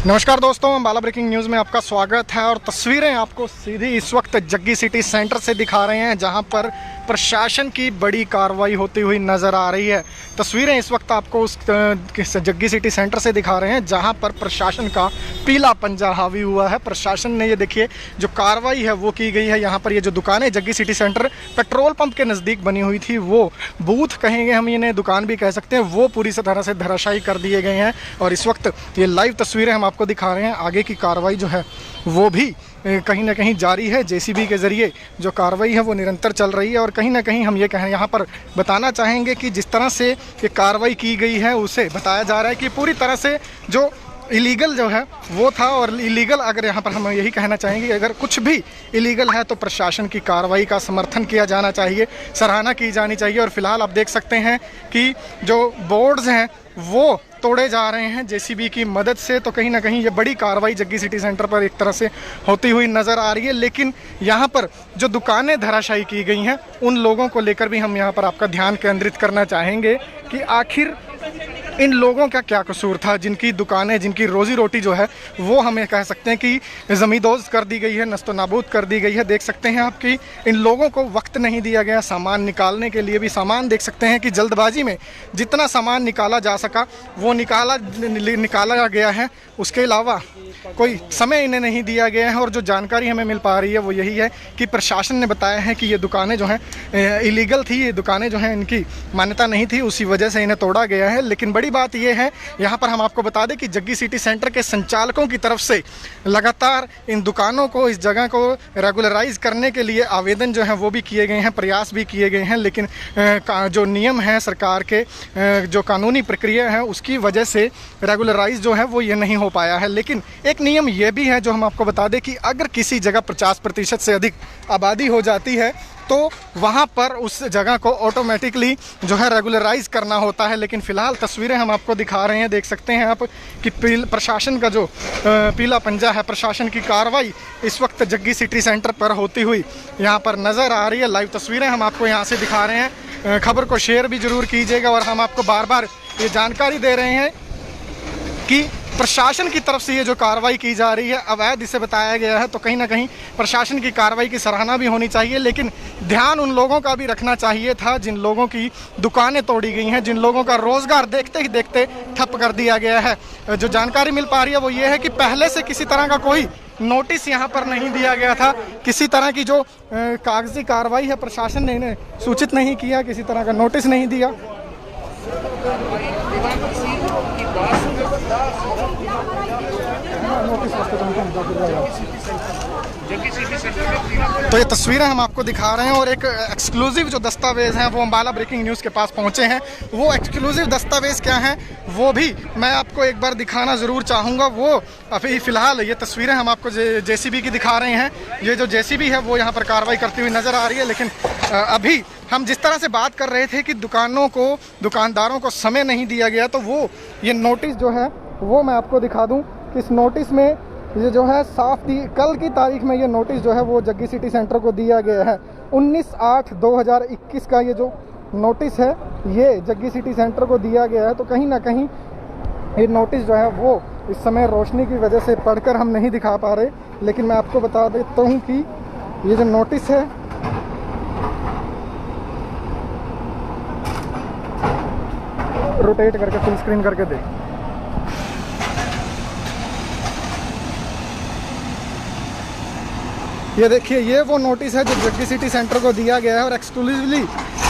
नमस्कार दोस्तों, बाला breaking news में आपका स्वागत है। और तस्वीरें आपको सीधी इस वक्त जग्गी सिटी सेंटर से दिखा रहे हैं, जहां पर प्रशासन की बड़ी कार्रवाई होती हुई नज़र आ रही है। तस्वीरें इस वक्त आपको उस जग्गी सिटी सेंटर से दिखा रहे हैं, जहां पर प्रशासन का पीला पंजा हावी हुआ है। प्रशासन ने ये देखिए जो कार्रवाई है वो की गई है। यहाँ पर ये जो दुकानें Jaggi city centre petrol pump के नज़दीक बनी हुई थी, वो बूथ कहेंगे हम, इन्हें दुकान भी कह सकते हैं, वो पूरी तरह से धराशायी कर दिए गए हैं। और इस वक्त ये लाइव तस्वीरें हम आपको दिखा रहे हैं। आगे की कार्रवाई जो है वो भी कहीं ना कहीं जारी है। जेसीबी के ज़रिए जो कार्रवाई है वो निरंतर चल रही है। और कहीं ना कहीं हम ये कहें, यहाँ पर बताना चाहेंगे कि जिस तरह से ये कार्रवाई की गई है उसे बताया जा रहा है कि पूरी तरह से जो इलीगल जो है वो था। और इलीगल, अगर यहाँ पर हम यही कहना चाहेंगे, अगर कुछ भी इलीगल है तो प्रशासन की कार्रवाई का समर्थन किया जाना चाहिए, सराहना की जानी चाहिए। और फिलहाल आप देख सकते हैं कि जो बोर्ड्स हैं वो तोड़े जा रहे हैं जेसीबी की मदद से। तो कहीं ना कहीं ये बड़ी कार्रवाई जग्गी सिटी सेंटर पर एक तरह से होती हुई नज़र आ रही है। लेकिन यहाँ पर जो दुकानें धराशायी की गई हैं उन लोगों को लेकर भी हम यहाँ पर आपका ध्यान केंद्रित करना चाहेंगे कि आखिर इन लोगों का क्या कसूर था, जिनकी दुकानें, जिनकी रोज़ी रोटी जो है वो हमें कह सकते हैं कि ज़मींदोज़ कर दी गई है, नस्तो नाबूद कर दी गई है। देख सकते हैं आप कि इन लोगों को वक्त नहीं दिया गया सामान निकालने के लिए भी। सामान देख सकते हैं कि जल्दबाजी में जितना सामान निकाला जा सका वो निकाला गया है। उसके अलावा कोई समय इन्हें नहीं दिया गया है। और जो जानकारी हमें मिल पा रही है वो यही है कि प्रशासन ने बताया है कि ये दुकानें जो हैं इलीगल थी, ये दुकानें जो हैं इनकी मान्यता नहीं थी, उसी वजह से इन्हें तोड़ा गया है। लेकिन बड़ी बात यह है, यहाँ पर हम आपको बता दें कि जग्गी सिटी सेंटर के संचालकों की तरफ से लगातार इन दुकानों को, इस जगह को रेगुलराइज करने के लिए आवेदन जो हैं वो भी किए गए हैं, प्रयास भी किए गए हैं। लेकिन जो नियम हैं सरकार के, जो कानूनी प्रक्रिया है उसकी वजह से रेगुलराइज जो है वो ये नहीं हो पाया है। लेकिन एक नियम ये भी है जो हम आपको बता दें कि अगर किसी जगह 50% से अधिक आबादी हो जाती है तो वहाँ पर उस जगह को ऑटोमेटिकली जो है रेगुलराइज करना होता है। लेकिन फ़िलहाल तस्वीरें हम आपको दिखा रहे हैं, देख सकते हैं आप कि प्रशासन का जो पीला पंजा है, प्रशासन की कार्रवाई इस वक्त जग्गी सिटी सेंटर पर होती हुई यहाँ पर नज़र आ रही है। लाइव तस्वीरें हम आपको यहाँ से दिखा रहे हैं। खबर को शेयर भी ज़रूर कीजिएगा। और हम आपको बार बार ये जानकारी दे रहे हैं कि प्रशासन की तरफ से ये जो कार्रवाई की जा रही है अवैध इसे बताया गया है। तो कहीं ना कहीं प्रशासन की कार्रवाई की सराहना भी होनी चाहिए। लेकिन ध्यान उन लोगों का भी रखना चाहिए था जिन लोगों की दुकानें तोड़ी गई हैं, जिन लोगों का रोज़गार देखते ही देखते ठप कर दिया गया है। जो जानकारी मिल पा रही है वो ये है कि पहले से किसी तरह का कोई नोटिस यहाँ पर नहीं दिया गया था। किसी तरह की जो कागजी कार्रवाई है प्रशासन ने इन्हें सूचित नहीं किया, किसी तरह का नोटिस नहीं दिया। तो ये तस्वीरें हम आपको दिखा रहे हैं। और एक एक्सक्लूसिव जो दस्तावेज़ हैं वो अम्बाला ब्रेकिंग न्यूज़ के पास पहुंचे हैं। वो एक्सक्लूसिव दस्तावेज़ क्या हैं वो भी मैं आपको एक बार दिखाना ज़रूर चाहूँगा। वो अभी फ़िलहाल ये तस्वीरें हम आपको जेसीबी की दिखा रहे हैं। ये जो जेसीबी है वो यहाँ पर कार्रवाई करती हुई नज़र आ रही है। लेकिन अभी हम जिस तरह से बात कर रहे थे कि दुकानदारों को समय नहीं दिया गया, तो वो ये नोटिस जो है वो मैं आपको दिखा दूं कि इस नोटिस में ये जो है कल की तारीख में ये नोटिस जो है वो जग्गी सिटी सेंटर को दिया गया है। 19/8/2021 का ये जो नोटिस है ये जग्गी सिटी सेंटर को दिया गया है। तो कहीं ना कहीं ये नोटिस जो है वो इस समय रोशनी की वजह से पढ़कर हम नहीं दिखा पा रहे। लेकिन मैं आपको बता देता हूँ कि ये जो नोटिस है रोटेट करके फुल स्क्रीन करके दे। ये देखिए, ये वो नोटिस है जो जग्गी सिटी सेंटर को दिया गया है। और एक्सक्लूसिवली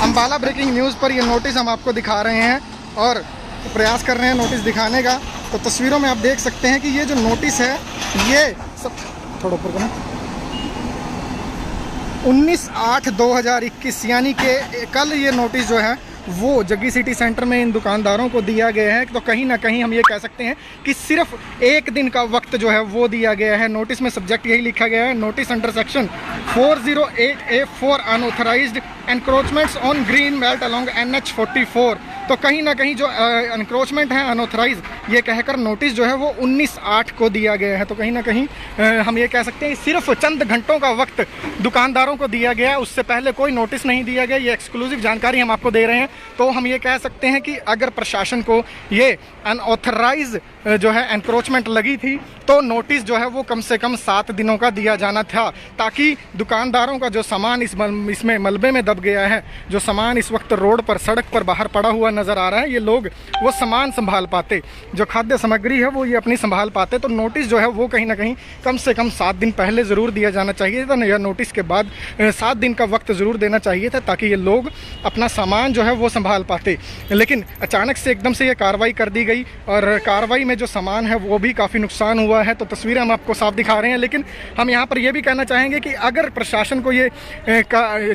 अम्बाला ब्रेकिंग न्यूज़ पर ये नोटिस हम आपको दिखा रहे हैं और प्रयास कर रहे हैं नोटिस दिखाने का। तो तस्वीरों में आप देख सकते हैं कि ये जो नोटिस है ये सब थोड़ा ऊपर करना, 19/8/2021 यानी कि कल ये नोटिस जो है वो जग्गी सिटी सेंटर में इन दुकानदारों को दिया गया है। तो कहीं ना कहीं हम ये कह सकते हैं कि सिर्फ एक दिन का वक्त जो है वो दिया गया है। नोटिस में सब्जेक्ट यही लिखा गया है, notice under section 408A for unauthorised encroachments on green belt along NH 44। तो कहीं ना कहीं जो एनक्रोचमेंट है, अनऑथराइज ये कहकर नोटिस जो है वो 19/8 को दिया गया है। तो कहीं ना कहीं हम ये कह सकते हैं सिर्फ चंद घंटों का वक्त दुकानदारों को दिया गया है, उससे पहले कोई नोटिस नहीं दिया गया। ये एक्सक्लूसिव जानकारी हम आपको दे रहे हैं। तो हम ये कह सकते हैं कि अगर प्रशासन को ये अनऑथराइज जो है एनक्रोचमेंट लगी थी तो नोटिस जो है वो कम से कम 7 दिनों का दिया जाना था, ताकि दुकानदारों का जो सामान इसमें मलबे में दब गया है, जो सामान इस वक्त रोड पर सड़क पर बाहर पड़ा हुआ नज़र आ रहा है, ये लोग वो सामान संभाल पाते, जो खाद्य सामग्री है वो ये अपनी संभाल पाते। तो नोटिस जो है वो कहीं ना कहीं कम से कम 7 दिन पहले ज़रूर दिया जाना चाहिए था, या नोटिस के बाद 7 दिन का वक्त ज़रूर देना चाहिए था, ताकि ये लोग अपना सामान जो है वो संभाल पाते। लेकिन अचानक से एकदम से ये कार्रवाई कर दी गई, और कार्रवाई में जो सामान है वो भी काफ़ी नुकसान हुआ है। तो तस्वीरें हम आपको साफ दिखा रहे हैं। लेकिन हम यहाँ पर ये भी कहना चाहेंगे कि अगर प्रशासन को ये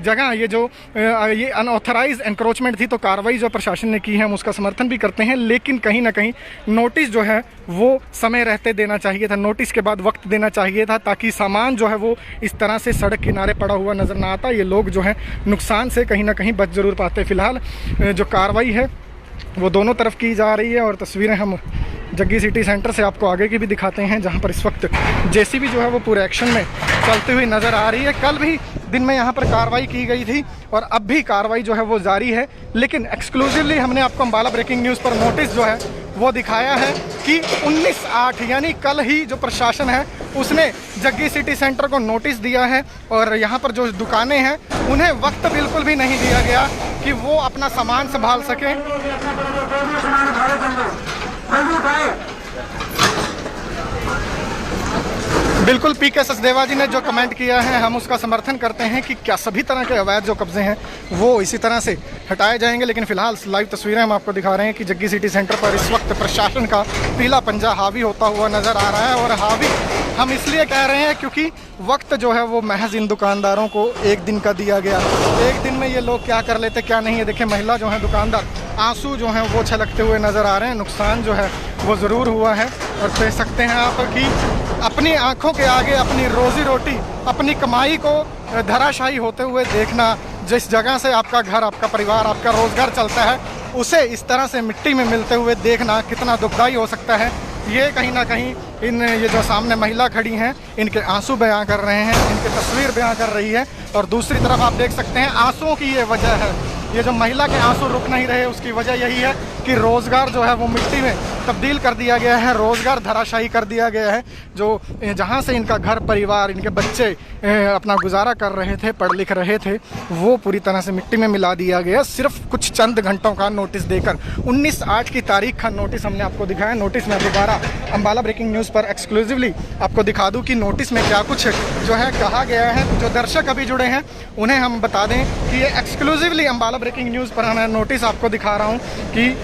जगह ये अनऑथराइज एनक्रोचमेंट थी, तो कार्रवाई जो प्रशासन ने की है हम उसका समर्थन भी करते हैं। लेकिन कहीं ना कहीं नोटिस जो है वो समय रहते देना चाहिए था, नोटिस के बाद वक्त देना चाहिए था, ताकि सामान जो है वो इस तरह से सड़क किनारे पड़ा हुआ नज़र ना आता। ये लोग जो है नुकसान से कहीं ना कहीं बच जरूर पाते। फिलहाल जो कार्रवाई है वो दोनों तरफ की जा रही है, और तस्वीरें हम जग्गी सिटी सेंटर से आपको आगे की भी दिखाते हैं, जहां पर इस वक्त जेसीबी जो है वो पूरे एक्शन में चलती हुई नज़र आ रही है। कल भी दिन में यहां पर कार्रवाई की गई थी, और अब भी कार्रवाई जो है वो जारी है। लेकिन एक्सक्लूसिवली हमने आपको अम्बाला ब्रेकिंग न्यूज़ पर नोटिस जो है वो दिखाया है कि 19/8 यानी कल ही जो प्रशासन है उसने जग्गी सिटी सेंटर को नोटिस दिया है, और यहाँ पर जो दुकानें हैं उन्हें वक्त बिल्कुल भी नहीं दिया गया कि वो अपना सामान संभाल सकें। बिल्कुल पीके सचदेवा जी ने जो कमेंट किया है हम उसका समर्थन करते हैं कि क्या सभी तरह के अवैध जो कब्जे हैं वो इसी तरह से हटाए जाएंगे। लेकिन फिलहाल लाइव तस्वीरें हम आपको दिखा रहे हैं कि जग्गी सिटी सेंटर पर इस वक्त प्रशासन का पीला पंजा हावी होता हुआ नज़र आ रहा है। और हावी हम इसलिए कह रहे हैं क्योंकि वक्त जो है वो महज इन दुकानदारों को 1 दिन का दिया गया। 1 दिन में ये लोग क्या कर लेते क्या नहीं है। देखिए महिला जो है दुकानदार आंसू जो हैं वो छलकते हुए नज़र आ रहे हैं। नुकसान जो है वो ज़रूर हुआ है, और देख सकते हैं आप कि अपनी आंखों के आगे अपनी रोज़ी रोटी, अपनी कमाई को धराशायी होते हुए देखना, जिस जगह से आपका घर, आपका परिवार, आपका रोज़गार चलता है, उसे इस तरह से मिट्टी में मिलते हुए देखना कितना दुखदाई हो सकता है। ये कहीं ना कहीं ये जो सामने महिला खड़ी हैं इनके आंसू बयां कर रहे हैं, इनकी तस्वीर बयां कर रही है। और दूसरी तरफ आप देख सकते हैं आंसुओं की ये वजह है, ये जो महिला के आंसू रुक नहीं रहे उसकी वजह यही है कि रोज़गार जो है वो मिट्टी में तब्दील कर दिया गया है, रोज़गार धराशायी कर दिया गया है। जो जहाँ से इनका घर परिवार, इनके बच्चे अपना गुजारा कर रहे थे, पढ़ लिख रहे थे, वो पूरी तरह से मिट्टी में मिला दिया गया सिर्फ कुछ चंद घंटों का नोटिस देकर। 19/8 की तारीख का नोटिस हमने आपको दिखाया। नोटिस में दोबारा अम्बाला ब्रेकिंग न्यूज़ पर एक्सक्लूसिवली आपको दिखा दूँ कि नोटिस में क्या कुछ जो है कहा गया है। जो दर्शक अभी जुड़े हैं उन्हें हम बता दें कि ये एक्सक्लूसिवली अम्बाला ब्रेकिंग न्यूज़ पर मैं नोटिस आपको दिखा रहा हूँ कि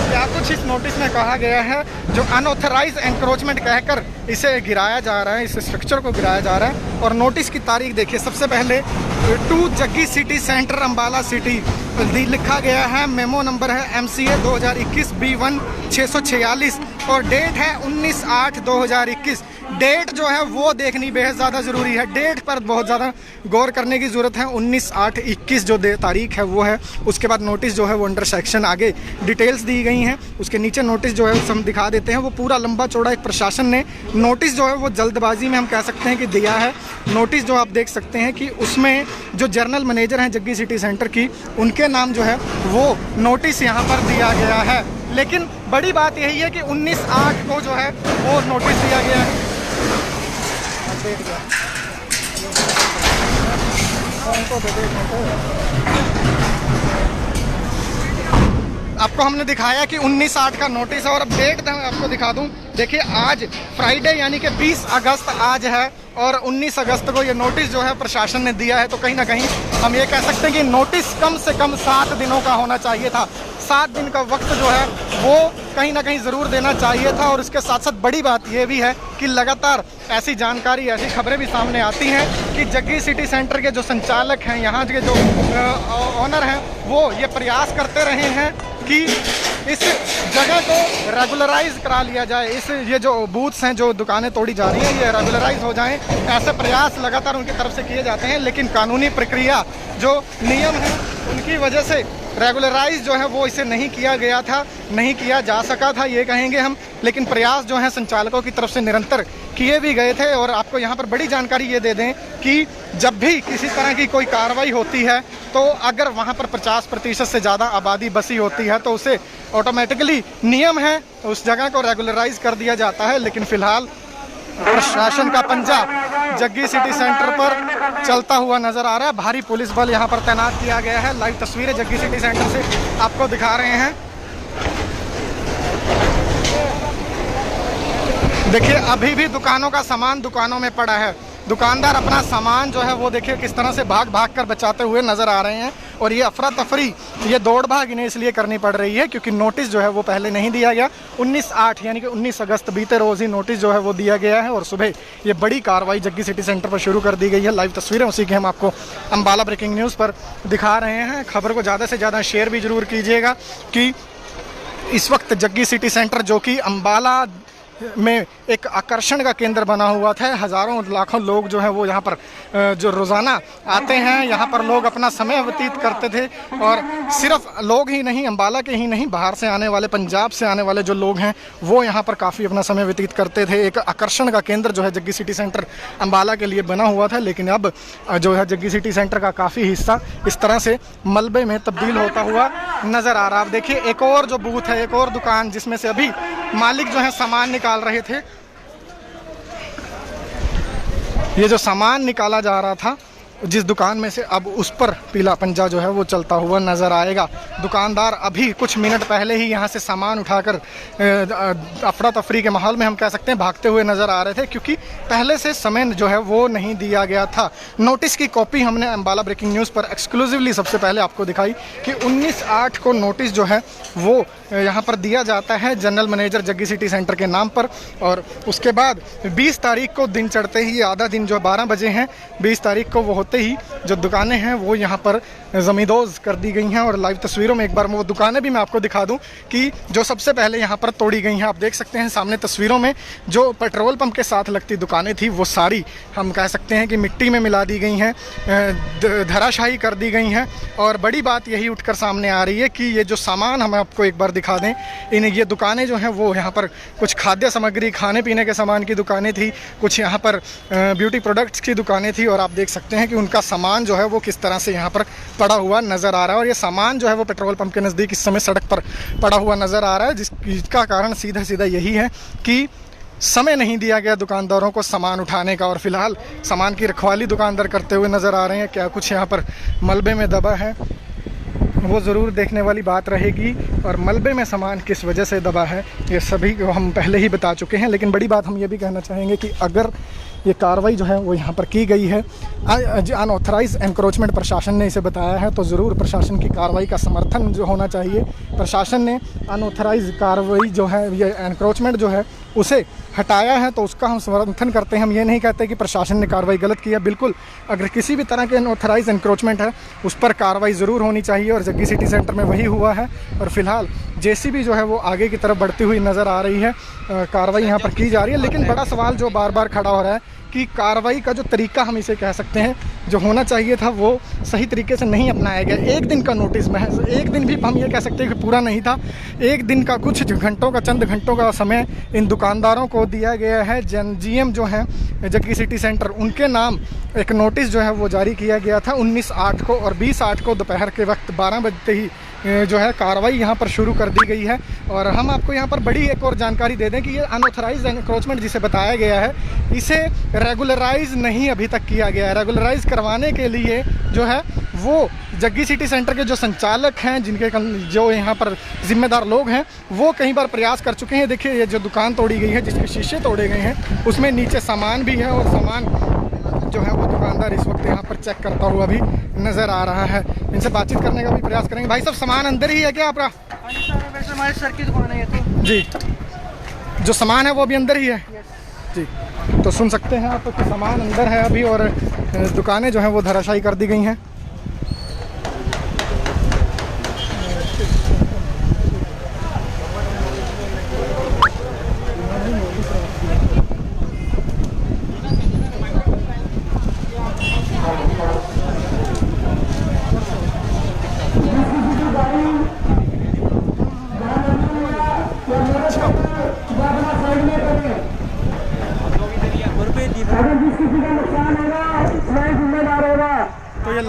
क्या कुछ इस नोटिस में कहा गया है। जो अनऑथराइज एनक्रोचमेंट कहकर इसे गिराया जा रहा है, इस स्ट्रक्चर को गिराया जा रहा है। और नोटिस की तारीख देखिए, सबसे पहले to Jaggi city centre Ambala city लिखा गया है। मेमो नंबर है MCA 2021 B1 646 और डेट है 19/8/2021। डेट जो है वो देखनी बेहद ज़्यादा ज़रूरी है, डेट पर बहुत ज़्यादा गौर करने की ज़रूरत है। 19/8/21 जो तारीख है वो है। उसके बाद नोटिस जो है वो अंडर सेक्शन आगे डिटेल्स दी गई हैं, उसके नीचे नोटिस जो है उसे हम दिखा देते हैं। वो पूरा लंबा चौड़ा एक प्रशासन ने नोटिस जो है वो जल्दबाजी में हम कह सकते हैं कि दिया है। नोटिस जो आप देख सकते हैं कि उसमें जो जनरल मैनेजर हैं जग्गी सिटी सेंटर की, उनके नाम जो है वो नोटिस यहाँ पर दिया गया है। लेकिन बड़ी बात यही है कि 19/8 को जो है वो नोटिस दिया गया है। आपको हमने दिखाया कि 19/8 का नोटिस है। और अब डेट मैं आपको दिखा दूं, देखिए आज फ्राइडे यानी कि 20 अगस्त आज है, और 19 अगस्त को ये नोटिस जो है प्रशासन ने दिया है। तो कहीं ना कहीं हम ये कह सकते हैं कि नोटिस कम से कम 7 दिनों का होना चाहिए था। 7 दिन का वक्त जो है वो कहीं ना कहीं ज़रूर देना चाहिए था। और इसके साथ साथ बड़ी बात ये भी है कि लगातार ऐसी जानकारी, ऐसी खबरें भी सामने आती हैं कि जग्गी सिटी सेंटर के जो संचालक हैं, यहाँ के जो ऑनर हैं, वो ये प्रयास करते रहे हैं कि इस जगह को रेगुलराइज करा लिया जाए। ये जो बूथ्स हैं, जो दुकानें तोड़ी जा रही हैं, ये रेगुलराइज हो जाएं, ऐसे प्रयास लगातार उनकी तरफ से किए जाते हैं। लेकिन कानूनी प्रक्रिया, जो नियम हैं, उनकी वजह से रेगुलराइज जो है वो इसे नहीं किया गया था, नहीं किया जा सका था ये कहेंगे हम, लेकिन प्रयास जो है संचालकों की तरफ से निरंतर किए भी गए थे। और आपको यहाँ पर बड़ी जानकारी ये दे दें कि जब भी किसी तरह की कोई कार्रवाई होती है तो अगर वहाँ पर 50% से ज़्यादा आबादी बसी होती है तो उसे ऑटोमेटिकली नियम है उस जगह को रेगुलराइज कर दिया जाता है। लेकिन फिलहाल प्रशासन का पंजा जग्गी सिटी सेंटर पर चलता हुआ नजर आ रहा है। भारी पुलिस बल यहाँ पर तैनात किया गया है। लाइव तस्वीरें जग्गी सिटी सेंटर से आपको दिखा रहे हैं। देखिए अभी भी दुकानों का सामान दुकानों में पड़ा है। दुकानदार अपना सामान जो है वो देखिए किस तरह से भाग भाग कर बचाते हुए नजर आ रहे हैं। और ये अफरा तफरी, ये दौड़ भाग इन्हें इसलिए करनी पड़ रही है क्योंकि नोटिस जो है वो पहले नहीं दिया गया। 19/8 यानी कि 19 अगस्त बीते रोज़ ही नोटिस जो है वो दिया गया है और सुबह ये बड़ी कार्रवाई जग्गी सिटी सेंटर पर शुरू कर दी गई है। लाइव तस्वीरें उसी की हम आपको अम्बाला ब्रेकिंग न्यूज़ पर दिखा रहे हैं। खबर को ज़्यादा से ज़्यादा शेयर भी ज़रूर कीजिएगा कि इस वक्त जग्गी सिटी सेंटर जो कि अम्बाला में एक आकर्षण का केंद्र बना हुआ था, हज़ारों लाखों लोग जो हैं वो यहाँ पर जो रोज़ाना आते हैं, यहाँ पर लोग अपना समय व्यतीत करते थे। और सिर्फ लोग ही नहीं, अम्बाला के ही नहीं, बाहर से आने वाले, पंजाब से आने वाले जो लोग हैं वो यहाँ पर काफ़ी अपना समय व्यतीत करते थे। एक आकर्षण का केंद्र जो है जग्गी सिटी सेंटर अम्बाला के लिए बना हुआ था। लेकिन अब जो है जग्गी सिटी सेंटर का काफ़ी हिस्सा इस तरह से मलबे में तब्दील होता हुआ नज़र आ रहा है। अब देखिए एक और जो बूथ है, एक और दुकान जिसमें से अभी मालिक जो है सामान निकाल रहे थे, ये जो सामान निकाला जा रहा था जिस दुकान में से, अब उस पर पीला पंजा जो है वो चलता हुआ नज़र आएगा। दुकानदार अभी कुछ मिनट पहले ही यहाँ से सामान उठाकर अफरा तफरी के माहौल में हम कह सकते हैं भागते हुए नज़र आ रहे थे क्योंकि पहले से समय जो है वो नहीं दिया गया था। नोटिस की कॉपी हमने अम्बाला ब्रेकिंग न्यूज़ पर एक्सक्लूसिवली सबसे पहले आपको दिखाई कि 19/8 को नोटिस जो है वो यहाँ पर दिया जाता है general manager Jaggi city centre के नाम पर। और उसके बाद 20 तारीख को दिन चढ़ते ही, आधा दिन जो 12 बजे हैं 20 तारीख को, वो होते ही जो दुकानें हैं वो यहाँ पर ज़मींदोज़ कर दी गई हैं। और लाइव तस्वीरों में एक बार वो दुकानें भी मैं आपको दिखा दूं कि जो सबसे पहले यहाँ पर तोड़ी गई हैं। आप देख सकते हैं सामने तस्वीरों में जो पेट्रोल पंप के साथ लगती दुकानें थी वो सारी हम कह सकते हैं कि मिट्टी में मिला दी गई हैं, धराशायी कर दी गई हैं। और बड़ी बात यही उठकर सामने आ रही है कि ये जो सामान हम आपको एक बार दिखा दें, ये दुकानें जो हैं वो यहाँ पर कुछ खाद्य सामग्री, खाने पीने के सामान की दुकानें थी, कुछ यहाँ पर ब्यूटी प्रोडक्ट्स की दुकानें थी। और आप देख सकते हैं कि उनका सामान जो है वो किस तरह से यहाँ पर पड़ा हुआ नज़र आ रहा है। और ये सामान जो है वो पेट्रोल पंप के नज़दीक इस समय सड़क पर पड़ा हुआ नज़र आ रहा है, जिसका कारण सीधा सीधा यही है कि समय नहीं दिया गया दुकानदारों को सामान उठाने का। और फिलहाल सामान की रखवाली दुकानदार करते हुए नज़र आ रहे हैं। क्या कुछ यहाँ पर मलबे में दबा है वो ज़रूर देखने वाली बात रहेगी। और मलबे में सामान किस वजह से दबा है ये सभी को हम पहले ही बता चुके हैं। लेकिन बड़ी बात हम ये भी कहना चाहेंगे कि अगर ये कार्रवाई जो है वो यहाँ पर की गई है, अनऑथराइज एनक्रोचमेंट प्रशासन ने इसे बताया है, तो ज़रूर प्रशासन की कार्रवाई का समर्थन जो होना चाहिए। प्रशासन ने अनऑथराइज कार्रवाई जो है, ये एनक्रोचमेंट जो है उसे हटाया है तो उसका हम समर्थन करते हैं। हम ये नहीं कहते कि प्रशासन ने कार्रवाई गलत की है। बिल्कुल, अगर किसी भी तरह के अनऑथराइज एनक्रोचमेंट है उस पर कार्रवाई ज़रूर होनी चाहिए और जग्गी सिटी सेंटर में वही हुआ है। और फिलहाल जेसीबी जो है वो आगे की तरफ बढ़ती हुई नज़र आ रही है, कार्रवाई यहाँ पर की जा रही है। लेकिन बड़ा सवाल जो बार बार खड़ा हो रहा है कि कार्रवाई का जो तरीका हम इसे कह सकते हैं जो होना चाहिए था वो सही तरीके से नहीं अपनाया गया। एक दिन का नोटिस, महज एक दिन भी हम ये कह सकते हैं कि पूरा नहीं था, एक दिन का कुछ घंटों का, चंद घंटों का समय इन दुकानदारों को दिया गया है। जीएम जो हैं जग्गी सिटी सेंटर, उनके नाम एक नोटिस जो है वो जारी किया गया था 19/8 को। और 20/8 को दोपहर के वक्त 12 बजते ही जो है कार्रवाई यहाँ पर शुरू कर दी गई है। और हम आपको यहाँ पर बड़ी एक और जानकारी दे दें कि ये अनऑथराइज एनक्रोचमेंट जिसे बताया गया है, इसे रेगुलराइज नहीं अभी तक किया गया है। रेगुलराइज करवाने के लिए जो है वो जग्गी सिटी सेंटर के जो संचालक हैं, जिनके जो यहाँ पर जिम्मेदार लोग हैं, वो कई बार प्रयास कर चुके हैं। देखिए ये जो दुकान तोड़ी गई है, जिसके शीशे तोड़े गए हैं, उसमें नीचे सामान भी है और सामान जो है वो दुकानदार इस वक्त यहाँ पर चेक करता हुआ भी नज़र आ रहा है। इनसे बातचीत करने का भी प्रयास करेंगे। भाई साहब, सामान अंदर ही है क्या आपका? वैसे हमारे सर की दुकान है ये तो। जी, जो सामान है वो अभी अंदर ही है जी। तो सुन सकते हैं आप कि सामान अंदर है अभी और दुकानें जो हैं वो धराशायी कर दी गई हैं।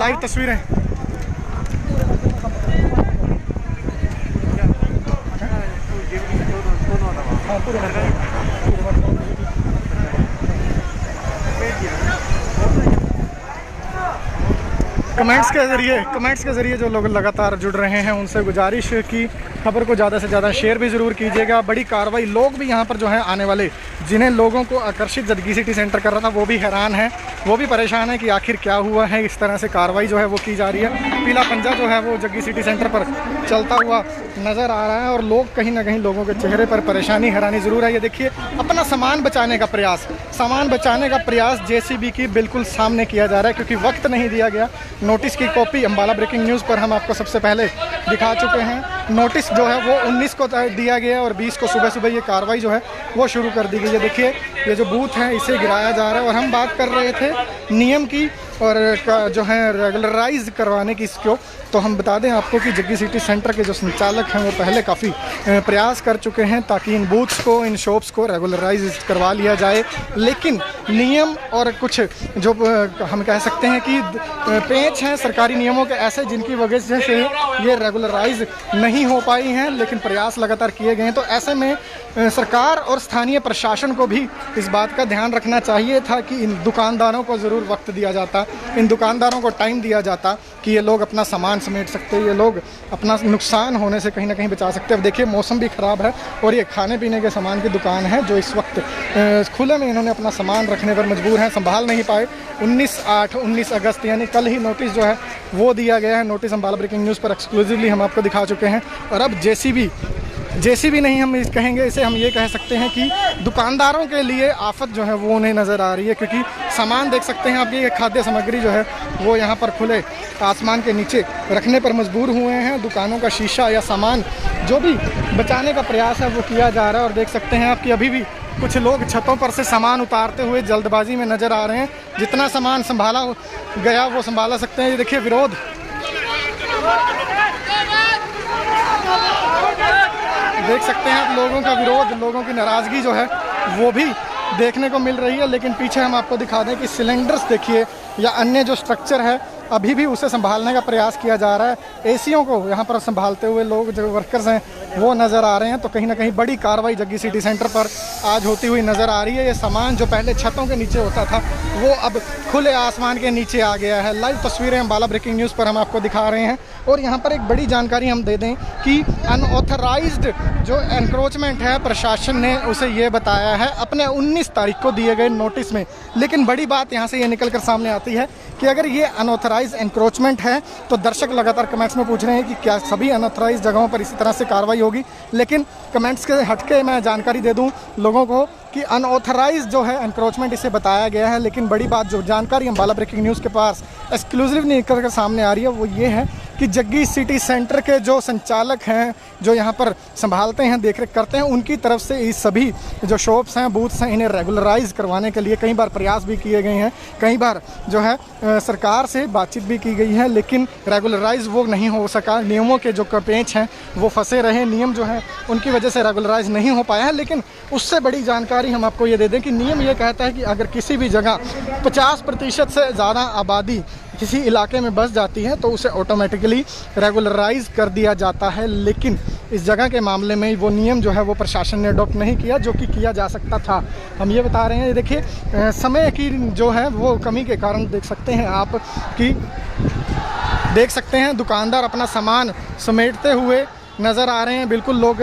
लाइव तस्वीरें। कमेंट्स के ज़रिए जो लोग लगातार जुड़ रहे हैं उनसे गुजारिश है कि खबर को ज़्यादा से ज़्यादा शेयर भी ज़रूर कीजिएगा। बड़ी कार्रवाई, लोग भी यहाँ पर जो है आने वाले जिन्हें लोगों को आकर्षित जग्गी सिटी सेंटर कर रहा था वो भी हैरान है, वो भी परेशान है कि आखिर क्या हुआ है। इस तरह से कार्रवाई जो है वो की जा रही है। पीला पंजा जो है वो जग्गी सिटी सेंटर पर चलता हुआ नज़र आ रहा है और लोग कहीं ना कहीं लोगों के चेहरे पर परेशानी हैरानी ज़रूर है। ये देखिए अपना सामान बचाने का प्रयास JCB की बिल्कुल सामने किया जा रहा है क्योंकि वक्त नहीं दिया गया। नोटिस की कॉपी अम्बाला ब्रेकिंग न्यूज़ पर हम आपको सबसे पहले दिखा चुके हैं। नोटिस जो है वो 19 को दिया गया और 20 को सुबह सुबह ये कार्रवाई जो है वो शुरू कर दी गई है। देखिए ये जो बूथ है इसे गिराया जा रहा है और हम बात कर रहे थे नियम की और जो है रेगुलराइज करवाने की इसको। तो हम बता दें आपको कि जग्गी सिटी सेंटर के जो संचालक हैं वो पहले काफ़ी प्रयास कर चुके हैं ताकि इन बूथ्स को, इन शॉप्स को रेगुलराइज करवा लिया जाए, लेकिन नियम और कुछ जो हम कह सकते हैं कि पेच हैं सरकारी नियमों के ऐसे जिनकी वजह से ये रेगुलराइज नहीं हो पाई हैं, लेकिन प्रयास लगातार किए गए हैं। तो ऐसे में सरकार और स्थानीय प्रशासन को भी इस बात का ध्यान रखना चाहिए था कि इन दुकानदारों को ज़रूर वक्त दिया जाता, इन दुकानदारों को टाइम दिया जाता कि ये लोग अपना सामान समेट सकते, ये लोग अपना नुकसान होने से कहीं ना कहीं बचा सकते। अब देखिए मौसम भी ख़राब है और ये खाने पीने के सामान की दुकान है जो इस वक्त खुले में इन्होंने अपना सामान रखने पर मजबूर हैं, संभाल नहीं पाए। 19 अगस्त यानी कल ही नोटिस जो है वो दिया गया है। नोटिस अम्बाला ब्रेकिंग न्यूज़ पर एक्सक्लूसिवली हम आपको दिखा चुके हैं। और अब JCB नहीं हम कहेंगे इसे, हम ये कह सकते हैं कि दुकानदारों के लिए आफत जो है वो उन्हें नज़र आ रही है क्योंकि सामान देख सकते हैं आप, ये खाद्य सामग्री जो है वो यहाँ पर खुले आसमान के नीचे रखने पर मजबूर हुए हैं। दुकानों का शीशा या सामान जो भी बचाने का प्रयास है वो किया जा रहा है और देख सकते हैं आप कि अभी भी कुछ लोग छतों पर से सामान उतारते हुए जल्दबाजी में नज़र आ रहे हैं। जितना सामान संभाला गया वो संभाला सकते हैं। ये देखिए विरोध, देख सकते हैं आप लोगों का विरोध, लोगों की नाराज़गी जो है वो भी देखने को मिल रही है। लेकिन पीछे हम आपको दिखा दें कि सिलेंडर्स देखिए या अन्य जो स्ट्रक्चर है अभी भी उसे संभालने का प्रयास किया जा रहा है। एसीओं को यहाँ पर संभालते हुए लोग जो वर्कर्स हैं वो नज़र आ रहे हैं। तो कहीं ना कहीं बड़ी कार्रवाई जग्गी सिटी सेंटर पर आज होती हुई नज़र आ रही है। ये सामान जो पहले छतों के नीचे होता था वो अब खुले आसमान के नीचे आ गया है। लाइव तस्वीरें अम्बाला ब्रेकिंग न्यूज़ पर हम आपको दिखा रहे हैं। और यहाँ पर एक बड़ी जानकारी हम दे दें कि अनऑथराइज्ड जो एनक्रोचमेंट है प्रशासन ने उसे ये बताया है अपने 19 तारीख को दिए गए नोटिस में। लेकिन बड़ी बात यहाँ से ये निकल कर सामने आती है कि अगर ये अनऑथराइज एनक्रोचमेंट है तो दर्शक लगातार कमेंट्स में पूछ रहे हैं कि क्या सभी अनऑथराइज जगहों पर इसी तरह से कार्रवाई होगी। लेकिन कमेंट्स के हटके मैं जानकारी दे दूं लोगों को कि अनऑथराइज जो है एनक्रोचमेंट इसे बताया गया है। लेकिन बड़ी बात जो जानकारी अम्बाला ब्रेकिंग न्यूज़ के पास एक्सक्लूसिव निकल कर सामने आ रही है वो ये है कि जग्गी सिटी सेंटर के जो संचालक हैं, जो यहाँ पर संभालते हैं, देखरेख करते हैं, उनकी तरफ से ये सभी जो शॉप्स हैं, बूथ्स हैं, इन्हें रेगुलराइज करवाने के लिए कई बार प्रयास भी किए गए हैं। कई बार जो है सरकार से बातचीत भी की गई है लेकिन रेगुलराइज वो नहीं हो सका। नियमों के जो पेच हैं वो फंसे रहे, नियम जो है उनकी वजह से रेगुलराइज नहीं हो पाया है। लेकिन उससे बड़ी जानकारी हम आपको ये दे दें कि नियम ये कहता है कि अगर किसी भी जगह 50% से ज़्यादा आबादी किसी इलाके में बस जाती है तो उसे ऑटोमेटिकली रेगुलराइज कर दिया जाता है। लेकिन इस जगह के मामले में वो नियम जो है वो प्रशासन ने अडॉप्ट नहीं किया जो कि किया जा सकता था। हम ये बता रहे हैं, देखिए समय की जो है वो कमी के कारण देख सकते हैं आप कि दुकानदार अपना सामान समेटते हुए नज़र आ रहे हैं। बिल्कुल लोग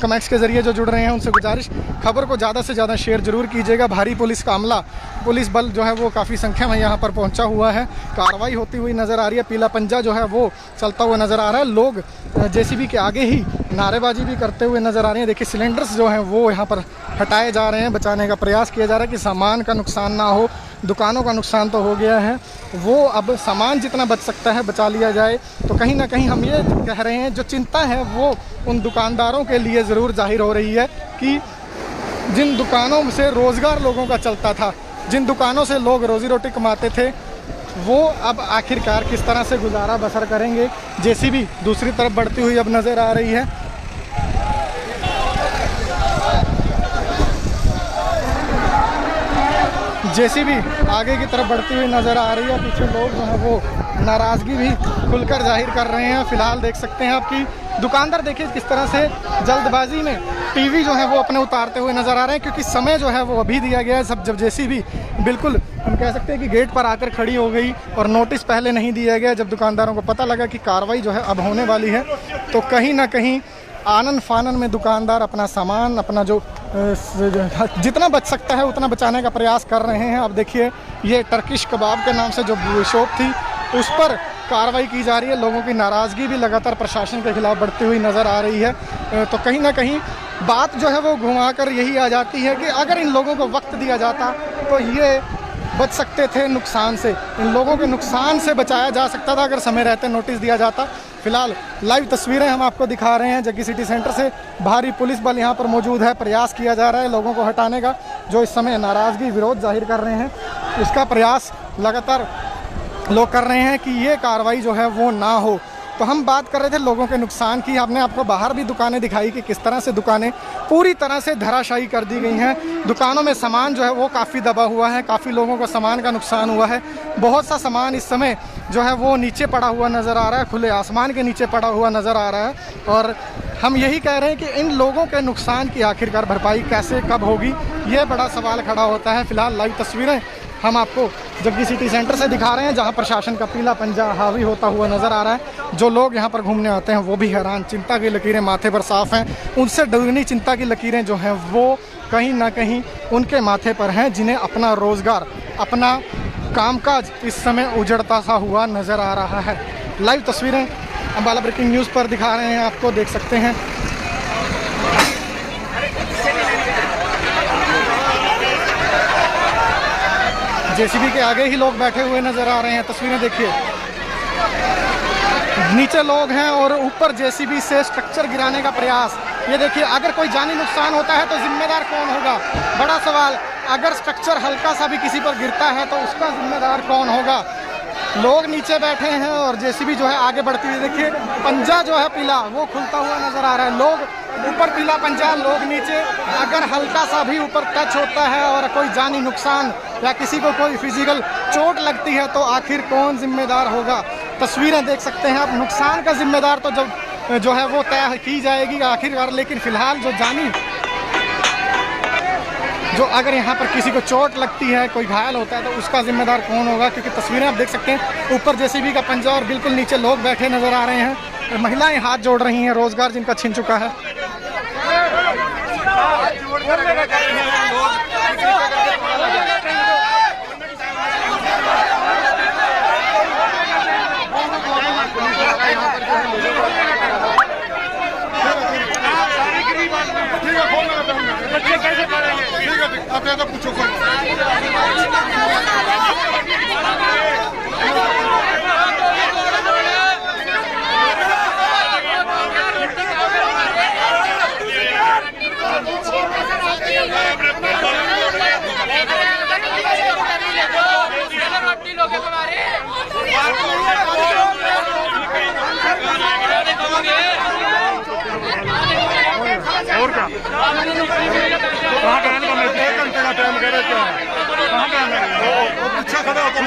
कमेंट्स के ज़रिए जो जुड़ रहे हैं उनसे गुजारिश, खबर को ज़्यादा से ज़्यादा शेयर ज़रूर कीजिएगा। भारी पुलिस का अमला, पुलिस बल जो है वो काफ़ी संख्या में यहाँ पर पहुँचा हुआ है। कार्रवाई होती हुई नज़र आ रही है। पीला पंजा जो है वो चलता हुआ नज़र आ रहा है। लोग JCB के आगे ही नारेबाजी भी करते हुए नज़र आ रहे हैं। देखिए सिलेंडर्स जो हैं वो यहाँ पर हटाए जा रहे हैं, बचाने का प्रयास किया जा रहा है कि सामान का नुकसान ना हो। दुकानों का नुकसान तो हो गया है, वो अब सामान जितना बच सकता है बचा लिया जाए। तो कहीं ना कहीं हम ये कह रहे हैं जो चिंता है वो उन दुकानदारों के लिए ज़रूर जाहिर हो रही है कि जिन दुकानों से रोज़गार लोगों का चलता था, जिन दुकानों से लोग रोज़ी रोटी कमाते थे, वो अब आखिरकार किस तरह से गुजारा बसर करेंगे। JCB दूसरी तरफ बढ़ती हुई अब नज़र आ रही है। JCB आगे की तरफ बढ़ती हुई नज़र आ रही है। पीछे लोग जो हैं वो नाराज़गी भी खुलकर जाहिर कर रहे हैं। फिलहाल देख सकते हैं आपकी दुकानदार देखिए किस तरह से जल्दबाजी में टीवी जो है वो अपने उतारते हुए नज़र आ रहे हैं, क्योंकि समय जो है वो अभी दिया गया है। सब जब जैसी भी बिल्कुल हम कह सकते हैं कि गेट पर आकर खड़ी हो गई और नोटिस पहले नहीं दिया गया। जब दुकानदारों को पता लगा कि कार्रवाई जो है अब होने वाली है, तो कहीं ना कहीं आनन फानन में दुकानदार अपना सामान, अपना जो जितना बच सकता है उतना बचाने का प्रयास कर रहे हैं। अब देखिए ये टर्किश कबाब के नाम से जो शॉप थी उस पर कार्रवाई की जा रही है। लोगों की नाराज़गी भी लगातार प्रशासन के खिलाफ बढ़ती हुई नज़र आ रही है। तो कहीं ना कहीं बात जो है वो घुमाकर यही आ जाती है कि अगर इन लोगों को वक्त दिया जाता तो ये बच सकते थे नुकसान से। इन लोगों के नुकसान से बचाया जा सकता था अगर समय रहते नोटिस दिया जाता। फिलहाल लाइव तस्वीरें हम आपको दिखा रहे हैं जग्गी सिटी सेंटर से। भारी पुलिस बल यहाँ पर मौजूद है। प्रयास किया जा रहा है लोगों को हटाने का, जो इस समय नाराज़गी विरोध जाहिर कर रहे हैं। इसका प्रयास लगातार लोग कर रहे हैं कि ये कार्रवाई जो है वो ना हो। तो हम बात कर रहे थे लोगों के नुकसान की। हमने आपको बाहर भी दुकानें दिखाई कि किस तरह से दुकानें पूरी तरह से धराशायी कर दी गई हैं। दुकानों में सामान जो है वो काफ़ी दबा हुआ है, काफ़ी लोगों को सामान का नुकसान हुआ है। बहुत सा सामान इस समय जो है वो नीचे पड़ा हुआ नज़र आ रहा है, खुले आसमान के नीचे पड़ा हुआ नज़र आ रहा है। और हम यही कह रहे हैं कि इन लोगों के नुकसान की आखिरकार भरपाई कैसे कब होगी, ये बड़ा सवाल खड़ा होता है। फिलहाल लाइव तस्वीरें हम आपको जग्गी सिटी सेंटर से दिखा रहे हैं, जहां प्रशासन का पीला पंजा हावी होता हुआ नज़र आ रहा है। जो लोग यहां पर घूमने आते हैं वो भी हैरान, चिंता की लकीरें माथे पर साफ हैं। उनसे दुगनी चिंता की लकीरें जो हैं वो कहीं ना कहीं उनके माथे पर हैं, जिन्हें अपना रोज़गार, अपना कामकाज इस समय उजड़ता सा हुआ नज़र आ रहा है। लाइव तस्वीरें अम्बाला ब्रेकिंग न्यूज़ पर दिखा रहे हैं आपको, देख सकते हैं। जेसीबी के आगे ही लोग बैठे हुए नज़र आ रहे हैं। तस्वीरें देखिए, नीचे लोग हैं और ऊपर जेसीबी से स्ट्रक्चर गिराने का प्रयास। ये देखिए, अगर कोई जानी नुकसान होता है तो जिम्मेदार कौन होगा? बड़ा सवाल। अगर स्ट्रक्चर हल्का सा भी किसी पर गिरता है तो उसका जिम्मेदार कौन होगा? लोग नीचे बैठे हैं और जेसीबी जो है आगे बढ़ती हुई। देखिए पंजा जो है पीला वो खुलता हुआ नज़र आ रहा है। लोग ऊपर पीला पंजा, लोग नीचे। अगर हल्का सा भी ऊपर टच होता है और कोई जानी नुकसान या किसी को कोई फिजिकल चोट लगती है तो आखिर कौन जिम्मेदार होगा? तस्वीरें देख सकते हैं आप। नुकसान का जिम्मेदार तो जब जो है वो तय की जाएगी आखिरकार, लेकिन फिलहाल जो जानी जो अगर यहाँ पर किसी को चोट लगती है, कोई घायल होता है तो उसका जिम्मेदार कौन होगा? क्योंकि तस्वीरें आप देख सकते हैं, ऊपर जेसीबी का पंजा और बिल्कुल नीचे लोग बैठे नज़र आ रहे हैं। महिलाएं हाथ जोड़ रही हैं, रोजगार जिनका छिन चुका है। बच्चे कैसे पढ़ेंगे? ठीक है, आप ज़्यादा पूछो कोई। और क्या? कहाँ कहने का? मैं 1 घंटे का टाइम कह रहे क्या है? कहाँ कहने का? पीछे खड़ा होता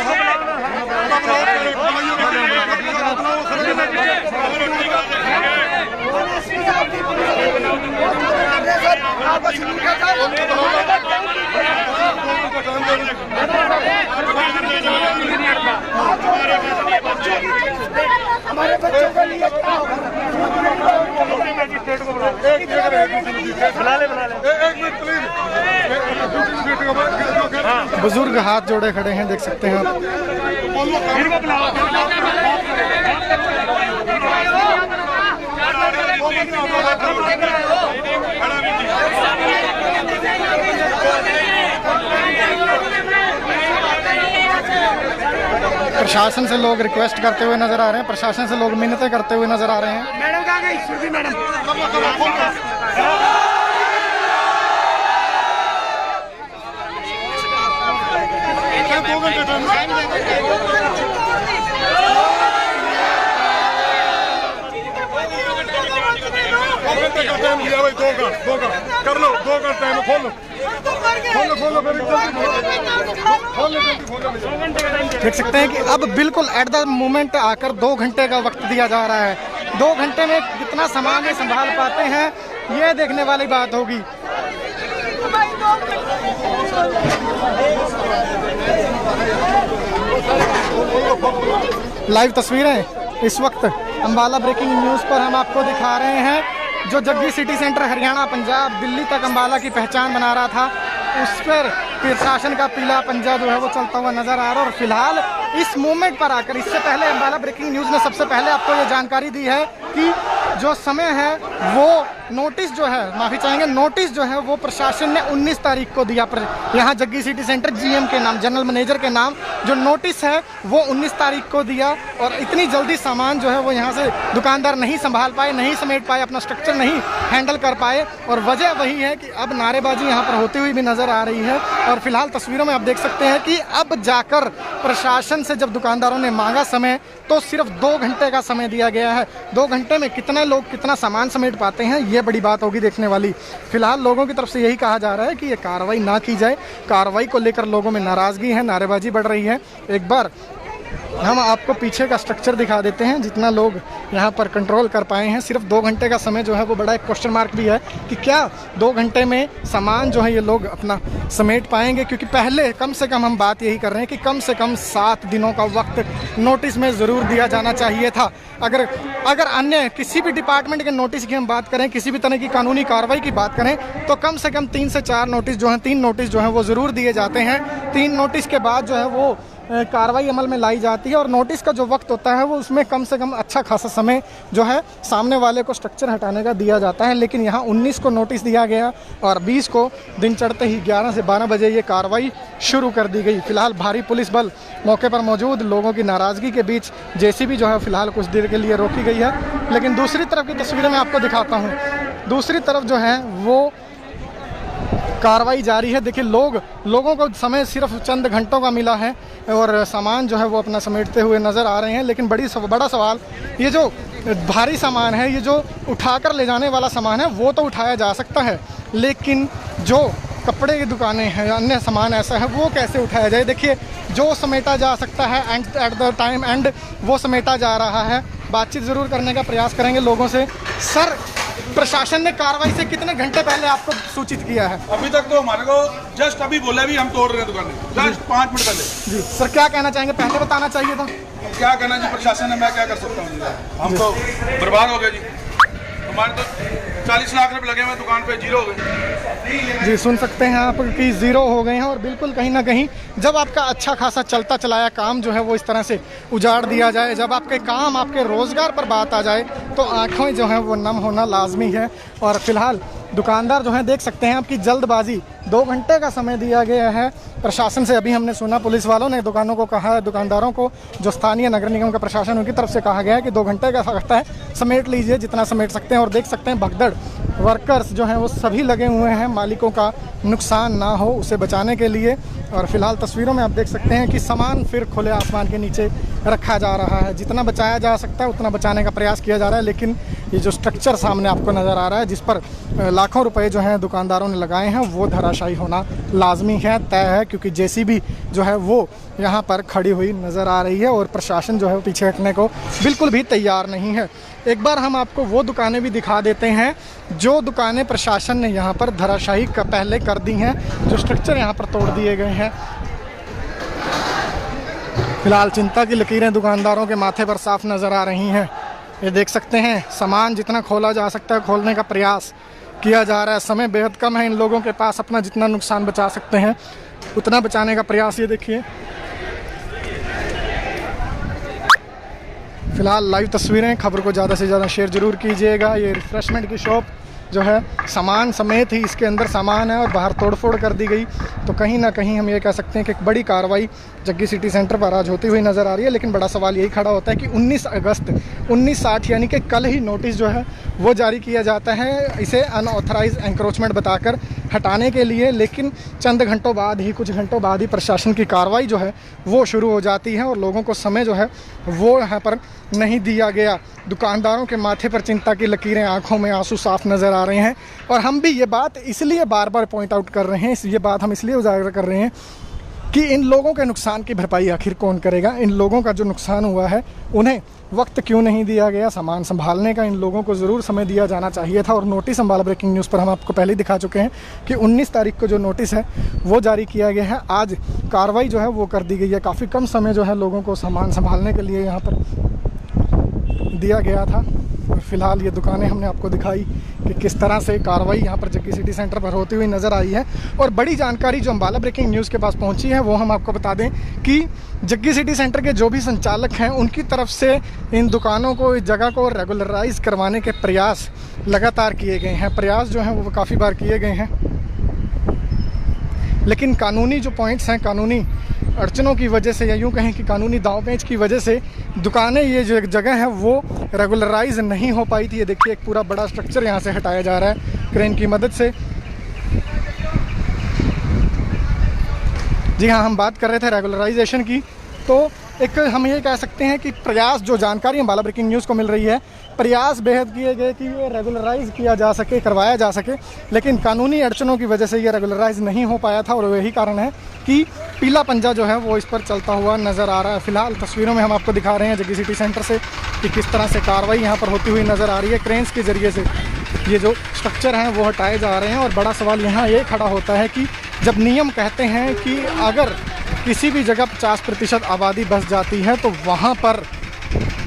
हमारे बच्चों के लिए क्या होगा? बुजुर्ग हाथ जोड़े खड़े हैं, देख सकते हैं आप। प्रशासन से लोग रिक्वेस्ट करते हुए नजर आ रहे हैं, प्रशासन से लोग मिन्नतें करते हुए नजर आ रहे हैं। मैडम कहाँ गई? श्रुति मैडम। टाइम दिया भाई, 2 घंटे कर लो, 2 घंटे टाइम खोलो। खोलो खोलो बेबी, जल्दी खोलो, जल्दी खोलो। देख सकते हैं कि अब बिल्कुल एट द मोमेंट आकर 2 घंटे का वक्त दिया जा रहा है। 2 घंटे में कितना सामान ये संभाल पाते हैं, ये देखने वाली बात होगी। लाइव तस्वीरें इस वक्त अंबाला ब्रेकिंग न्यूज़ पर हम आपको दिखा रहे हैं। जो जग्गी सिटी सेंटर हरियाणा, पंजाब, दिल्ली तक अंबाला की पहचान बना रहा था, उस पर प्रशासन का पीला पंजा जो है वो चलता हुआ नजर आ रहा है। और फिलहाल इस मूवमेंट पर आकर, इससे पहले अंबाला ब्रेकिंग न्यूज़ ने सबसे पहले आपको ये जानकारी दी है कि जो समय है वो नोटिस जो है, माफ़ी चाहेंगे, नोटिस जो है वो प्रशासन ने 19 तारीख को दिया। यहाँ जग्गी सिटी सेंटर जीएम के नाम, जनरल मैनेजर के नाम जो नोटिस है वो 19 तारीख को दिया। और इतनी जल्दी सामान जो है वो यहाँ से दुकानदार नहीं संभाल पाए, नहीं समेट पाए, अपना स्ट्रक्चर नहीं हैंडल कर पाए। और वजह वही है कि अब नारेबाजी यहाँ पर होती हुई भी नज़र आ रही है। और फिलहाल तस्वीरों में आप देख सकते हैं कि अब जाकर प्रशासन से जब दुकानदारों ने मांगा समय, तो सिर्फ 2 घंटे का समय दिया गया है। 2 घंटे में कितने लोग कितना सामान समेट पाते हैं, ये बड़ी बात होगी देखने वाली। फिलहाल लोगों की तरफ से यही कहा जा रहा है कि ये कार्रवाई ना की जाए। कार्रवाई को लेकर लोगों में नाराज़गी है, नारेबाजी बढ़ रही है। एक बार हम आपको पीछे का स्ट्रक्चर दिखा देते हैं, जितना लोग यहाँ पर कंट्रोल कर पाए हैं। सिर्फ 2 घंटे का समय जो है वो बड़ा एक क्वेश्चन मार्क भी है कि क्या 2 घंटे में सामान जो है ये लोग अपना समेट पाएंगे। क्योंकि पहले कम से कम हम बात यही कर रहे हैं कि कम से कम 7 दिनों का वक्त नोटिस में ज़रूर दिया जाना चाहिए था। अगर अन्य किसी भी डिपार्टमेंट के नोटिस की हम बात करें, किसी भी तरह की कानूनी कार्रवाई की बात करें, तो कम से कम 3 से 4 नोटिस जो हैं, 3 नोटिस जो हैं वो ज़रूर दिए जाते हैं। 3 नोटिस के बाद जो है वो कार्रवाई अमल में लाई जाती है। और नोटिस का जो वक्त होता है वो उसमें कम से कम अच्छा खासा समय जो है सामने वाले को स्ट्रक्चर हटाने का दिया जाता है। लेकिन यहाँ 19 को नोटिस दिया गया और 20 को दिन चढ़ते ही 11 से 12 बजे ये कार्रवाई शुरू कर दी गई। फिलहाल भारी पुलिस बल मौके पर मौजूद, लोगों की नाराज़गी के बीच जेसीबी जो है फिलहाल कुछ देर के लिए रोकी गई है। लेकिन दूसरी तरफ की तस्वीरें मैं आपको दिखाता हूँ। दूसरी तरफ जो है वो कार्रवाई जारी है। देखिए लोगों को समय सिर्फ चंद घंटों का मिला है और सामान जो है वो अपना समेटते हुए नज़र आ रहे हैं। लेकिन बड़ा सवाल, ये जो भारी सामान है, ये जो उठाकर ले जाने वाला सामान है वो तो उठाया जा सकता है, लेकिन जो कपड़े की दुकानें हैं, अन्य सामान ऐसा है, वो कैसे उठाया जाए। देखिए जो समेटा जा सकता है एट द टाइम एंड वो समेटा जा रहा है। बातचीत ज़रूर करने का प्रयास करेंगे लोगों से। सर, प्रशासन ने कार्रवाई से कितने घंटे पहले आपको सूचित किया है? अभी तक तो हमारे को जस्ट अभी बोला भी हम तोड़ रहे हैं दुकानें, जस्ट 5 मिनट पहले। जी सर, क्या कहना चाहेंगे? पहले बताना चाहिए था। क्या कहना जी, प्रशासन है, मैं क्या कर सकता हूँ। हम तो बर्बाद हो गए जी, हमारे तो 40 लाख रुपए लगे हुए दुकान पे, जीरो हो गए जी। सुन सकते हैं आप कि ज़ीरो हो गए हैं। और बिल्कुल कहीं ना कहीं जब आपका अच्छा खासा चलता चलाया काम जो है वो इस तरह से उजाड़ दिया जाए, जब आपके काम, आपके रोज़गार पर बात आ जाए, तो आँखें जो हैं वो नम होना लाजमी है। और फिलहाल दुकानदार जो हैं, देख सकते हैं आपकी जल्दबाजी, 2 घंटे का समय दिया गया है प्रशासन से। अभी हमने सुना पुलिस वालों ने दुकानों को कहा है, दुकानदारों को, जो स्थानीय नगर निगम का प्रशासन उनकी तरफ से कहा गया है कि 2 घंटे का वक्त है, समेट लीजिए जितना समेट सकते हैं। और देख सकते हैं भगदड़ वर्कर्स जो हैं वो सभी लगे हुए हैं, मालिकों का नुकसान ना हो उसे बचाने के लिए। और फिलहाल तस्वीरों में आप देख सकते हैं कि सामान फिर खुले आसमान के नीचे रखा जा रहा है। जितना बचाया जा सकता है उतना बचाने का प्रयास किया जा रहा है। लेकिन ये जो स्ट्रक्चर सामने आपको नज़र आ रहा है, जिस पर लाखों रुपए जो हैं दुकानदारों ने लगाए हैं, वो धराशायी होना लाजमी है, तय है। क्योंकि जेसीबी जो है वो यहाँ पर खड़ी हुई नज़र आ रही है और प्रशासन जो है वो पीछे हटने को बिल्कुल भी तैयार नहीं है। एक बार हम आपको वो दुकानें भी दिखा देते हैं जो दुकानें प्रशासन ने यहाँ पर धराशायी पहले कर दी हैं, जो स्ट्रक्चर यहाँ पर तोड़ दिए गए हैं। फिलहाल चिंता की लकीरें दुकानदारों के माथे पर साफ नज़र आ रही हैं। ये देख सकते हैं सामान जितना खोला जा सकता है खोलने का प्रयास किया जा रहा है। समय बेहद कम है इन लोगों के पास, अपना जितना नुकसान बचा सकते हैं उतना बचाने का प्रयास। ये देखिए फिलहाल लाइव तस्वीरें, खबर को ज़्यादा से ज़्यादा शेयर ज़रूर कीजिएगा। ये रिफ्रेशमेंट की शॉप जो है, सामान समेत ही इसके अंदर सामान है और बाहर तोड़फोड़ कर दी गई। तो कहीं ना कहीं हम ये कह सकते हैं कि एक बड़ी कार्रवाई जग्गी सिटी सेंटर पर आज होती हुई नज़र आ रही है। लेकिन बड़ा सवाल यही खड़ा होता है कि 19 अगस्त 1960 यानी कि कल ही नोटिस जो है वो जारी किया जाता है इसे अनऑथराइज एंक्रोचमेंट बताकर हटाने के लिए, लेकिन चंद घंटों बाद ही, कुछ घंटों बाद ही प्रशासन की कार्रवाई जो है वो शुरू हो जाती है और लोगों को समय जो है वो यहाँ पर नहीं दिया गया। दुकानदारों के माथे पर चिंता की लकीरें, आंखों में आंसू साफ नज़र आ रहे हैं। और हम भी ये बात इसलिए बार बार पॉइंट आउट कर रहे हैं, ये बात हम इसलिए उजागर कर रहे हैं कि इन लोगों के नुकसान की भरपाई आखिर कौन करेगा। इन लोगों का जो नुकसान हुआ है उन्हें वक्त क्यों नहीं दिया गया सामान संभालने का। इन लोगों को ज़रूर समय दिया जाना चाहिए था। और नोटिस अम्बाला ब्रेकिंग न्यूज़ पर हम आपको पहले दिखा चुके हैं कि 19 तारीख को जो नोटिस है वो जारी किया गया है। आज कार्रवाई जो है वो कर दी गई है। काफ़ी कम समय जो है लोगों को सामान संभालने के लिए यहाँ पर दिया गया था। और फिलहाल ये दुकानें हमने आपको दिखाई कि किस तरह से कार्रवाई यहाँ पर जग्गी सिटी सेंटर पर होती हुई नज़र आई है। और बड़ी जानकारी जो अम्बाला ब्रेकिंग न्यूज़ के पास पहुँची है वो हम आपको बता दें कि जग्गी सिटी सेंटर के जो भी संचालक हैं उनकी तरफ से इन दुकानों को, इस जगह को रेगुलराइज करवाने के प्रयास लगातार किए गए हैं। प्रयास जो हैं वो काफ़ी बार किए गए हैं, लेकिन कानूनी जो पॉइंट्स हैं, कानूनी अड़चनों की वजह से, या यूँ कहें कि कानूनी दांव-पेच की वजह से दुकानें, ये जो जगह है वो रेगुलराइज नहीं हो पाई थी। ये देखिए एक पूरा बड़ा स्ट्रक्चर यहाँ से हटाया जा रहा है क्रेन की मदद से। जी हाँ, हम बात कर रहे थे रेगुलराइजेशन की, तो एक हम ये कह सकते हैं कि प्रयास, जो जानकारी अम्बाला ब्रेकिंग न्यूज़ को मिल रही है, प्रयास बेहद किए गए कि ये रेगुलराइज किया जा सके, करवाया जा सके, लेकिन कानूनी अड़चनों की वजह से ये रेगुलराइज नहीं हो पाया था। और यही कारण है कि पीला पंजा जो है वो इस पर चलता हुआ नज़र आ रहा है। फिलहाल तस्वीरों में हम आपको दिखा रहे हैं जग्गी सिटी सेंटर से कि किस तरह से कार्रवाई यहाँ पर होती हुई नज़र आ रही है। क्रेन्स के ज़रिए से ये जो स्ट्रक्चर हैं वो हटाए जा रहे हैं। और बड़ा सवाल यहाँ ये खड़ा होता है कि जब नियम कहते हैं कि अगर किसी भी जगह 50% आबादी बस जाती है तो वहाँ पर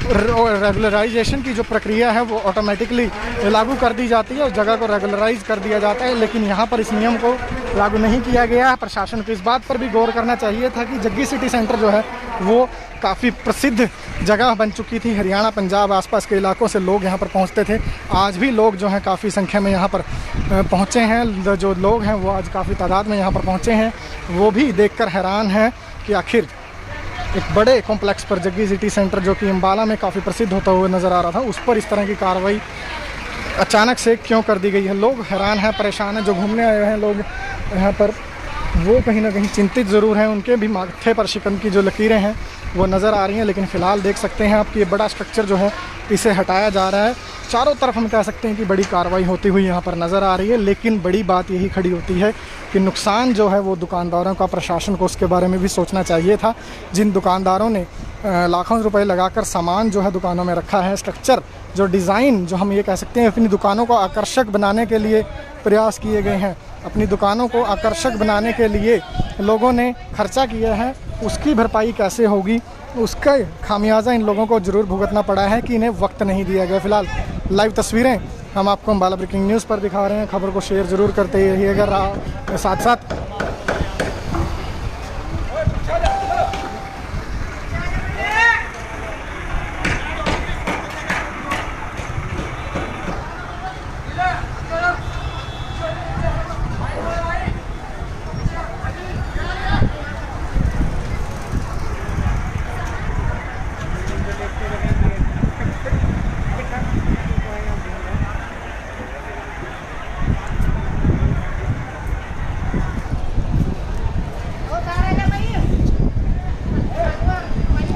रेगुलराइजेशन की जो प्रक्रिया है वो ऑटोमेटिकली लागू कर दी जाती है, उस जगह को रेगुलराइज कर दिया जाता है। लेकिन यहाँ पर इस नियम को लागू नहीं किया गया है। प्रशासन को इस बात पर भी गौर करना चाहिए था कि जग्गी सिटी सेंटर जो है वो काफ़ी प्रसिद्ध जगह बन चुकी थी। हरियाणा, पंजाब, आसपास के इलाकों से लोग यहाँ पर पहुँचते थे। आज भी लोग जो हैं काफ़ी संख्या में यहाँ पर पहुँचे हैं। जो लोग हैं वो आज काफ़ी तादाद में यहाँ पर पहुँचे हैं। वो भी देखकर हैरान हैं कि आखिर एक बड़े कॉम्प्लेक्स पर, जग्गी सिटी सेंटर जो कि अम्बाला में काफ़ी प्रसिद्ध होता हुआ नज़र आ रहा था, उस पर इस तरह की कार्रवाई अचानक से क्यों कर दी गई है। लोग हैरान हैं, परेशान हैं। जो घूमने आए हैं लोग यहाँ पर, वो कहीं ना कहीं चिंतित ज़रूर हैं। उनके भी माथे पर शिकन की जो लकीरें हैं वो नज़र आ रही हैं। लेकिन फ़िलहाल देख सकते हैं आप कि ये बड़ा स्ट्रक्चर जो है इसे हटाया जा रहा है। चारों तरफ हम कह सकते हैं कि बड़ी कार्रवाई होती हुई यहाँ पर नज़र आ रही है। लेकिन बड़ी बात यही खड़ी होती है कि नुकसान जो है वो दुकानदारों का, प्रशासन को उसके बारे में भी सोचना चाहिए था। जिन दुकानदारों ने लाखों रुपए लगाकर सामान जो है दुकानों में रखा है, स्ट्रक्चर, जो डिज़ाइन, जो हम ये कह सकते हैं अपनी दुकानों को आकर्षक बनाने के लिए प्रयास किए गए हैं, अपनी दुकानों को आकर्षक बनाने के लिए लोगों ने खर्चा किया है, उसकी भरपाई कैसे होगी, उसका खामियाजा इन लोगों को ज़रूर भुगतना पड़ा है कि इन्हें वक्त नहीं दिया गया। फ़िलहाल लाइव तस्वीरें हम आपको अम्बाला ब्रेकिंग न्यूज़ पर दिखा रहे हैं। खबर को शेयर ज़रूर करते रहिएगा। साथ साथ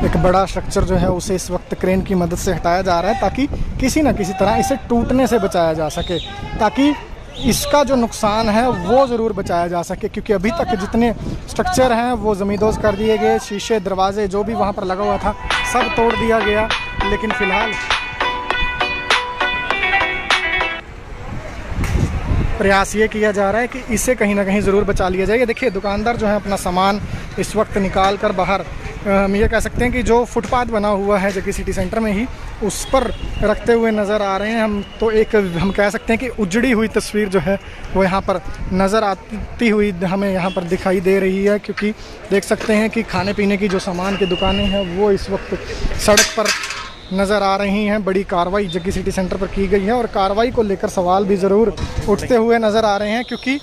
एक बड़ा स्ट्रक्चर जो है उसे इस वक्त क्रेन की मदद से हटाया जा रहा है ताकि किसी न किसी तरह इसे टूटने से बचाया जा सके, ताकि इसका जो नुकसान है वो ज़रूर बचाया जा सके। क्योंकि अभी तक जितने स्ट्रक्चर हैं वो ज़मींदोज़ कर दिए गए, शीशे, दरवाजे जो भी वहाँ पर लगा हुआ था सब तोड़ दिया गया। लेकिन फ़िलहाल प्रयास ये किया जा रहा है कि इसे कहीं ना कहीं ज़रूर बचा लिया जाए। ये देखिए दुकानदार जो है अपना सामान इस वक्त निकाल कर बाहर, हम ये कह सकते हैं कि जो फुटपाथ बना हुआ है जग्गी सिटी सेंटर में ही, उस पर रखते हुए नज़र आ रहे हैं। हम तो एक हम कह सकते हैं कि उजड़ी हुई तस्वीर जो है वो यहाँ पर नज़र आती हुई हमें यहाँ पर दिखाई दे रही है। क्योंकि देख सकते हैं कि खाने पीने की जो सामान की दुकानें हैं वो इस वक्त सड़क पर नज़र आ रही हैं। बड़ी कार्रवाई जग्गी सिटी सेंटर पर की गई है और कार्रवाई को लेकर सवाल भी ज़रूर उठते हुए नज़र आ रहे हैं। क्योंकि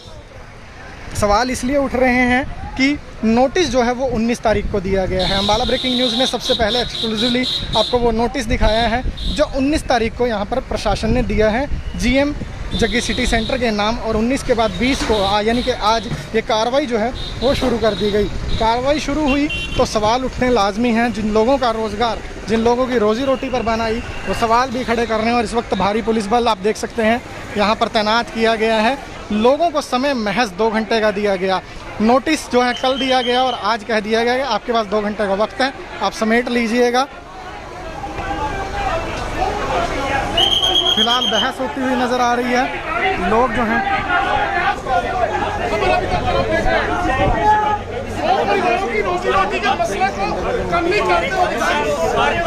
सवाल इसलिए उठ रहे हैं कि नोटिस जो है वो 19 तारीख को दिया गया है। अम्बाला ब्रेकिंग न्यूज़ ने सबसे पहले एक्सक्लूसिवली आपको वो नोटिस दिखाया है जो 19 तारीख को यहाँ पर प्रशासन ने दिया है जीएम जग्गी सिटी सेंटर के नाम, और 19 के बाद 20 को यानी कि आज ये कार्रवाई जो है वो शुरू कर दी गई। कार्रवाई शुरू हुई तो सवाल उठने लाजमी हैं। जिन लोगों का रोज़गार, जिन लोगों की रोज़ी रोटी पर बनाई, वो सवाल भी खड़े कर रहे हैं। और इस वक्त भारी पुलिस बल आप देख सकते हैं यहाँ पर तैनात किया गया है। लोगों को समय महज 2 घंटे का दिया गया। नोटिस जो है कल दिया गया और आज कह दिया गया कि आपके पास 2 घंटे का वक्त है, आप समेट लीजिएगा। फिलहाल बहस होती हुई नज़र आ रही है। लोग जो हैं रोजी रोटी का मसला को कम नहीं करते हो,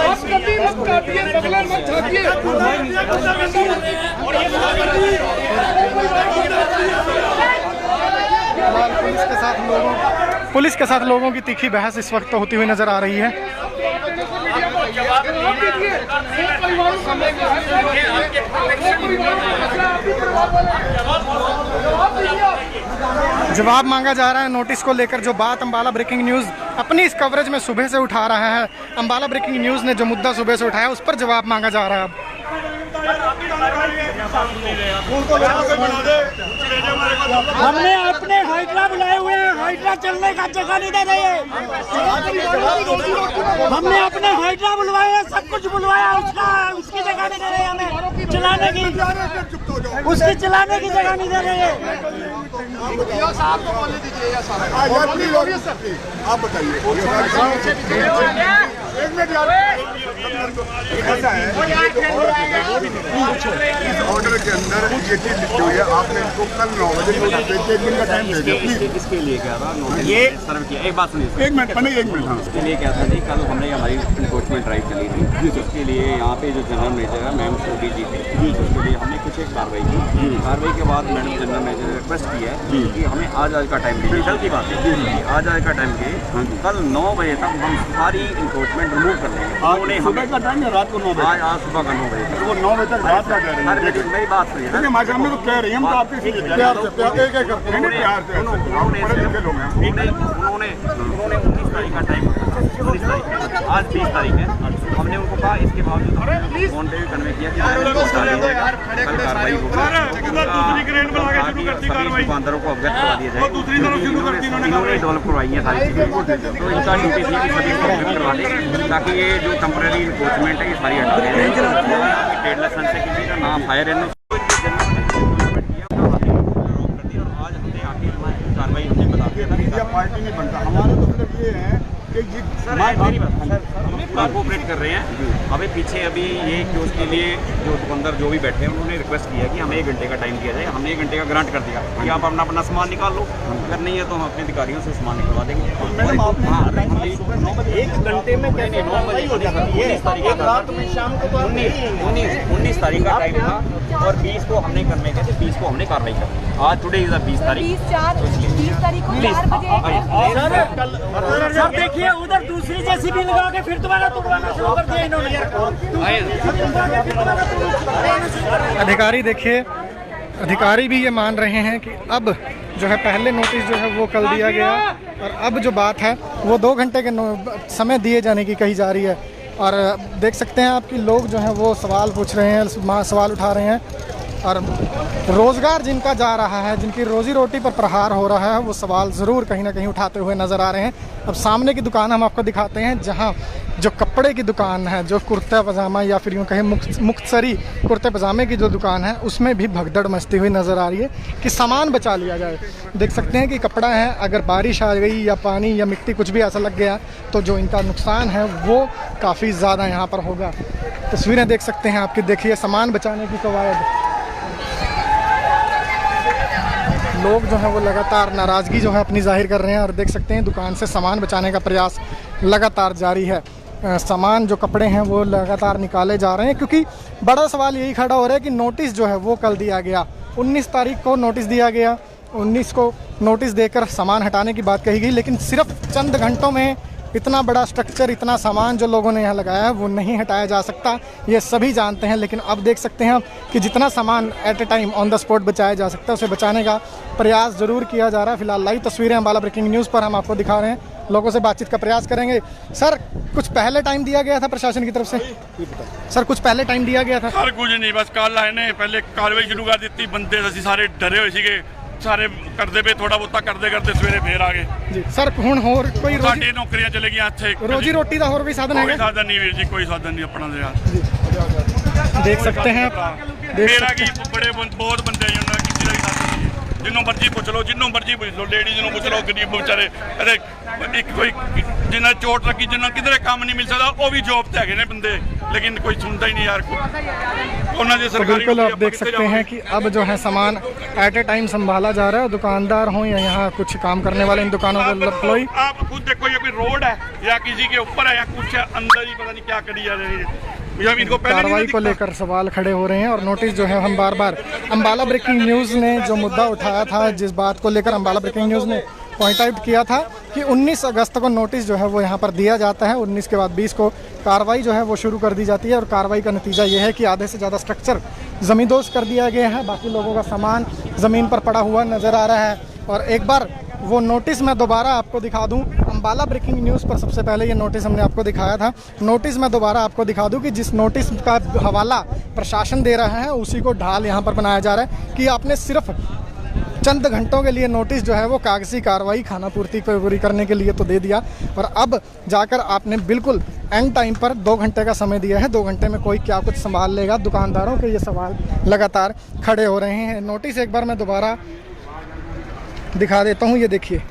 आप कभी मत काटिए, बगलर मत झाँकिए। पुलिस के साथ लोगों की तीखी बहस इस वक्त होती हुई नज़र आ रही है। जवाब मांगा जा रहा है नोटिस को लेकर। जो बात अम्बाला ब्रेकिंग न्यूज़ अपनी इस कवरेज में सुबह से उठा रहा है, अम्बाला ब्रेकिंग न्यूज़ ने जो मुद्दा सुबह से उठाया उस पर जवाब मांगा जा रहा है। हमने अपने हाइड्रा बुलाए हुए हैं, हाइड्रा चलने का जगह नहीं दे रही है। हमने अपने हाइड्रा बुलवाए हैं, सब कुछ बुलवाया, उसकी जगह नहीं दे रहे हमें चलाने की, उसकी चलाने की जगह नहीं दे रहे हैं। आप बताइए, एक मिनट यार, ऐसा है ऑर्डर के अंदर ये चीज लिखी हुई है, आपने इनको कल 9 बजे 1 दिन का टाइम दे दिया। इसके लिए क्या था, ये सर्व किया। एक बात सुनिए, 1 मिनट पहले 1 मिनट। हाँ, इसके लिए क्या था जी, कल हमने हमारी इन्फोर्समेंट ड्राइव चली थी, उसके लिए यहाँ पे जो जनरल मैनेजर है मैम सोडी जी थे, उसके लिए हमने कुछ एक कार्रवाई की। कार्रवाई के बाद मैडम जनरल मैनेजर ने रिक्वेस्ट किया है कि हमें आज का टाइम दीजिए। कल की बात है, आज का टाइम के कल 9 बजे तक हम सारी इन्फोर्समेंट रिमूव कर लेंगे। उन्होंने सुबह का टाइम है, रात को 9 बजे। आज सुबह का 9 बजे तक, वो 9 बजे तक रात का कह रहे हैं। मेरी बात सुनिए, हमारे सामने तो कह रही है, हम तो आपके प्यार से प्यार से उन्होंने 19 तारीख का टाइम, 19 तारीख, आज 20 तारीख है। हमने उनको कहा, इसके बावजूद फोन पे भी कन्वे किया कि कल कार्रवाई होगी, दुकानदारों को अवगत करवा दिया जाए। इन्होंने डेवलप करवाई है सारी चीज़ें, तो इनका ड्यूटी थी कि सभी को अवगत करवा दें, ताकि ये जो टेम्परेरी इन्फोर्समेंट है ये सारी हटा दें। ट्रेड लाइसेंस है, किसी का नाम फायर कार्रवाई हमने बता दिया। पार्टी नहीं बनता हमारा, तो मतलब ये है कि कोऑपरेट कर रहे हैं। अभी पीछे अभी ये कि उसके लिए जो दुकानदार जो भी बैठे हैं उन्होंने रिक्वेस्ट किया कि हमें 1 घंटे का टाइम दिया जाए। हमने 1 घंटे का ग्रांट कर दिया कि आप अपना सामान निकाल लो, अगर नहीं है तो हम अपने अधिकारियों से सामान निकलवा देंगे। हाँ, 1 घंटे में क्या नहीं, 9 बजे 19 तारीख का टाइम था और 20 को हमने करने के थे, 20 को हमने कार्रवाई कर दी। आज टुडे इज 20 तारीख, 20 तारीख को 4 बजे। सब देखिए उधर दूसरी जेसीबी लगा के फिर दोबारा तोड़वाना शुरू कर दिया इन्होंने। अधिकारी देखिए, अधिकारी भी ये मान रहे हैं कि अब जो है पहले नोटिस जो है वो कल दिया गया और अब जो बात है वो 2 घंटे के समय दिए जाने की कही जा रही है। और देख सकते हैं आप कि लोग जो हैं वो सवाल पूछ रहे हैं, सवाल उठा रहे हैं और रोज़गार जिनका जा रहा है, जिनकी रोज़ी रोटी पर प्रहार हो रहा है, वो सवाल ज़रूर कहीं ना कहीं उठाते हुए नज़र आ रहे हैं। अब सामने की दुकान हम आपको दिखाते हैं, जहां जो कपड़े की दुकान है, जो कुर्ता पजामा या फिर यूँ कहें मुख्तसरी कुर्ते पजामे की जो दुकान है, उसमें भी भगदड़ मचती हुई नज़र आ रही है कि सामान बचा लिया जाए। देख सकते हैं कि कपड़ा है, अगर बारिश आ गई या पानी या मिट्टी कुछ भी ऐसा लग गया तो जो इनका नुकसान है वो काफ़ी ज़्यादा यहाँ पर होगा। तस्वीरें देख सकते हैं आपकी, देखिए सामान बचाने की कवायद। लोग जो हैं वो लगातार नाराज़गी जो है अपनी जाहिर कर रहे हैं और देख सकते हैं दुकान से सामान बचाने का प्रयास लगातार जारी है। सामान जो कपड़े हैं वो लगातार निकाले जा रहे हैं, क्योंकि बड़ा सवाल यही खड़ा हो रहा है कि नोटिस जो है वो कल दिया गया, 19 तारीख को नोटिस दिया गया, 19 को नोटिस देकर सामान हटाने की बात कही गई, लेकिन सिर्फ चंद घंटों में इतना बड़ा स्ट्रक्चर, इतना सामान जो लोगों ने यहाँ लगाया है वो नहीं हटाया जा सकता, ये सभी जानते हैं। लेकिन अब देख सकते हैं आप कि जितना सामान at a time on the spot बचाया जा सकता है उसे बचाने का प्रयास ज़रूर किया जा रहा है। फिलहाल लाइव तस्वीरें अम्बाला ब्रेकिंग न्यूज़ पर हम आपको दिखा रहे हैं, लोगों से बातचीत का प्रयास करेंगे। सर, कुछ पहले टाइम दिया गया था प्रशासन की तरफ से? सर, कुछ पहले टाइम दिया गया था? सर कुछ नहीं, बस कल आए ने पहले कार्रवाई शुरू कर दी। बंदे असीं सारे डरे हुए सीगे, सारे करते पे थोड़ा बहुता करते सवेरे फिर आ गए जी। सर, हुण होर कोई साडी नौकरियां चले गई इत्थे, रोजी रोटी का होर कोई साधन है? कोई साधन नहीं वीर जी, कोई साधन नहीं अपना दे यार। देख सकते हैं आप, मेरा की बड़े बहुत बंदे आई उन्होंने किसी का भी साधन नहीं है। जिन्हों मर्जी पूछ लो, जिन्हों मर्जी पूछ लो, लेडीज ਨੂੰ पूछ लो, गरीब बेचारे अरे एक कोई जिन्हें चोट लगी, जिन्हें किधरे काम नहीं मिल सकता वो भी जॉब ते है ने बंदे, लेकिन कोई सुनता ही नहीं यार। तो बिल्कुल आप देख सकते हैं कि अब जो है सामान एट ए टाइम संभाला जा रहा है। दुकानदार हों या यहाँ कुछ काम करने वाले इन दुकानों को एम्प्लॉय, आप खुद देखो, ये कोई रोड है या किसी के ऊपर है या कुछ अंदर ही पता नहीं क्या करी जा रही है। कार्रवाई को लेकर सवाल खड़े हो रहे हैं और नोटिस जो है हम बार बार अम्बाला ब्रेकिंग न्यूज़ ने जो मुद्दा उठाया था, जिस बात को लेकर अम्बाला ब्रेकिंग न्यूज़ ने पॉइंट आउट किया था कि 19 अगस्त को नोटिस जो है वो यहाँ पर दिया जाता है, 19 के बाद 20 को कार्रवाई जो है वो शुरू कर दी जाती है। और कार्रवाई का नतीजा ये है कि आधे से ज़्यादा स्ट्रक्चर ज़मींदोज़ कर दिया गया है, बाकी लोगों का सामान ज़मीन पर पड़ा हुआ नज़र आ रहा है। और एक बार वो नोटिस मैं दोबारा आपको दिखा दूं, अम्बाला ब्रेकिंग न्यूज़ पर सबसे पहले ये नोटिस हमने आपको दिखाया था। नोटिस मैं दोबारा आपको दिखा दूं कि जिस नोटिस का हवाला प्रशासन दे रहा है उसी को ढाल यहाँ पर बनाया जा रहा है कि आपने सिर्फ चंद घंटों के लिए नोटिस जो है वो कागजी कार्रवाई खाना पूर्ति पूरी करने के लिए तो दे दिया, और अब जाकर आपने बिल्कुल एंड टाइम पर 2 घंटे का समय दिया है। 2 घंटे में कोई क्या कुछ संभाल लेगा? दुकानदारों के ये सवाल लगातार खड़े हो रहे हैं। नोटिस एक बार मैं दोबारा दिखा देता हूँ, ये देखिए,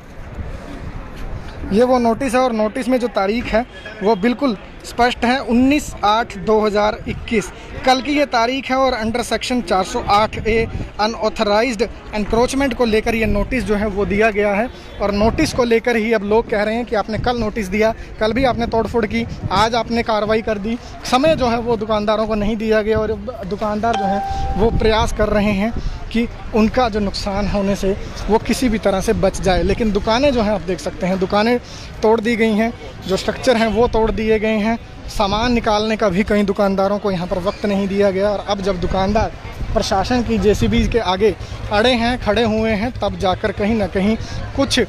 ये वो नोटिस है और नोटिस में जो तारीख है वो बिल्कुल स्पष्ट है, 19/8/2021 कल की ये तारीख है। और under section 408A unauthorised encroachment को लेकर ये नोटिस जो है वो दिया गया है। और नोटिस को लेकर ही अब लोग कह रहे हैं कि आपने कल नोटिस दिया, कल भी आपने तोड़फोड़ की, आज आपने कार्रवाई कर दी, समय जो है वो दुकानदारों को नहीं दिया गया। और दुकानदार जो है वो प्रयास कर रहे हैं कि उनका जो नुकसान होने से वो किसी भी तरह से बच जाए। लेकिन दुकानें जो हैं आप देख सकते हैं, दुकानें तोड़ दी गई हैं, जो स्ट्रक्चर हैं वो तोड़ दिए गए हैं। सामान निकालने का भी कई दुकानदारों को यहाँ पर वक्त नहीं दिया गया। और अब जब दुकानदार प्रशासन की JCB के आगे अड़े हैं, खड़े हुए हैं, तब जाकर कहीं ना कहीं कुछ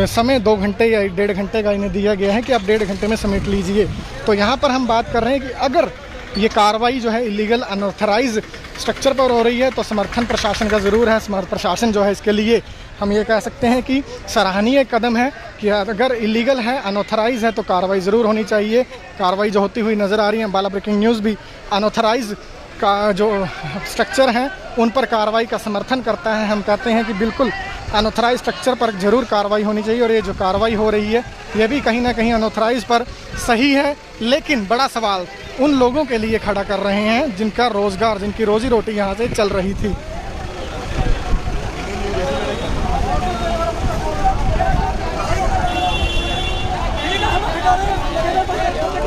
समय 2 घंटे या 1.5 घंटे का इन्हें दिया गया है कि आप 1.5 घंटे में समेट लीजिए। तो यहाँ पर हम बात कर रहे हैं कि अगर ये कार्रवाई जो है इलीगल अनऑथराइज स्ट्रक्चर पर हो रही है तो समर्थन प्रशासन का ज़रूर है। प्रशासन जो है इसके लिए हम ये कह सकते हैं कि सराहनीय कदम है कि अगर इलीगल है, अनऑथराइज है तो कार्रवाई ज़रूर होनी चाहिए। कार्रवाई जो होती हुई नज़र आ रही है, अम्बाला ब्रेकिंग न्यूज़ भी अनऑथराइज का जो स्ट्रक्चर हैं उन पर कार्रवाई का समर्थन करता है। हम कहते हैं कि बिल्कुल अनऑथराइज स्ट्रक्चर पर ज़रूर कार्रवाई होनी चाहिए। और ये जो कार्रवाई हो रही है ये भी कहीं ना कहीं अनऑथराइज पर सही है, लेकिन बड़ा सवाल उन लोगों के लिए खड़ा कर रहे हैं जिनका रोज़गार, जिनकी रोज़ी रोटी यहाँ से चल रही थी।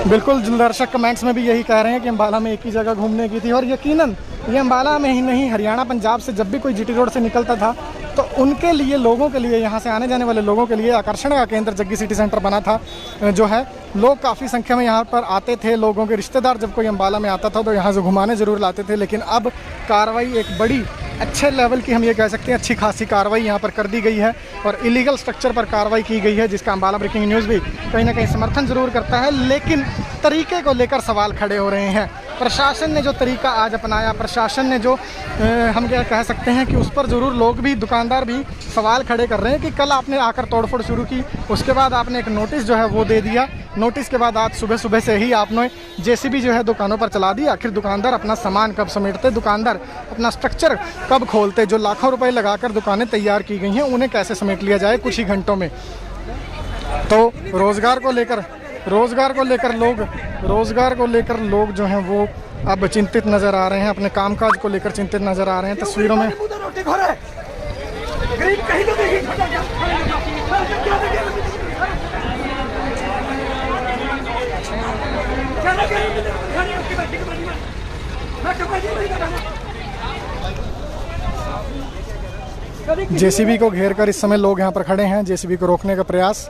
बिल्कुल, दर्शक कमेंट्स में भी यही कह रहे हैं कि अम्बाला में एक ही जगह घूमने की थी। और यकीनन ये अम्बाला में ही नहीं, हरियाणा पंजाब से जब भी कोई GT रोड से निकलता था तो उनके लिए, लोगों के लिए, यहाँ से आने जाने वाले लोगों के लिए आकर्षण का केंद्र जग्गी सिटी सेंटर बना था जो है। लोग काफ़ी संख्या में यहाँ पर आते थे, लोगों के रिश्तेदार जब कोई अम्बाला में आता था तो यहाँ से घुमाने ज़रूर लाते थे। लेकिन अब कार्रवाई एक बड़ी अच्छे लेवल की, हम ये कह सकते हैं अच्छी खासी कार्रवाई यहाँ पर कर दी गई है और इलीगल स्ट्रक्चर पर कार्रवाई की गई है, जिसका अम्बाला ब्रेकिंग न्यूज़ भी कहीं ना कहीं समर्थन ज़रूर करता है। लेकिन तरीके को लेकर सवाल खड़े हो रहे हैं। प्रशासन ने जो तरीका आज अपनाया, प्रशासन ने जो हम क्या कह सकते हैं कि उस पर ज़रूर लोग भी, दुकानदार भी सवाल खड़े कर रहे हैं कि कल आपने आकर तोड़फोड़ शुरू की, उसके बाद आपने एक नोटिस जो है वो दे दिया, नोटिस के बाद आज सुबह सुबह से ही आपने JCB जो है दुकानों पर चला दी। आखिर दुकानदार अपना सामान कब समेटते, दुकानदार अपना स्ट्रक्चर कब खोलते? जो लाखों रुपए लगाकर दुकानें तैयार की गई हैं उन्हें कैसे समेट लिया जाए कुछ ही घंटों में? तो रोज़गार को लेकर लोग जो हैं वो अब चिंतित नज़र आ रहे हैं, अपने कामकाज को लेकर चिंतित नज़र आ रहे हैं। तस्वीरों में JCB को घेर कर इस समय लोग यहाँ पर खड़े हैं, JCB को रोकने का प्रयास।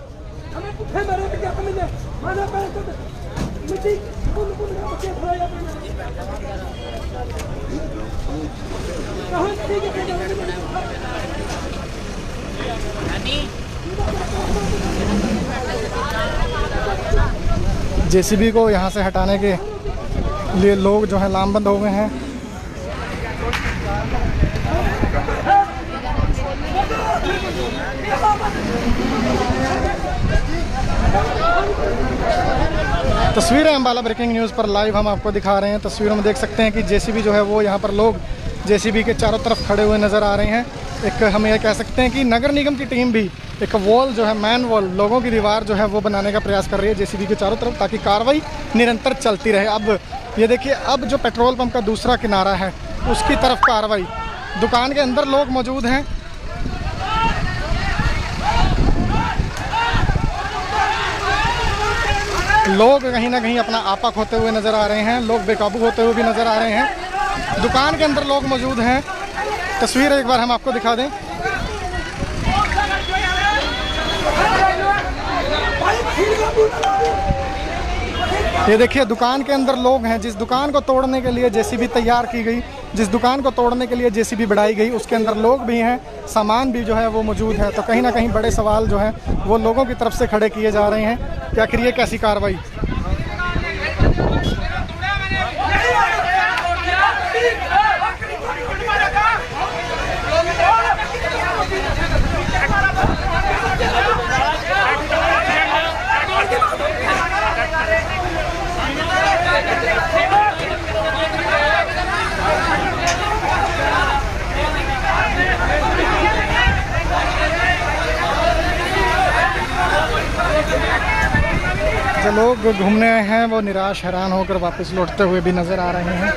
जेसीबी को यहाँ से हटाने के लिए लोग जो है लामबंद हो गए हैं। तस्वीरें अम्बाला ब्रेकिंग न्यूज़ पर लाइव हम आपको दिखा रहे हैं। तस्वीरों में देख सकते हैं कि जेसीबी जो है वो यहाँ पर लोग जेसीबी के चारों तरफ खड़े हुए नज़र आ रहे हैं। एक हम ये कह सकते हैं कि नगर निगम की टीम भी एक वॉल जो है, मैन वॉल, लोगों की दीवार जो है वो बनाने का प्रयास कर रही है जेसीबी के चारों तरफ, ताकि कार्रवाई निरंतर चलती रहे। अब ये देखिए, अब जो पेट्रोल पंप का दूसरा किनारा है उसकी तरफ कार्रवाई, दुकान के अंदर लोग मौजूद हैं। लोग कहीं ना कहीं अपना आपा खोते हुए नज़र आ रहे हैं, लोग बेकाबू होते हुए भी नज़र आ रहे हैं। दुकान के अंदर लोग मौजूद हैं। तस्वीर एक बार हम आपको दिखा दें। ये देखिए, दुकान के अंदर लोग हैं। जिस दुकान को तोड़ने के लिए जेसीबी तैयार की गई, जिस दुकान को तोड़ने के लिए जेसीबी बढ़ाई गई, उसके अंदर लोग भी हैं, सामान भी जो है वो मौजूद है। तो कहीं ना कहीं बड़े सवाल जो हैं वो लोगों की तरफ से खड़े किए जा रहे हैं कि आखिर ये कैसी कार्रवाई। जो लोग घूमने आए हैं वो निराश हैरान होकर वापस लौटते हुए भी नज़र आ रहे हैं।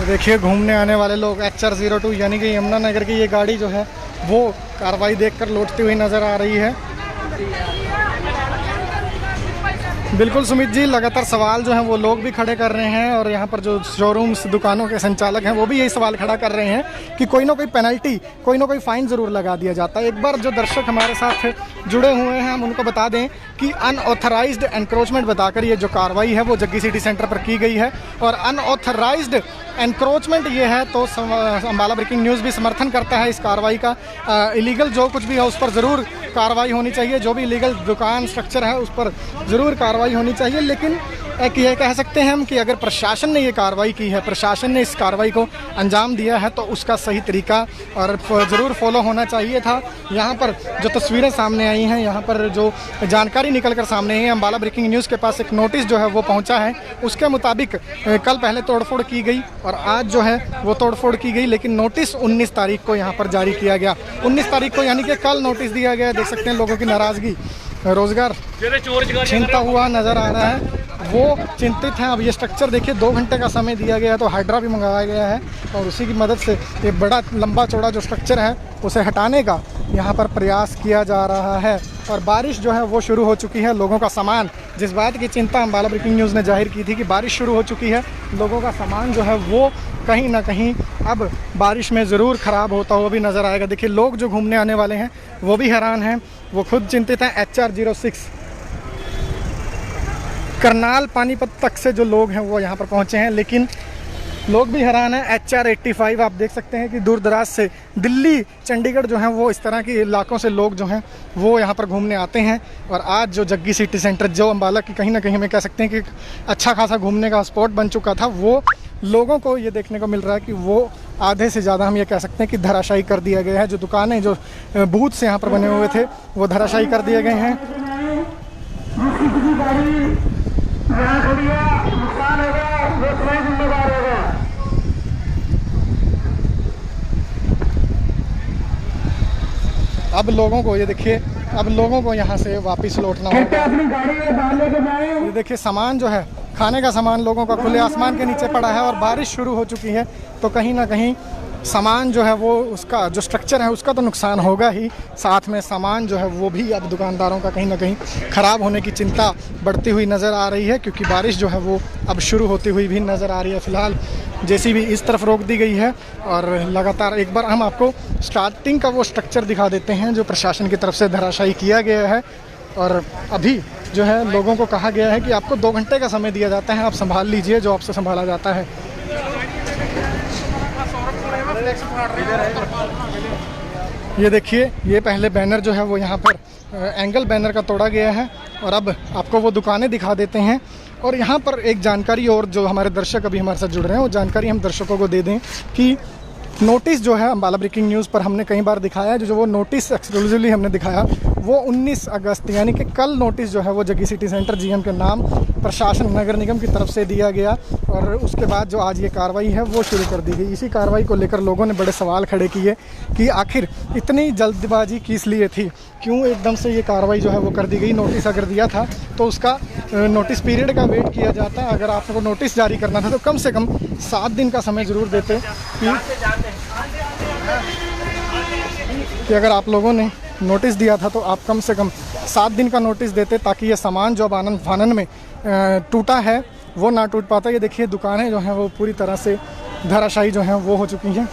देखिए, घूमने आने वाले लोग HR02 यानी कि यमुनानगर की ये गाड़ी जो है वो कार्रवाई देखकर लौटती हुई नज़र आ रही है। बिल्कुल सुमित जी, लगातार सवाल जो हैं वो लोग भी खड़े कर रहे हैं और यहाँ पर जो शोरूम्स, दुकानों के संचालक हैं वो भी यही सवाल खड़ा कर रहे हैं कि कोई ना कोई पेनल्टी, कोई ना कोई फ़ाइन ज़रूर लगा दिया जाता है। एक बार जो दर्शक हमारे साथ जुड़े हुए हैं हम उनको बता दें कि अनऑथराइज्ड एनक्रोचमेंट बताकर ये जो कार्रवाई है वो जग्गी सिटी सेंटर पर की गई है। और अनऑथराइज्ड एनक्रोचमेंट ये है तो अम्बाला ब्रेकिंग न्यूज़ भी समर्थन करता है इस कार्रवाई का। इलीगल जो कुछ भी है उस पर ज़रूर कार्रवाई होनी चाहिए, जो भी इलीगल दुकान स्ट्रक्चर है उस पर ज़रूर कार्रवाई होनी चाहिए। लेकिन एक ये कह सकते हैं हम कि अगर प्रशासन ने ये कार्रवाई की है, प्रशासन ने इस कार्रवाई को अंजाम दिया है तो उसका सही तरीका और ज़रूर फॉलो होना चाहिए था। यहाँ पर जो तस्वीरें सामने आई हैं, यहाँ पर जो जानकारी निकल कर सामने आई है, अम्बाला ब्रेकिंग न्यूज़ के पास एक नोटिस जो है वो पहुँचा है। उसके मुताबिक कल पहले तोड़फोड़ की गई और आज जो है वो तोड़फोड़ की गई, लेकिन नोटिस 19 तारीख को यहाँ पर जारी किया गया। 19 तारीख को यानी कि कल नोटिस दिया गया। देख सकते हैं लोगों की नाराज़गी, रोज़गार छीनता हुआ नज़र आ रहा है, वो चिंतित हैं। अब ये स्ट्रक्चर देखिए, 2 घंटे का समय दिया गया है तो हाइड्रा भी मंगवाया गया है और उसी की मदद से ये बड़ा लंबा चौड़ा जो स्ट्रक्चर है उसे हटाने का यहाँ पर प्रयास किया जा रहा है। और बारिश जो है वो शुरू हो चुकी है। लोगों का सामान, जिस बात की चिंता अम्बाला ब्रेकिंग न्यूज़ ने जाहिर की थी कि बारिश शुरू हो चुकी है, लोगों का सामान जो है वो कहीं ना कहीं अब बारिश में ज़रूर ख़राब होता हुआ भी नज़र आएगा। देखिए, लोग जो घूमने आने वाले हैं वो भी हैरान हैं, वो खुद चिंतित हैं। HR06 करनाल पानीपत तक से जो लोग हैं वो यहाँ पर पहुँचे हैं, लेकिन लोग भी हैरान हैं। HR85 आप देख सकते हैं कि दूर दराज से दिल्ली, चंडीगढ़ जो हैं वो इस तरह के इलाकों से लोग जो हैं वो यहाँ पर घूमने आते हैं। और आज जो जग्गी सिटी सेंटर जो अम्बाला की कहीं ना कहीं हमें कह सकते हैं कि अच्छा खासा घूमने का स्पॉट बन चुका था, वो लोगों को ये देखने को मिल रहा है कि वो आधे से ज़्यादा हम ये कह सकते हैं कि धराशायी कर दिया गया है। जो दुकानें, जो बूथ से यहाँ पर बने हुए थे वो धराशायी कर दिए गए हैं। अब लोगों को ये देखिए अब लोगों को यहाँ से वापस लौटना होगा। ये देखिए सामान जो है, खाने का सामान लोगों का खुले आसमान के नीचे पड़ा है और बारिश शुरू हो चुकी है, तो कहीं ना कहीं सामान जो है वो उसका जो स्ट्रक्चर है उसका तो नुकसान होगा ही, साथ में सामान जो है वो भी अब दुकानदारों का कहीं ना कहीं ख़राब होने की चिंता बढ़ती हुई नज़र आ रही है, क्योंकि बारिश जो है वो अब शुरू होती हुई भी नज़र आ रही है। फ़िलहाल जेसीबी इस तरफ रोक दी गई है और लगातार एक बार हम आपको स्टार्टिंग का वो स्ट्रक्चर दिखा देते हैं जो प्रशासन की तरफ से धराशायी किया गया है। और अभी जो है लोगों को कहा गया है कि आपको 2 घंटे का समय दिया जाता है, आप संभाल लीजिए जो आपसे संभाला जाता है। ये देखिए, ये पहले बैनर जो है वो यहाँ पर एंगल बैनर का तोड़ा गया है और अब आपको वो दुकानें दिखा देते हैं। और यहाँ पर एक जानकारी और जो हमारे दर्शक अभी हमारे साथ जुड़ रहे हैं वो जानकारी हम दर्शकों को दे दें कि नोटिस जो है अम्बाला ब्रेकिंग न्यूज़ पर हमने कई बार दिखाया है, जो वो नोटिस एक्सक्लूसिवली हमने दिखाया वो 19 अगस्त यानी कि कल नोटिस जो है वो जग्गी सिटी सेंटर जीएम के नाम प्रशासन नगर निगम की तरफ से दिया गया और उसके बाद जो आज ये कार्रवाई है वो शुरू कर दी गई। इसी कार्रवाई को लेकर लोगों ने बड़े सवाल खड़े किए कि आखिर इतनी जल्दबाजी किस लिए थी, क्यों एकदम से ये कार्रवाई जो है वो कर दी गई। नोटिस अगर दिया था तो उसका नोटिस पीरियड का वेट किया जाता। अगर आपको नोटिस जारी करना था तो कम से कम 7 दिन का समय ज़रूर देते कि अगर आप लोगों ने नोटिस दिया था तो आप कम से कम 7 दिन का नोटिस देते, ताकि ये सामान जो अब आनन फानन में टूटा है वो ना टूट पाता। ये देखिए दुकानें जो हैं वो पूरी तरह से धराशायी जो हैं वो हो चुकी हैं।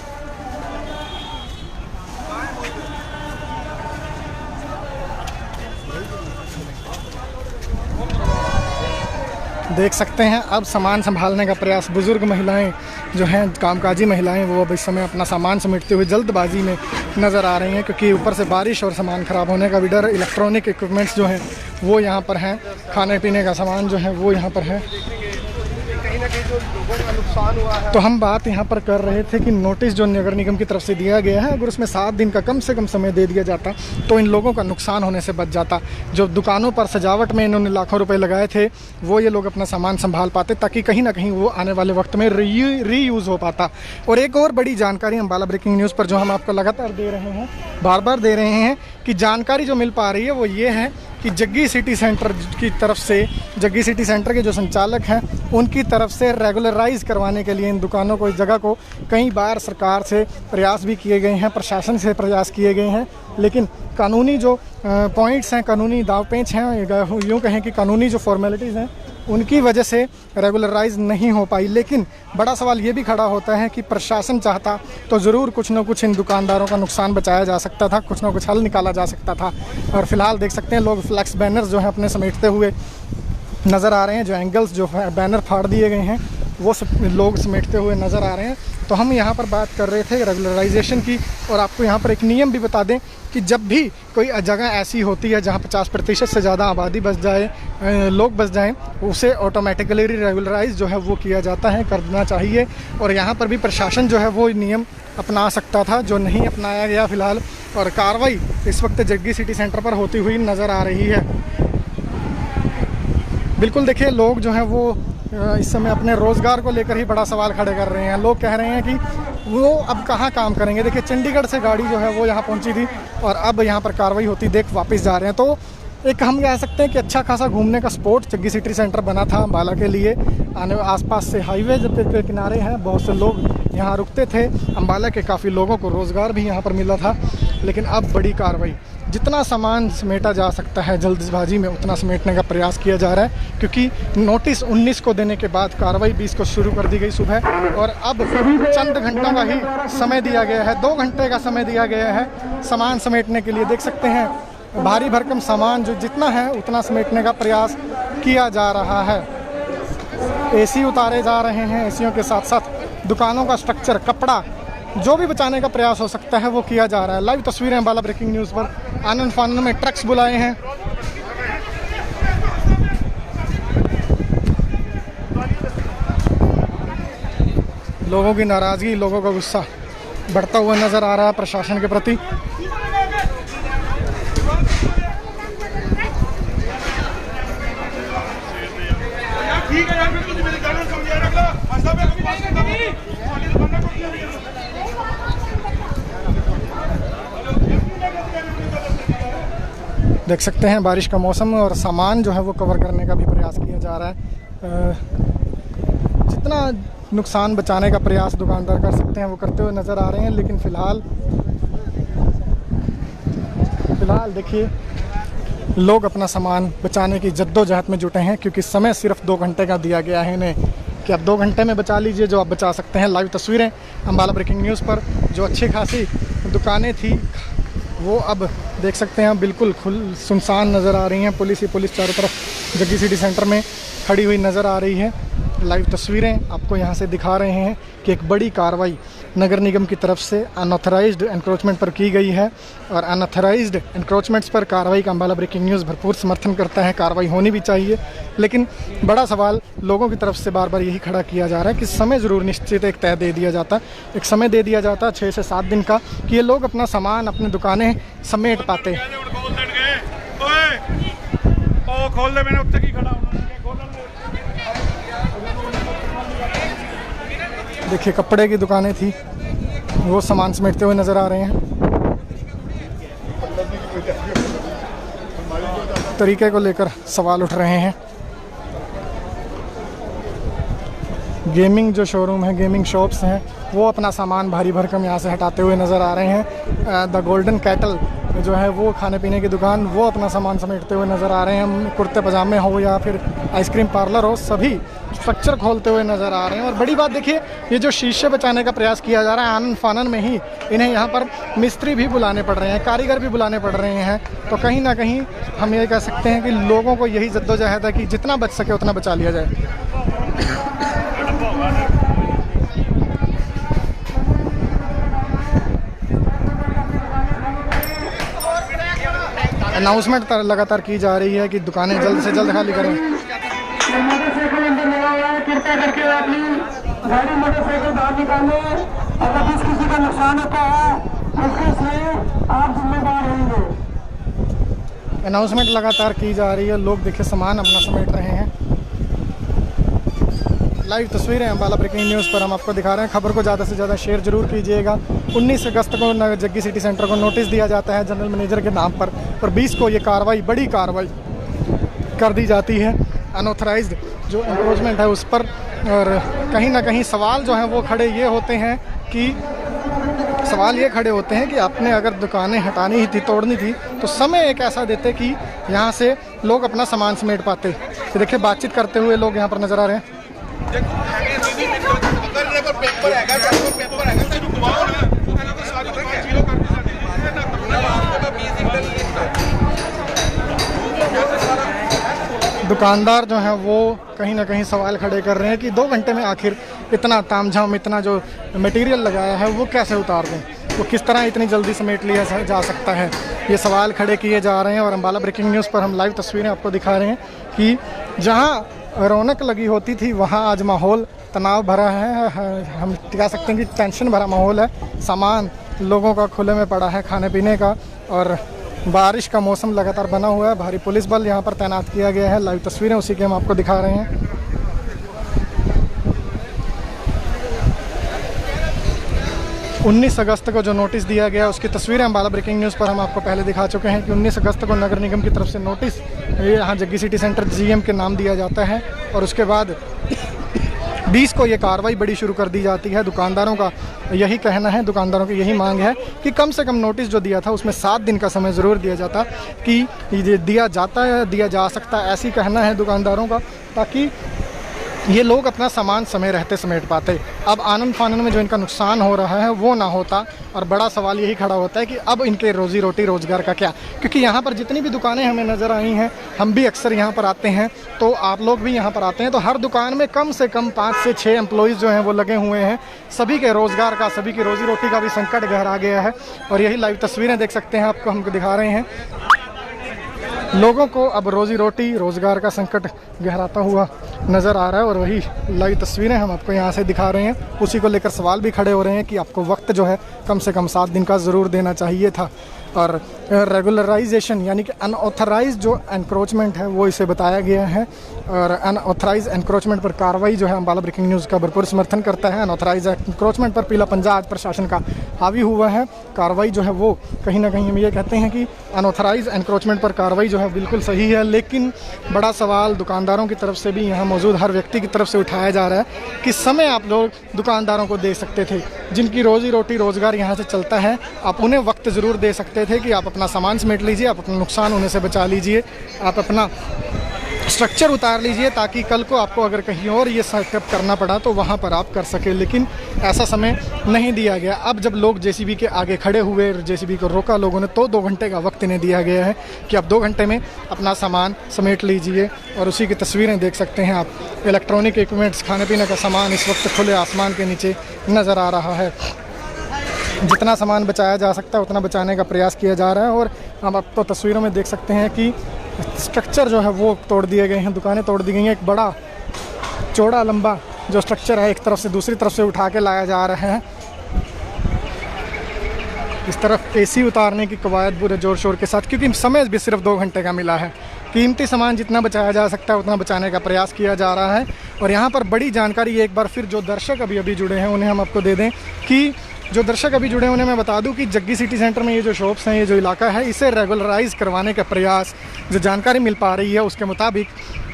देख सकते हैं अब सामान संभालने का प्रयास, बुज़ुर्ग महिलाएं जो हैं, कामकाजी महिलाएं, वो अब इस समय अपना सामान समेटते हुए जल्दबाजी में नज़र आ रही हैं, क्योंकि ऊपर से बारिश और सामान ख़राब होने का भी डर। इलेक्ट्रॉनिक इक्विपमेंट्स जो हैं वो यहाँ पर हैं, खाने पीने का सामान जो है वो यहाँ पर है। कहीं ना कहीं जो लोगों का नुकसान हुआ है, तो हम बात यहाँ पर कर रहे थे कि नोटिस जो नगर निगम की तरफ से दिया गया है, अगर उसमें 7 दिन का कम से कम समय दे दिया जाता तो इन लोगों का नुकसान होने से बच जाता। जो दुकानों पर सजावट में इन्होंने लाखों रुपए लगाए थे वो ये लोग अपना सामान संभाल पाते, ताकि कहीं ना कहीं वो आने वाले वक्त में रीयूज़ हो पाता। और एक और बड़ी जानकारी अम्बाला ब्रेकिंग न्यूज़ पर जो हम आपको लगातार दे रहे हैं, बार बार दे रहे हैं, कि जानकारी जो मिल पा रही है वो ये है कि जग्गी सिटी सेंटर की तरफ से, जग्गी सिटी सेंटर के जो संचालक हैं उनकी तरफ से रेगुलराइज करवाने के लिए इन दुकानों को, इस जगह को कई बार सरकार से प्रयास भी किए गए हैं, प्रशासन से प्रयास किए गए हैं, लेकिन कानूनी जो पॉइंट्स हैं, कानूनी दावपेंच हैं, यूँ कहें कि कानूनी जो फॉर्मेलिटीज़ हैं उनकी वजह से रेगुलराइज नहीं हो पाई। लेकिन बड़ा सवाल ये भी खड़ा होता है कि प्रशासन चाहता तो ज़रूर कुछ न कुछ इन दुकानदारों का नुकसान बचाया जा सकता था, कुछ न कुछ हल निकाला जा सकता था। और फिलहाल देख सकते हैं लोग फ्लैक्स बैनर्स जो हैं अपने समेटते हुए नज़र आ रहे हैं, जो एंगल्स जो बैनर फाड़ दिए गए हैं वो सब लोग समेटते हुए नज़र आ रहे हैं। तो हम यहाँ पर बात कर रहे थे रेगुलराइजेशन की, और आपको यहाँ पर एक नियम भी बता दें कि जब भी कोई जगह ऐसी होती है जहाँ 50% से ज़्यादा आबादी बस जाए, लोग बस जाएं, उसे ऑटोमेटिकली रेगुलराइज जो है वो किया जाता है, करना चाहिए। और यहाँ पर भी प्रशासन जो है वो नियम अपना सकता था, जो नहीं अपनाया गया फिलहाल। और कार्रवाई इस वक्त जग्गी सिटी सेंटर पर होती हुई नज़र आ रही है। बिल्कुल देखिए लोग जो हैं वो इस समय अपने रोज़गार को लेकर ही बड़ा सवाल खड़े कर रहे हैं। लोग कह रहे हैं कि वो अब कहाँ काम करेंगे। देखिए चंडीगढ़ से गाड़ी जो है वो यहाँ पहुँची थी और अब यहाँ पर कार्रवाई होती देख वापस जा रहे हैं। तो एक हम कह सकते हैं कि अच्छा खासा घूमने का स्पॉट जग्गी सिटी सेंटर बना था अम्बाला के लिए। आसपास से हाईवे के किनारे हैं, बहुत से लोग यहाँ रुकते थे, अम्बाला के काफ़ी लोगों को रोज़गार भी यहाँ पर मिला था। लेकिन अब बड़ी कार्रवाई, जितना सामान समेटा जा सकता है जल्दबाजी में उतना समेटने का प्रयास किया जा रहा है, क्योंकि नोटिस 19 को देने के बाद कार्रवाई 20 को शुरू कर दी गई सुबह, और अब चंद घंटों का ही समय दिया गया है, 2 घंटे का समय दिया गया है सामान समेटने के लिए। देख सकते हैं भारी भरकम सामान जो जितना है उतना समेटने का प्रयास किया जा रहा है। एसी उतारे जा रहे हैं, एसीयों के साथ साथ दुकानों का स्ट्रक्चर, कपड़ा, जो भी बचाने का प्रयास हो सकता है वो किया जा रहा है। लाइव तस्वीरें अम्बाला ब्रेकिंग न्यूज़ पर। आनन फानन में ट्रक्स बुलाए हैं, लोगों की नाराज़गी, लोगों का गुस्सा बढ़ता हुआ नज़र आ रहा है प्रशासन के प्रति। ठीक है यार, फिर तुझे मेरी गाड़ी समझ आ रहा है। अच्छा मैं आपको बात करता हूं, बंदा को किया नहीं। देख सकते हैं बारिश का मौसम और सामान जो है वो कवर करने का भी प्रयास किया जा रहा है। जितना नुकसान बचाने का प्रयास दुकानदार कर सकते हैं वो करते हुए नज़र आ रहे हैं, लेकिन फ़िलहाल देखिए लोग अपना सामान बचाने की जद्दोजहद में जुटे हैं, क्योंकि समय सिर्फ 2 घंटे का दिया गया है इन्हें कि आप 2 घंटे में बचा लीजिए जो आप बचा सकते हैं। लाइव तस्वीरें अम्बाला ब्रेकिंग न्यूज़ पर जो अच्छी खासी दुकानें थी वो अब देख सकते हैं बिल्कुल सुनसान नज़र आ रही हैं। पुलिस ही पुलिस चारों तरफ जग्गी सिटी सेंटर में खड़ी हुई नज़र आ रही है। लाइव तस्वीरें आपको यहाँ से दिखा रहे हैं कि एक बड़ी कार्रवाई नगर निगम की तरफ से अनऑथराइज्ड एनक्रोचमेंट पर की गई है, और अनऑथराइज्ड एनक्रोचमेंट्स पर कार्रवाई का अम्बाला ब्रेकिंग न्यूज़ भरपूर समर्थन करता है। कार्रवाई होनी भी चाहिए, लेकिन बड़ा सवाल लोगों की तरफ से बार बार यही खड़ा किया जा रहा है कि समय ज़रूर निश्चित एक तय दे दिया जाता, एक समय दे दिया जाता 6 से 7 दिन का, कि ये लोग अपना सामान अपनी दुकानें समेट पाते। देखिए कपड़े की दुकानें थी वो सामान समेटते हुए नज़र आ रहे हैं। तरीके को लेकर सवाल उठ रहे हैं। गेमिंग जो शोरूम है, गेमिंग शॉप्स हैं, वो अपना सामान भारी भरकम यहाँ से हटाते हुए नज़र आ रहे हैं। द गोल्डन कैटल जो है वो खाने पीने की दुकान, वो अपना सामान समेटते हुए नज़र आ रहे हैं। हम कुर्ते पजामे हो या फिर आइसक्रीम पार्लर हो, सभी स्ट्रक्चर खोलते हुए नज़र आ रहे हैं। और बड़ी बात देखिए, ये जो शीशे बचाने का प्रयास किया जा रहा है, आनन फानन में ही इन्हें यहाँ पर मिस्त्री भी बुलाने पड़ रहे हैं, कारीगर भी बुलाने पड़ रहे हैं। तो कहीं ना कहीं हम ये कह सकते हैं कि लोगों को यही जद्दोजहद है कि जितना बच सके उतना बचा लिया जाए। अनाउंसमेंट लगातार की जा रही है कि दुकानें जल्द से जल्द खाली करें। मोटरसाइकिल अंदर लगा हुआ है, कृपया करके अपनी गाड़ी मोटरसाइकिल बाहर निकालें। अगर किसी का नुकसान होता है उसके लिए आप जिम्मेदार रहेंगे। अनाउंसमेंट लगातार की जा रही है, लोग देखिए सामान अपना समेट रहे हैं। लाइव तस्वीरें अम्बाला ब्रेकिंग न्यूज़ पर हम आपको दिखा रहे हैं। खबर को ज़्यादा से ज़्यादा शेयर जरूर कीजिएगा। 19 अगस्त को जग्गी सिटी सेंटर को नोटिस दिया जाता है जनरल मैनेजर के नाम पर, और 20 को ये कार्रवाई, बड़ी कार्रवाई कर दी जाती है अनऑथराइज्ड जो एनक्रोचमेंट है उस पर। और कहीं ना कहीं सवाल जो हैं वो खड़े ये होते हैं कि आपने अगर दुकानें हटानी ही थी, तोड़नी थी, तो समय एक ऐसा देते कि यहाँ से लोग अपना सामान समेट पाते। तो देखिए बातचीत करते हुए लोग यहाँ पर नज़र आ रहे हैं। दुकानदार जो हैं वो कहीं ना कहीं सवाल खड़े कर रहे हैं कि 2 घंटे में आखिर इतना तामझाम, इतना जो मटेरियल लगाया है वो कैसे उतार दें, वो किस तरह इतनी जल्दी समेट लिया जा सकता है। ये सवाल खड़े किए जा रहे हैं। और अम्बाला ब्रेकिंग न्यूज़ पर हम लाइव तस्वीरें आपको दिखा रहे हैं कि जहां रौनक लगी होती थी वहां आज माहौल तनाव भरा है। हम कह सकते हैं कि टेंशन भरा माहौल है। सामान लोगों का खुले में पड़ा है खाने पीने का, और बारिश का मौसम लगातार बना हुआ है। भारी पुलिस बल यहाँ पर तैनात किया गया है। लाइव तस्वीरें उसी के हम आपको दिखा रहे हैं। 19 अगस्त को जो नोटिस दिया गया उसकी तस्वीरें अम्बाला ब्रेकिंग न्यूज़ पर हम आपको पहले दिखा चुके हैं कि 19 अगस्त को नगर निगम की तरफ से नोटिस यहाँ जग्गी सिटी सेंटर जीएम के नाम दिया जाता है, और उसके बाद 20 को ये कार्रवाई बड़ी शुरू कर दी जाती है। दुकानदारों का यही कहना है, दुकानदारों की यही मांग है कि कम से कम नोटिस जो दिया था उसमें 7 दिन का समय ज़रूर दिया जाता, कि ये दिया जा सकता है, ऐसी कहना है दुकानदारों का, ताकि ये लोग अपना सामान समय रहते समेट पाते। अब आनंद फानन में जो इनका नुकसान हो रहा है वो ना होता। और बड़ा सवाल यही खड़ा होता है कि अब इनके रोज़ी रोटी रोज़गार का क्या, क्योंकि यहाँ पर जितनी भी दुकानें हमें नज़र आई हैं, हम भी अक्सर यहाँ पर आते हैं, तो आप लोग भी यहाँ पर आते हैं, तो हर दुकान में कम से कम 5 से 6 एम्प्लॉइज़ जो हैं वो लगे हुए हैं। सभी के रोज़गार का, सभी की रोज़ी रोटी का भी संकट गहरा गया है। और यही लाइव तस्वीरें देख सकते हैं, आपको हमको दिखा रहे हैं। लोगों को अब रोज़ी रोटी रोज़गार का संकट गहराता हुआ नज़र आ रहा है, और वही लाइव तस्वीरें हम आपको यहाँ से दिखा रहे हैं। उसी को लेकर सवाल भी खड़े हो रहे हैं कि आपको वक्त जो है कम से कम 7 दिन का ज़रूर देना चाहिए था। और रेगुलराइजेशन यानी कि अनऑथराइज जो एनक्रोचमेंट है वो इसे बताया गया है। और अनऑथराइज एनक्रोचमेंट पर कार्रवाई जो है अम्बाला ब्रेकिंग न्यूज़ का भरपूर समर्थन करता है। अनऑथराइज एनक्रोचमेंट पर पीला पंजा आज प्रशासन का हावी हुआ है। कार्रवाई जो है वो कहीं ना कहीं हम ये कहते हैं कि अनऑथराइज एनक्रोचमेंट पर कार्रवाई जो है बिल्कुल सही है, लेकिन बड़ा सवाल दुकानदारों की तरफ से भी यहाँ मौजूद हर व्यक्ति की तरफ से उठाया जा रहा है कि समय आप लोग दुकानदारों को दे सकते थे, जिनकी रोज़ी रोटी रोज़गार यहाँ से चलता है, आप उन्हें वक्त ज़रूर दे सकते थे कि आप अपना सामान समेट लीजिए, आप अपना नुकसान होने से बचा लीजिए, आप अपना स्ट्रक्चर उतार लीजिए, ताकि कल को आपको अगर कहीं और ये सेटअप करना पड़ा तो वहाँ पर आप कर सके। लेकिन ऐसा समय नहीं दिया गया। अब जब लोग जेसीबी के आगे खड़े हुए, जेसीबी को रोका लोगों ने, तो 2 घंटे का वक्त इन्हें दिया गया है कि आप 2 घंटे में अपना सामान समेट लीजिए। और उसी की तस्वीरें देख सकते हैं आप। इलेक्ट्रॉनिक इक्विपमेंट्स, खाने पीने का सामान इस वक्त खुले आसमान के नीचे नज़र आ रहा है। जितना सामान बचाया जा सकता है उतना बचाने का प्रयास किया जा रहा है। और हम आप तो तस्वीरों में देख सकते हैं कि स्ट्रक्चर जो है वो तोड़ दिए गए हैं, दुकानें तोड़ दी गई हैं। एक बड़ा चौड़ा लंबा जो स्ट्रक्चर है एक तरफ से दूसरी तरफ से उठा के लाया जा रहा है। इस तरफ एसी उतारने की कवायद पूरे जोर शोर के साथ, क्योंकि समय भी सिर्फ 2 घंटे का मिला है। कीमती सामान जितना बचाया जा सकता है उतना बचाने का प्रयास किया जा रहा है। और यहाँ पर बड़ी जानकारी एक बार फिर जो दर्शक अभी जुड़े हैं उन्हें हम आपको दे दें कि जो दर्शक अभी जुड़े हैं उन्हें मैं बता दूं कि जग्गी सिटी सेंटर में ये जो शॉप्स हैं, ये जो इलाका है, इसे रेगुलराइज करवाने का प्रयास जो जानकारी मिल पा रही है उसके मुताबिक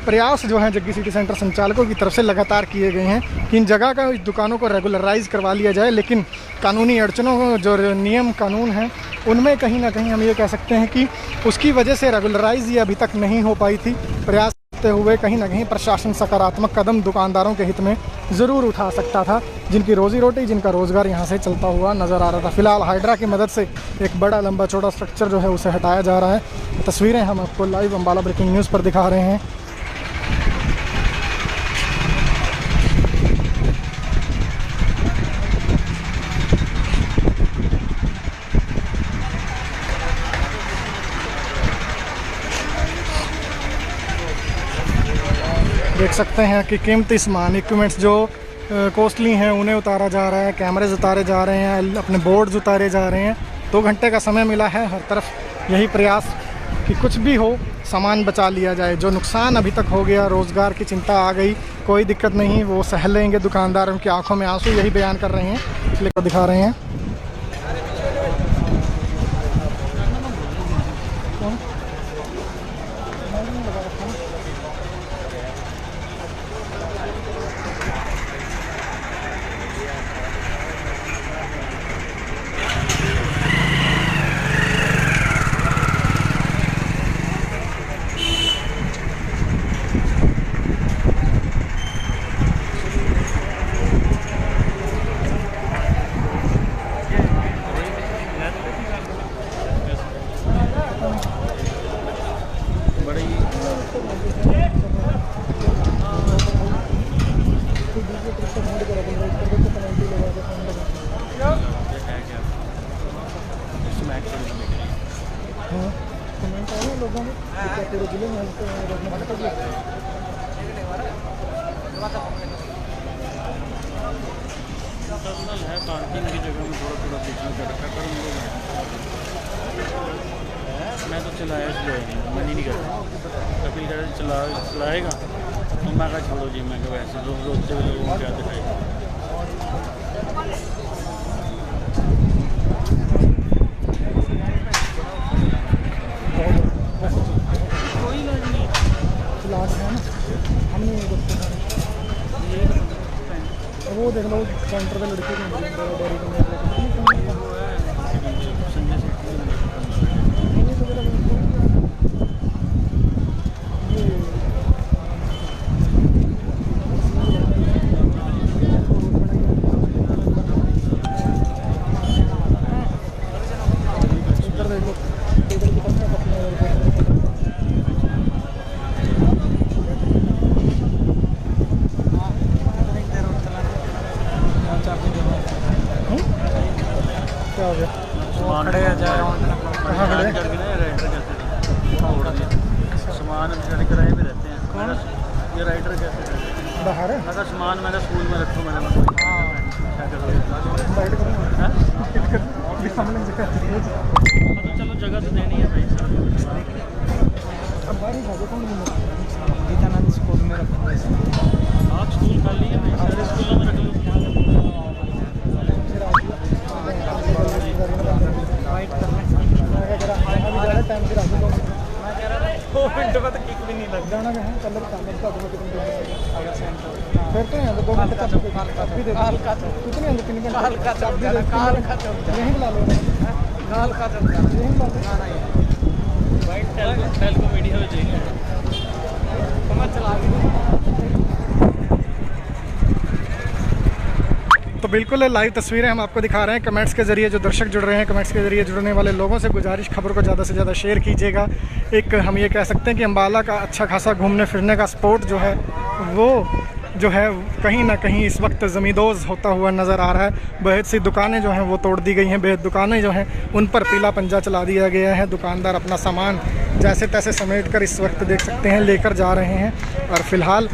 प्रयास जो है जग्गी सिटी सेंटर संचालकों की तरफ से लगातार किए गए हैं कि इन जगह का इस दुकानों को रेगुलराइज करवा लिया जाए। लेकिन कानूनी अड़चनों जो नियम कानून हैं उनमें कहीं ना कहीं हम ये कह सकते हैं कि उसकी वजह से रेगुलराइज ये अभी तक नहीं हो पाई थी। प्रयास करते हुए कहीं ना कहीं प्रशासन सकारात्मक कदम दुकानदारों के हित में ज़रूर उठा सकता था, जिनकी रोज़ी रोटी, जिनका रोज़गार यहाँ से चलता हुआ नज़र आ रहा था। फिलहाल हाइड्रा की मदद से एक बड़ा लंबा चौड़ा स्ट्रक्चर जो है उसे हटाया जा रहा है। तस्वीरें हम आपको लाइव अम्बाला ब्रेकिंग न्यूज़ पर दिखा रहे हैं। देख सकते हैं कि कीमती सामान, इक्विपमेंट्स जो कॉस्टली हैं उन्हें उतारा जा रहा है, कैमरेज उतारे जा रहे हैं, अपने बोर्ड्स उतारे जा रहे हैं। 2 घंटे का समय मिला है, हर तरफ यही प्रयास कि कुछ भी हो सामान बचा लिया जाए। जो नुकसान अभी तक हो गया, रोज़गार की चिंता आ गई, कोई दिक्कत नहीं, वो सह लेंगे दुकानदार, उनकी आंखों में आंसू, यही बयान कर रहे हैं, लेकर दिखा रहे हैं। है पार्किंग की जगह में थोड़ा थोड़ा बीच में रखा कर मैं तो चलाया इसलिए मन ही नहीं करता। कभी चलाएगा तो मैं कहा छोड़ो जी, मैं कहा वैसे रोकते हुए लोगों को क्या दिखाएगा। कोई इलाज नहीं है ना, हमने वो देख लो सेंटर पे लड़के सामान किराए पे रहते हैं। ये राइडर कैसे बाहर है? मैं सामान मैंने स्कूल में रखूँ, मैंने क्या करूँ। जगह तो देनी है भाई सारी। गीतानंद स्कूल में रखा आप स्कूल खाली है भाई, सारे स्कूलों में रख लो। टाइम से राजू 2 मिनट बाद किक भी नहीं लग जाना है कलर का फिर तो हैं 2 मिनट का भी दे कितने हैं 3 घंटे काल का यहीं बुला लो काल का यहीं बुला लो वाइट टेल को मीडिया हो जाएगी कमर चला तो बिल्कुल लाइव तस्वीरें हम आपको दिखा रहे हैं। कमेंट्स के ज़रिए जो दर्शक जुड़ रहे हैं, कमेंट्स के ज़रिए जुड़ने वाले लोगों से गुजारिश, खबर को ज़्यादा से ज़्यादा शेयर कीजिएगा। एक हम ये कह सकते हैं कि अम्बाला का अच्छा खासा घूमने फिरने का स्पॉट जो है वो जो है कहीं ना कहीं इस वक्त ज़मींदोज़ होता हुआ नज़र आ रहा है। बेहद सी दुकानें जो हैं वो तोड़ दी गई हैं, बेहद दुकानें जो हैं उन पर पीला पंजा चला दिया गया है। दुकानदार अपना सामान जैसे तैसे समेट कर इस वक्त देख सकते हैं लेकर जा रहे हैं और फ़िलहाल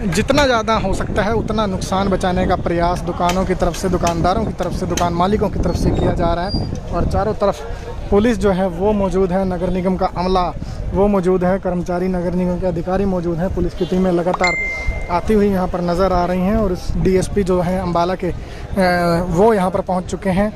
जितना ज़्यादा हो सकता है उतना नुकसान बचाने का प्रयास दुकानों की तरफ से, दुकानदारों की तरफ से, दुकान मालिकों की तरफ से किया जा रहा है। और चारों तरफ पुलिस जो है वो मौजूद है, नगर निगम का अमला वो मौजूद है, कर्मचारी नगर निगम के अधिकारी मौजूद हैं। पुलिस की टीमें लगातार आती हुई यहाँ पर नज़र आ रही हैं और इस डीएसपी जो हैं अम्बाला के वो यहाँ पर पहुँच चुके हैं।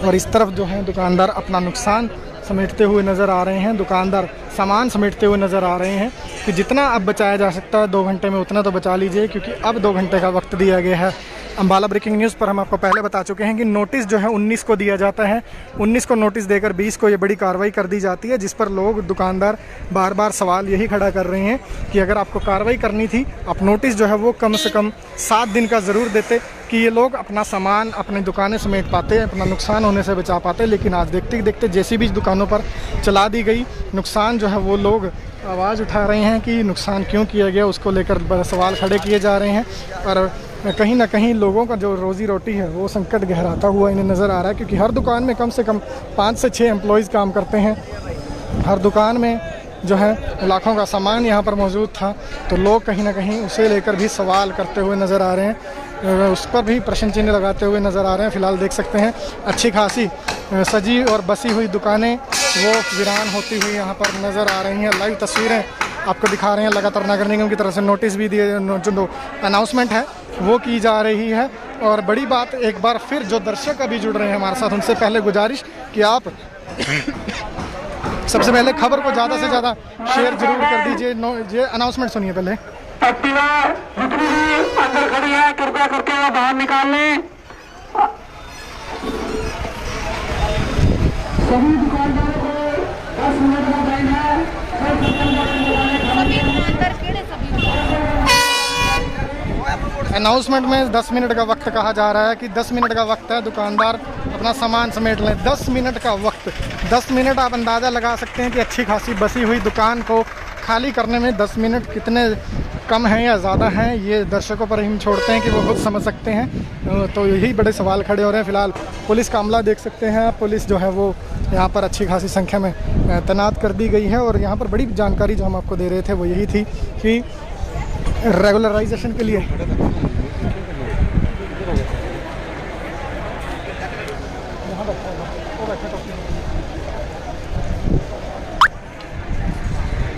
और इस तरफ जो है दुकानदार अपना नुकसान समेटते हुए नज़र आ रहे हैं, दुकानदार सामान समेटते हुए नज़र आ रहे हैं कि जितना अब बचाया जा सकता है 2 घंटे में उतना तो बचा लीजिए, क्योंकि अब 2 घंटे का वक्त दिया गया है। अम्बाला ब्रेकिंग न्यूज़ पर हम आपको पहले बता चुके हैं कि नोटिस जो है 19 को दिया जाता है, 19 को नोटिस देकर 20 को ये बड़ी कार्रवाई कर दी जाती है, जिस पर लोग दुकानदार बार बार सवाल यही खड़ा कर रहे हैं कि अगर आपको कार्रवाई करनी थी, आप नोटिस जो है वो कम से कम 7 दिन का ज़रूर देते कि ये लोग अपना सामान अपनी दुकानें समेट पाते, अपना नुकसान होने से बचा पाते। लेकिन आज देखते देखते जैसी भी दुकानों पर चला दी गई, नुकसान जो है वो लोग आवाज़ उठा रहे हैं कि नुकसान क्यों किया गया, उसको लेकर सवाल खड़े किए जा रहे हैं। और कहीं ना कहीं लोगों का जो रोज़ी रोटी है वो संकट गहराता हुआ इन्हें नज़र आ रहा है, क्योंकि हर दुकान में कम से कम 5 से 6 एम्प्लॉयज़ काम करते हैं। हर दुकान में जो है लाखों का सामान यहाँ पर मौजूद था, तो लोग कहीं ना कहीं उसे लेकर भी सवाल करते हुए नज़र आ रहे हैं, उस पर भी प्रश्न चिन्ह लगाते हुए नज़र आ रहे हैं। फ़िलहाल देख सकते हैं अच्छी खासी सजी और बसी हुई दुकानें वो वीरान होती हुई यहाँ पर नज़र आ रही हैं। लाइव तस्वीरें आपको दिखा रहे हैं। लगातार नगर निगम की तरफ से नोटिस भी दिए, जो अनाउंसमेंट है वो की जा रही है। और बड़ी बात, एक बार फिर जो दर्शक अभी जुड़ रहे हैं हमारे साथ, उनसे पहले गुजारिश कि आप सबसे पहले खबर को ज़्यादा से ज़्यादा शेयर जरूर कर दीजिए। ये अनाउंसमेंट सुनिए पहले। एक्टिवा जितनी भी अंदर खड़ी है कृपया करके वो बाहर निकाल लें। सभी दुकानदारों को 10 मिनट का टाइम है। सभी दुकानदार केड़े सभी अनाउंसमेंट में 10 मिनट का वक्त कहा जा रहा है कि 10 मिनट का वक्त है, दुकानदार अपना सामान समेट लें। 10 मिनट का वक्त, 10 मिनट आप अंदाज़ा लगा सकते हैं कि अच्छी खासी बसी हुई दुकान को खाली करने में 10 मिनट कितने कम हैं या ज़्यादा हैं, ये दर्शकों पर हम छोड़ते हैं कि वो खुद समझ सकते हैं। तो यही बड़े सवाल खड़े हो रहे हैं। फ़िलहाल पुलिस का अमला देख सकते हैं, पुलिस जो है वो यहाँ पर अच्छी खासी संख्या में तैनात कर दी गई है। और यहाँ पर बड़ी जानकारी जो हम आपको दे रहे थे वो यही थी कि रेगुलराइजेशन के लिए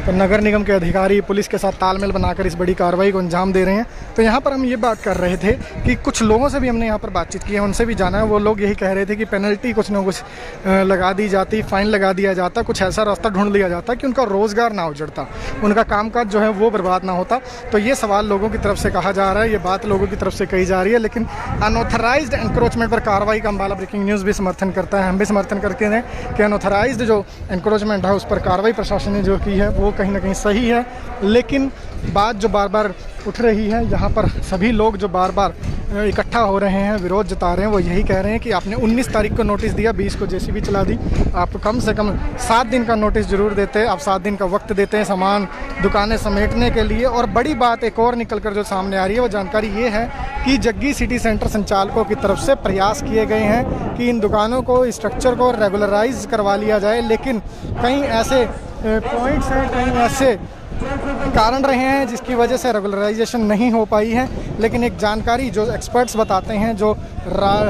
तो नगर निगम के अधिकारी पुलिस के साथ तालमेल बनाकर इस बड़ी कार्रवाई को अंजाम दे रहे हैं। तो यहाँ पर हम ये बात कर रहे थे कि कुछ लोगों से भी हमने यहाँ पर बातचीत की है, उनसे भी जाना है। वो लोग यही कह रहे थे कि पेनल्टी कुछ ना कुछ लगा दी जाती, फ़ाइन लगा दिया जाता, कुछ ऐसा रास्ता ढूंढ लिया जाता कि उनका रोज़गार ना उजड़ता, उनका कामकाज जो है वो बर्बाद ना होता। तो ये सवाल लोगों की तरफ से कहा जा रहा है, ये बात लोगों की तरफ से कही जा रही है। लेकिन अनऑथराइज्ड एनक्रोचमेंट पर कार्रवाई का अम्बाला ब्रेकिंग न्यूज़ भी समर्थन करता है, हम भी समर्थन करते हैं कि अनऑथराइज्ड जो एनक्रोचमेंट है उस पर कार्रवाई प्रशासन ने जो की है वो कहीं ना कहीं सही है। लेकिन बात जो बार बार उठ रही है, यहाँ पर सभी लोग जो बार बार इकट्ठा हो रहे हैं, विरोध जता रहे हैं, वो यही कह रहे हैं कि आपने 19 तारीख को नोटिस दिया, 20 को जेसीबी चला दी, आप कम से कम 7 दिन का नोटिस जरूर देते, आप 7 दिन का वक्त देते हैं सामान दुकानें समेटने के लिए। और बड़ी बात एक और निकल कर जो सामने आ रही है वो जानकारी ये है कि जग्गी सिटी सेंटर संचालकों की तरफ से प्रयास किए गए हैं कि इन दुकानों को, स्ट्रक्चर को रेगुलराइज करवा लिया जाए। लेकिन कई ऐसे पॉइंट्स हैं, कहीं ऐसे कारण रहे हैं जिसकी वजह से रेगुलराइजेशन नहीं हो पाई है। लेकिन एक जानकारी जो एक्सपर्ट्स बताते हैं, जो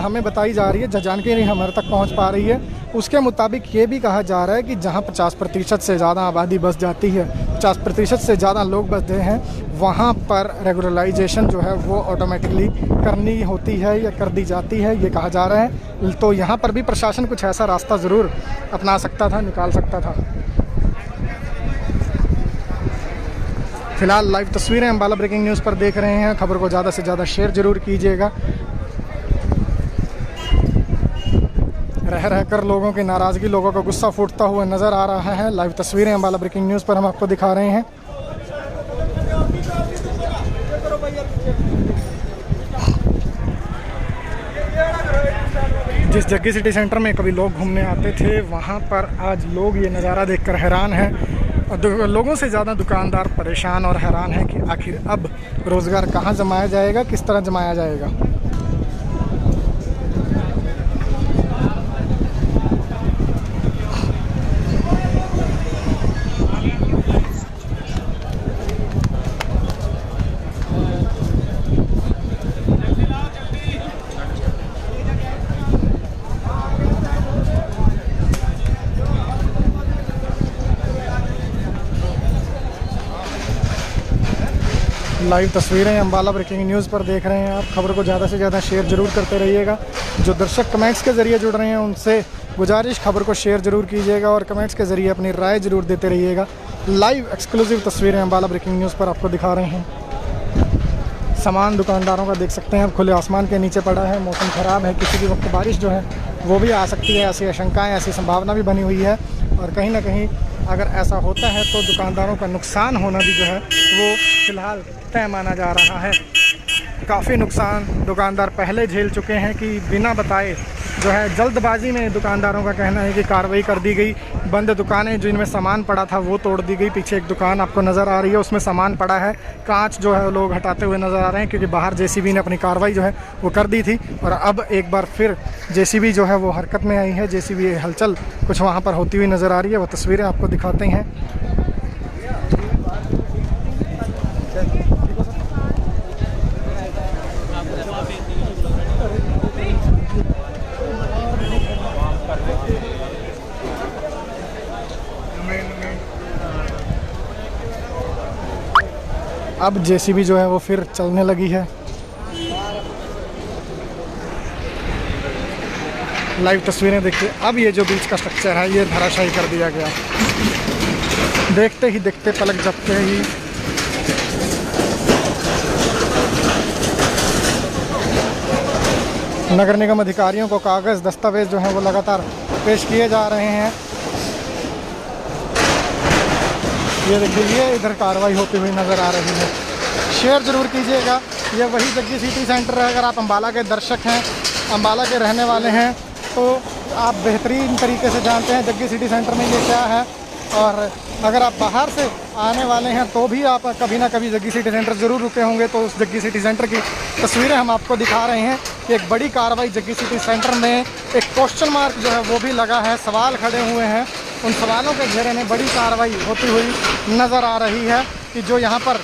हमें बताई जा रही है, जो जानकारी हमारे तक पहुंच पा रही है, उसके मुताबिक ये भी कहा जा रहा है कि जहां 50% से ज़्यादा आबादी बस जाती है, 50% से ज़्यादा लोग बसते हैं, वहां पर रेगुलराइजेशन जो है वो ऑटोमेटिकली करनी होती है या कर दी जाती है, ये कहा जा रहा है। तो यहाँ पर भी प्रशासन कुछ ऐसा रास्ता ज़रूर अपना सकता था, निकाल सकता था। फिलहाल लाइव तस्वीरें अम्बाला ब्रेकिंग न्यूज़ पर देख रहे हैं। खबर को ज़्यादा से ज़्यादा शेयर ज़रूर कीजिएगा। रह कर लोगों की नाराज़गी, लोगों का गुस्सा फूटता हुआ नज़र आ रहा है। लाइव तस्वीरें अम्बाला ब्रेकिंग न्यूज़ पर हम आपको दिखा रहे हैं। जिस जग्गी सिटी सेंटर में कभी लोग घूमने आते थे, वहाँ पर आज लोग ये नज़ारा देखकर हैरान हैं। और लोगों से ज़्यादा दुकानदार परेशान और हैरान हैं कि आखिर अब रोज़गार कहाँ जमाया जाएगा, किस तरह जमाया जाएगा। लाइव तस्वीरें अम्बाला ब्रेकिंग न्यूज़ पर देख रहे हैं आप। खबर को ज़्यादा से ज़्यादा शेयर ज़रूर करते रहिएगा। जो दर्शक कमेंट्स के ज़रिए जुड़ रहे हैं, उनसे गुजारिश, खबर को शेयर ज़रूर कीजिएगा और कमेंट्स के ज़रिए अपनी राय ज़रूर देते रहिएगा। लाइव एक्सक्लूसिव तस्वीरें अम्बाला ब्रेकिंग न्यूज़ पर आपको दिखा रहे हैं। सामान दुकानदारों का देख सकते हैं आप, खुले आसमान के नीचे पड़ा है। मौसम ख़राब है, किसी भी वक्त बारिश जो है वो भी आ सकती है, ऐसी आशंकाएँ, ऐसी संभावना भी बनी हुई है। और कहीं ना कहीं अगर ऐसा होता है तो दुकानदारों का नुकसान होना भी जो है वो फ़िलहाल तय माना जा रहा है। काफ़ी नुकसान दुकानदार पहले झेल चुके हैं कि बिना बताए जो है जल्दबाजी में दुकानदारों का कहना है कि कार्रवाई कर दी गई। बंद दुकानें जिनमें सामान पड़ा था वो तोड़ दी गई। पीछे एक दुकान आपको नज़र आ रही है, उसमें सामान पड़ा है, कांच जो है लोग हटाते हुए नज़र आ रहे हैं, क्योंकि बाहर जेसीबी ने अपनी कार्रवाई जो है वो कर दी थी। और अब एक बार फिर जेसीबी जो है वो हरकत में आई है। जेसीबी हलचल कुछ वहाँ पर होती हुई नज़र आ रही है, वो तस्वीरें आपको दिखाते हैं। अब जेसीबी जो है वो फिर चलने लगी है। लाइव तस्वीरें देखिए। अब ये जो बीच का स्ट्रक्चर है ये धराशायी कर दिया गया। देखते ही देखते, पलक झपकते ही नगर निगम अधिकारियों को कागज़ दस्तावेज जो है वो लगातार पेश किए जा रहे हैं। ये देखिए, इधर कार्रवाई होती हुई नज़र आ रही है। शेयर ज़रूर कीजिएगा। ये वही जग्गी सिटी सेंटर है। अगर आप अम्बाला के दर्शक हैं, अम्बाला के रहने वाले हैं, तो आप बेहतरीन तरीके से जानते हैं जग्गी सिटी सेंटर में ये क्या है। और अगर आप बाहर से आने वाले हैं तो भी आप कभी ना कभी जग्गी सिटी सेंटर ज़रूर रुके होंगे। तो उस जग्गी सिटी सेंटर की तस्वीरें हम आपको दिखा रहे हैं कि एक बड़ी कार्रवाई जग्गी सिटी सेंटर में, एक क्वेश्चन मार्क जो है वो भी लगा है, सवाल खड़े हुए हैं। उन सवालों के घेरे में बड़ी कार्रवाई होती हुई नज़र आ रही है कि जो यहाँ पर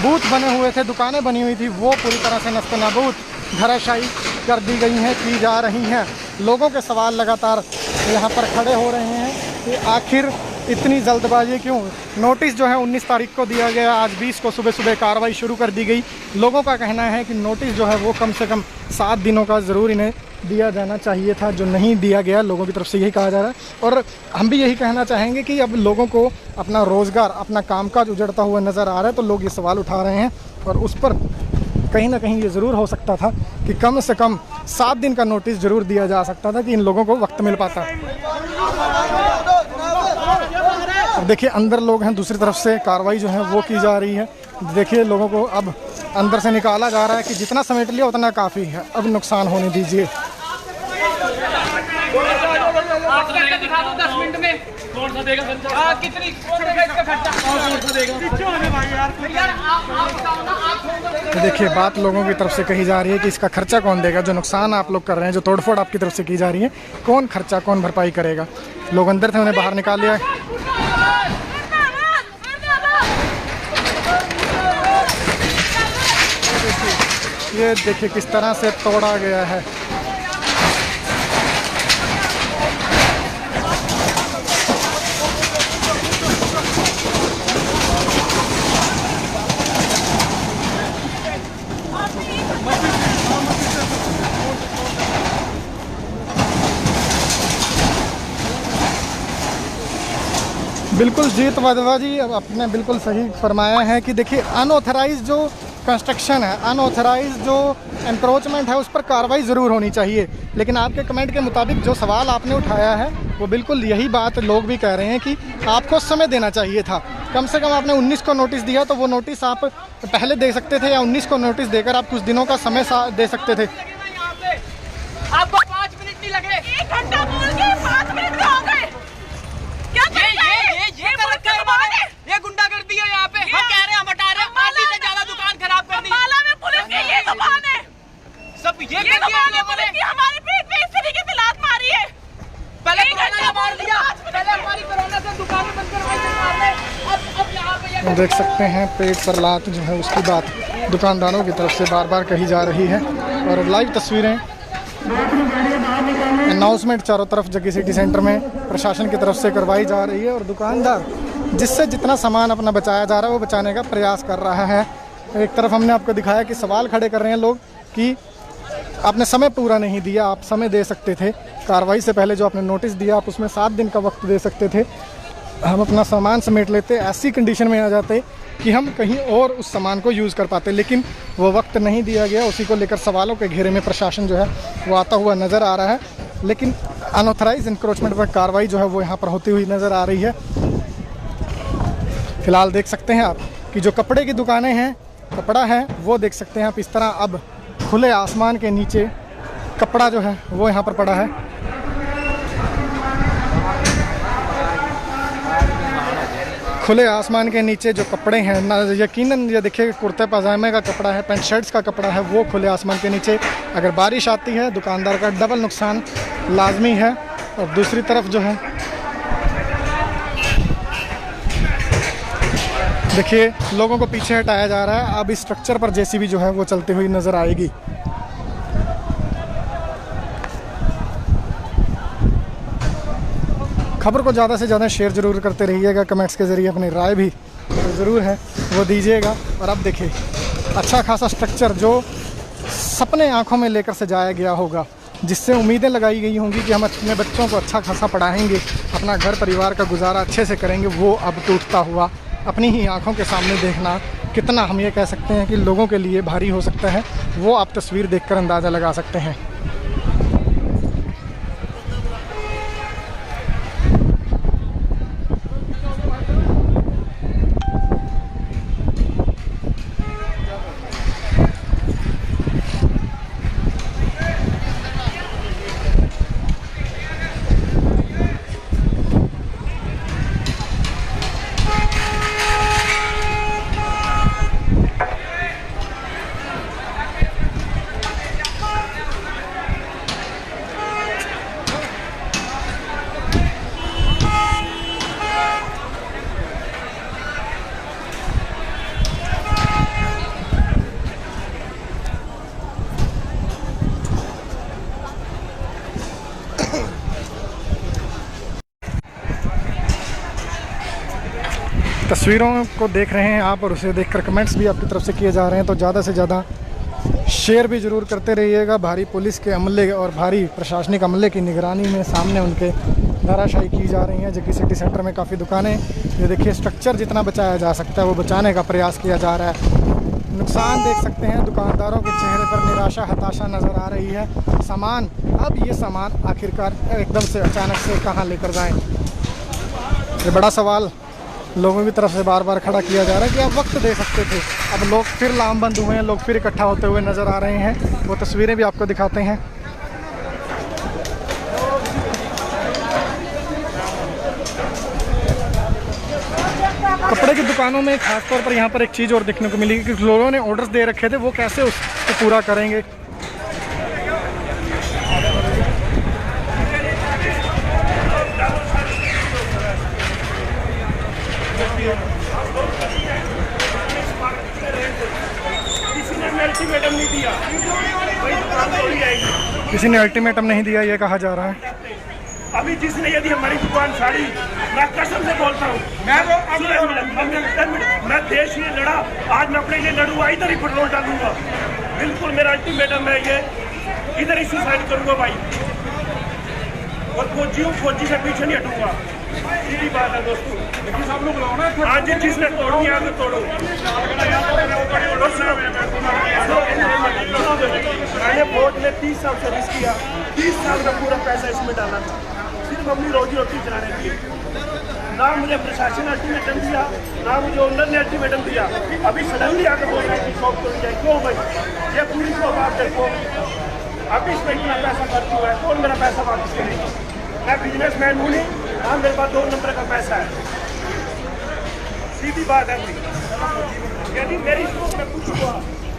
बूथ बने हुए थे, दुकानें बनी हुई थी, वो पूरी तरह से नस्तनाबूद, धराशायी कर दी गई हैं, की जा रही हैं। लोगों के सवाल लगातार यहाँ पर खड़े हो रहे हैं कि आखिर इतनी जल्दबाजी क्यों। नोटिस जो है 19 तारीख को दिया गया, आज 20 को सुबह सुबह कार्रवाई शुरू कर दी गई। लोगों का कहना है कि नोटिस जो है वो कम से कम 7 दिनों का ज़रूर इन्हें दिया जाना चाहिए था, जो नहीं दिया गया। लोगों की तरफ से यही कहा जा रहा है। और हम भी यही कहना चाहेंगे कि अब लोगों को अपना रोज़गार, अपना कामकाज उजड़ता हुआ नज़र आ रहा है, तो लोग ये सवाल उठा रहे हैं। और उस पर कहीं ना कहीं ये ज़रूर हो सकता था कि कम से कम 7 दिन का नोटिस ज़रूर दिया जा सकता था कि इन लोगों को वक्त मिल पाता। अब देखिए, अंदर लोग हैं, दूसरी तरफ से कार्रवाई जो है वो की जा रही है। देखिए, लोगों को अब अंदर से निकाला जा रहा है कि जितना समेट लिया उतना काफ़ी है, अब नुकसान होने दीजिए। दिखा दो 10 मिनट में। कौन सा देगा खर्चा? कितनी कौन देगा इसका खर्चा? कौन सा देगा? यार आप तो देखिए, बात लोगों की तरफ से कही जा रही है कि इसका खर्चा कौन देगा। जो नुकसान आप लोग कर रहे हैं, जो तोड़फोड़ आपकी तरफ से की जा रही है, कौन खर्चा, कौन भरपाई करेगा। लोग अंदर थे, उन्हें बाहर निकाल लिया है। ये देखिए किस तरह से तोड़ा गया है। बिल्कुल जीत वाधवा जी, अब आपने बिल्कुल सही फरमाया है कि देखिए अनऑथराइज जो कंस्ट्रक्शन है, अनऑथराइज जो एनक्रोचमेंट है, उस पर कार्रवाई ज़रूर होनी चाहिए। लेकिन आपके कमेंट के मुताबिक जो सवाल आपने उठाया है वो बिल्कुल यही बात लोग भी कह रहे हैं कि आपको समय देना चाहिए था। कम से कम आपने 19 को नोटिस दिया तो वो नोटिस आप पहले दे सकते थे, या 19 को नोटिस देकर आप कुछ दिनों का समय दे सकते थे। आपको 5 मिनट नहीं लगे, 1 घंटा बोल के 5 मिनट में हो गए। क्या ये कर रखा है इन्होंने, ये गुंडागर्दी है यहाँ पे। हम कह रहे हैं हम हटा रहे हैं, आधी से ज्यादा दुकान खराब कर दी। माला में पुलिस की ये दुकान है, सब ये दुकान है पुलिस की, हमारे पेट पे इस तरीके से लात मारी है। पहले कोरोना मार दिया, पहले हमारी कोरोना से दुकानें बंद करवाई थे मार रहे। अब यहाँ पे देख सकते हैं पेट पर लात जो है उसकी बात दुकानदारों की तरफ से बार बार कही जा रही है। और लाइव तस्वीरें, अनाउंसमेंट चारों तरफ जग्गी सिटी सेंटर में प्रशासन की तरफ से करवाई जा रही है। और दुकानदार जिससे जितना सामान अपना बचाया जा रहा है वो बचाने का प्रयास कर रहा है। एक तरफ हमने आपको दिखाया कि सवाल खड़े कर रहे हैं लोग कि आपने समय पूरा नहीं दिया, आप समय दे सकते थे। कार्रवाई से पहले जो आपने नोटिस दिया आप उसमें 7 दिन का वक्त दे सकते थे, हम अपना सामान समेट लेते, ऐसी कंडीशन में आ जाते कि हम कहीं और उस सामान को यूज़ कर पाते। लेकिन वो वक्त नहीं दिया गया, उसी को लेकर सवालों के घेरे में प्रशासन जो है वो आता हुआ नज़र आ रहा है। लेकिन अनऑथराइज इंक्रोचमेंट पर कार्रवाई जो है वो यहाँ पर होती हुई नज़र आ रही है। फिलहाल देख सकते हैं आप कि जो कपड़े की दुकानें हैं, कपड़ा है वो देख सकते हैं आप इस तरह अब खुले आसमान के नीचे कपड़ा जो है वो यहाँ पर पड़ा है। खुले आसमान के नीचे जो कपड़े हैं ना, यकीनन ये देखिए कुर्ते पजामे का कपड़ा है, पैंट शर्ट्स का कपड़ा है, वो खुले आसमान के नीचे। अगर बारिश आती है दुकानदार का डबल नुकसान लाजमी है। और दूसरी तरफ जो है देखिए लोगों को पीछे हटाया जा रहा है। अब इस स्ट्रक्चर पर जेसीबी जो है वो चलती हुई नज़र आएगी। खबर को ज़्यादा से ज़्यादा शेयर ज़रूर करते रहिएगा, कमेंट्स के ज़रिए अपनी राय भी ज़रूर है वो दीजिएगा। और अब देखिए अच्छा खासा स्ट्रक्चर जो सपने आंखों में लेकर सजाया गया होगा, जिससे उम्मीदें लगाई गई होंगी कि हम अपने बच्चों को अच्छा खासा पढ़ाएंगे, अपना घर परिवार का गुजारा अच्छे से करेंगे, वो अब टूटता हुआ अपनी ही आंखों के सामने देखना कितना, हम ये कह सकते हैं कि लोगों के लिए भारी हो सकता है, वो आप तस्वीर देखकर अंदाज़ा लगा सकते हैं। तस्वीरों को देख रहे हैं आप और उसे देखकर कमेंट्स भी आपकी तरफ से किए जा रहे हैं, तो ज़्यादा से ज़्यादा शेयर भी ज़रूर करते रहिएगा। भारी पुलिस के अमले और भारी प्रशासनिक अमले की निगरानी में सामने उनके धाराशाही की जा रही हैं। जग्गी सिटी सेंटर में काफ़ी दुकानें, ये देखिए स्ट्रक्चर जितना बचाया जा सकता है वो बचाने का प्रयास किया जा रहा है। नुकसान देख सकते हैं, दुकानदारों के चेहरे पर निराशा हताशा नज़र आ रही है। सामान, अब ये सामान आखिरकार एकदम से अचानक से कहाँ लेकर जाएं, ये बड़ा सवाल लोगों की तरफ से बार बार खड़ा किया जा रहा है कि आप वक्त दे सकते थे। अब लोग फिर लामबंद हुए हैं, लोग फिर इकट्ठा होते हुए नज़र आ रहे हैं, वो तस्वीरें भी आपको दिखाते हैं। कपड़े की दुकानों में खास तौर पर यहाँ पर एक चीज़ और देखने को मिली कि लोगों ने ऑर्डर्स दे रखे थे, वो कैसे उसको पूरा करेंगे। किसी ने अल्टीमेटम नहीं दिया। किसी ने अल्टीमेटम नहीं दिया, ये कहा जा रहा है। अभी जिसने यदि हमारी दुकान साड़ी, मैं कसम से बोलता हूँ, मैं देश के लिए लड़ा, आज मैं अपने लिए लड़ूंगा, इधर ही पेट्रोल डालूंगा। बिल्कुल मेरा अल्टीमेटम है ये, इधर ही सुसाइड करूंगा भाई, और फौजी से पीछे नहीं हटूंगा। सीधी बात है दोस्तों, लेकिन सब लोग आज जिसने तोड़नी है तो तोड़ो। मैंने वोट में 30 साल सर्विस किया, 30 साल का पूरा पैसा इसमें डाला था, सिर्फ अपनी रोजी रोटी चलाने के लिए। ना मुझे प्रशासन ने अल्टीमेटम दिया, ना मुझे ओनर ने अल्टीमेटम दिया। अभी सडनली आकर बोल रहे हैं कि शॉप तोड़ जाए। क्यों भाई, ये पूरी को बात देखो, अभी इसमें इतना पैसा खर्च हुआ है, कौन मेरा पैसा वापस करेगा? मैं बिजनेसमैन हूँ नहीं, हाँ मेरे पास 2 नंबर का पैसा है। सीधी बात है भाई, यदि मेरी शॉप में कुछ हुआ,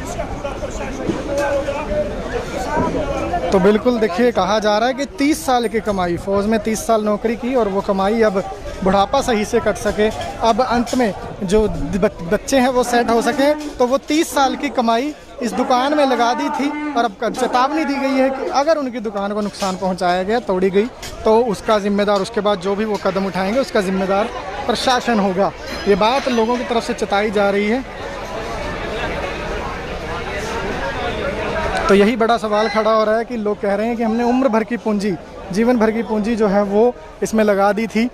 इसका पूरा प्रशासन जिम्मेदार होगा। तो बिल्कुल देखिए, कहा जा रहा है कि 30 साल की कमाई, फौज में 30 साल नौकरी की और वो कमाई अब बुढ़ापा सही से कट सके, अब अंत में जो बच्चे हैं वो सेट हो सके, तो वो 30 साल की कमाई इस दुकान में लगा दी थी। और अब चेतावनी दी गई है कि अगर उनकी दुकान को नुकसान पहुंचाया गया, तोड़ी गई, तो उसका जिम्मेदार, उसके बाद जो भी वो कदम उठाएंगे उसका जिम्मेदार प्रशासन होगा। ये बात लोगों की तरफ से चेताई जा रही है। तो यही बड़ा सवाल खड़ा हो रहा है कि लोग कह रहे हैं कि हमने उम्र भर की पूंजी, जीवन भर की पूंजी जो है वो इसमें लगा दी थी।